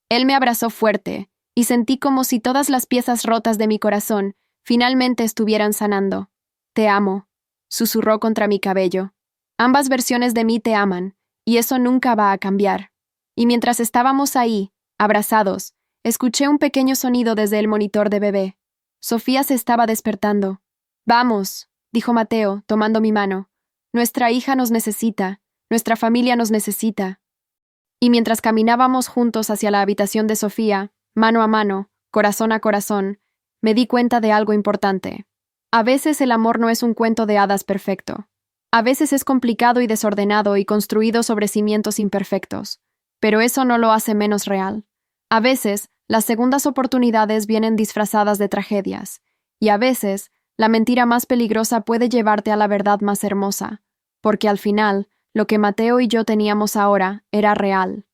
Él me abrazó fuerte, y sentí como si todas las piezas rotas de mi corazón finalmente estuvieran sanando. Te amo, susurró contra mi cabello. Ambas versiones de mí te aman, y eso nunca va a cambiar. Y mientras estábamos ahí, abrazados, escuché un pequeño sonido desde el monitor de bebé. Sofía se estaba despertando. Vamos, dijo Mateo, tomando mi mano. Nuestra hija nos necesita, nuestra familia nos necesita. Y mientras caminábamos juntos hacia la habitación de Sofía, mano a mano, corazón a corazón, me di cuenta de algo importante. A veces el amor no es un cuento de hadas perfecto. A veces es complicado y desordenado y construido sobre cimientos imperfectos, pero eso no lo hace menos real. A veces, las segundas oportunidades vienen disfrazadas de tragedias, y a veces, la mentira más peligrosa puede llevarte a la verdad más hermosa, porque al final, lo que Mateo y yo teníamos ahora era real.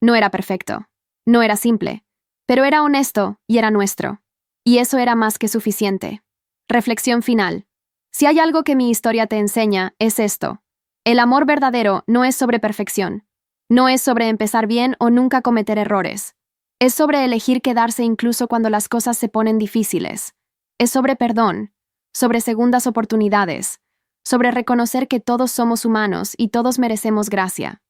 No era perfecto, no era simple, pero era honesto y era nuestro. Y eso era más que suficiente. Reflexión final. Si hay algo que mi historia te enseña, es esto. El amor verdadero no es sobre perfección. No es sobre empezar bien o nunca cometer errores. Es sobre elegir quedarse incluso cuando las cosas se ponen difíciles. Es sobre perdón, sobre segundas oportunidades, sobre reconocer que todos somos humanos y todos merecemos gracia.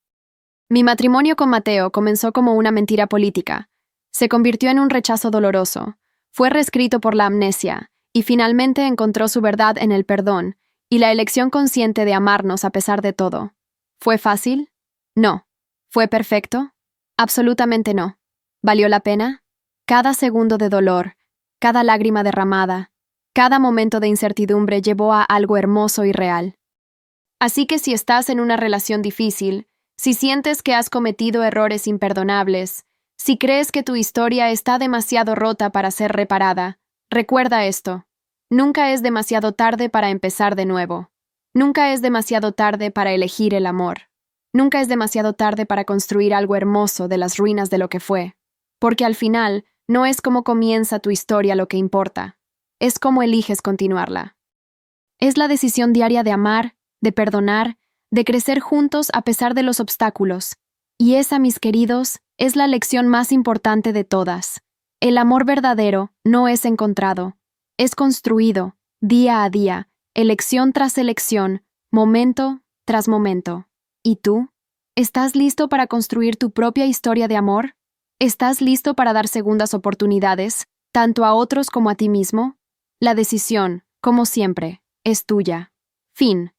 Mi matrimonio con Mateo comenzó como una mentira política. Se convirtió en un rechazo doloroso. Fue reescrito por la amnesia, y finalmente encontró su verdad en el perdón y la elección consciente de amarnos a pesar de todo. ¿Fue fácil? No. ¿Fue perfecto? Absolutamente no. ¿Valió la pena? Cada segundo de dolor, cada lágrima derramada, cada momento de incertidumbre llevó a algo hermoso y real. Así que si estás en una relación difícil, si sientes que has cometido errores imperdonables, Si crees que tu historia está demasiado rota para ser reparada, recuerda esto. Nunca es demasiado tarde para empezar de nuevo. Nunca es demasiado tarde para elegir el amor. Nunca es demasiado tarde para construir algo hermoso de las ruinas de lo que fue. Porque al final, no es cómo comienza tu historia lo que importa. Es cómo eliges continuarla. Es la decisión diaria de amar, de perdonar, de crecer juntos a pesar de los obstáculos. Y esa, mis queridos, es la lección más importante de todas. El amor verdadero no es encontrado, es construido, día a día, elección tras elección, momento tras momento. ¿Y tú? ¿Estás listo para construir tu propia historia de amor? ¿Estás listo para dar segundas oportunidades, tanto a otros como a ti mismo? La decisión, como siempre, es tuya. Fin.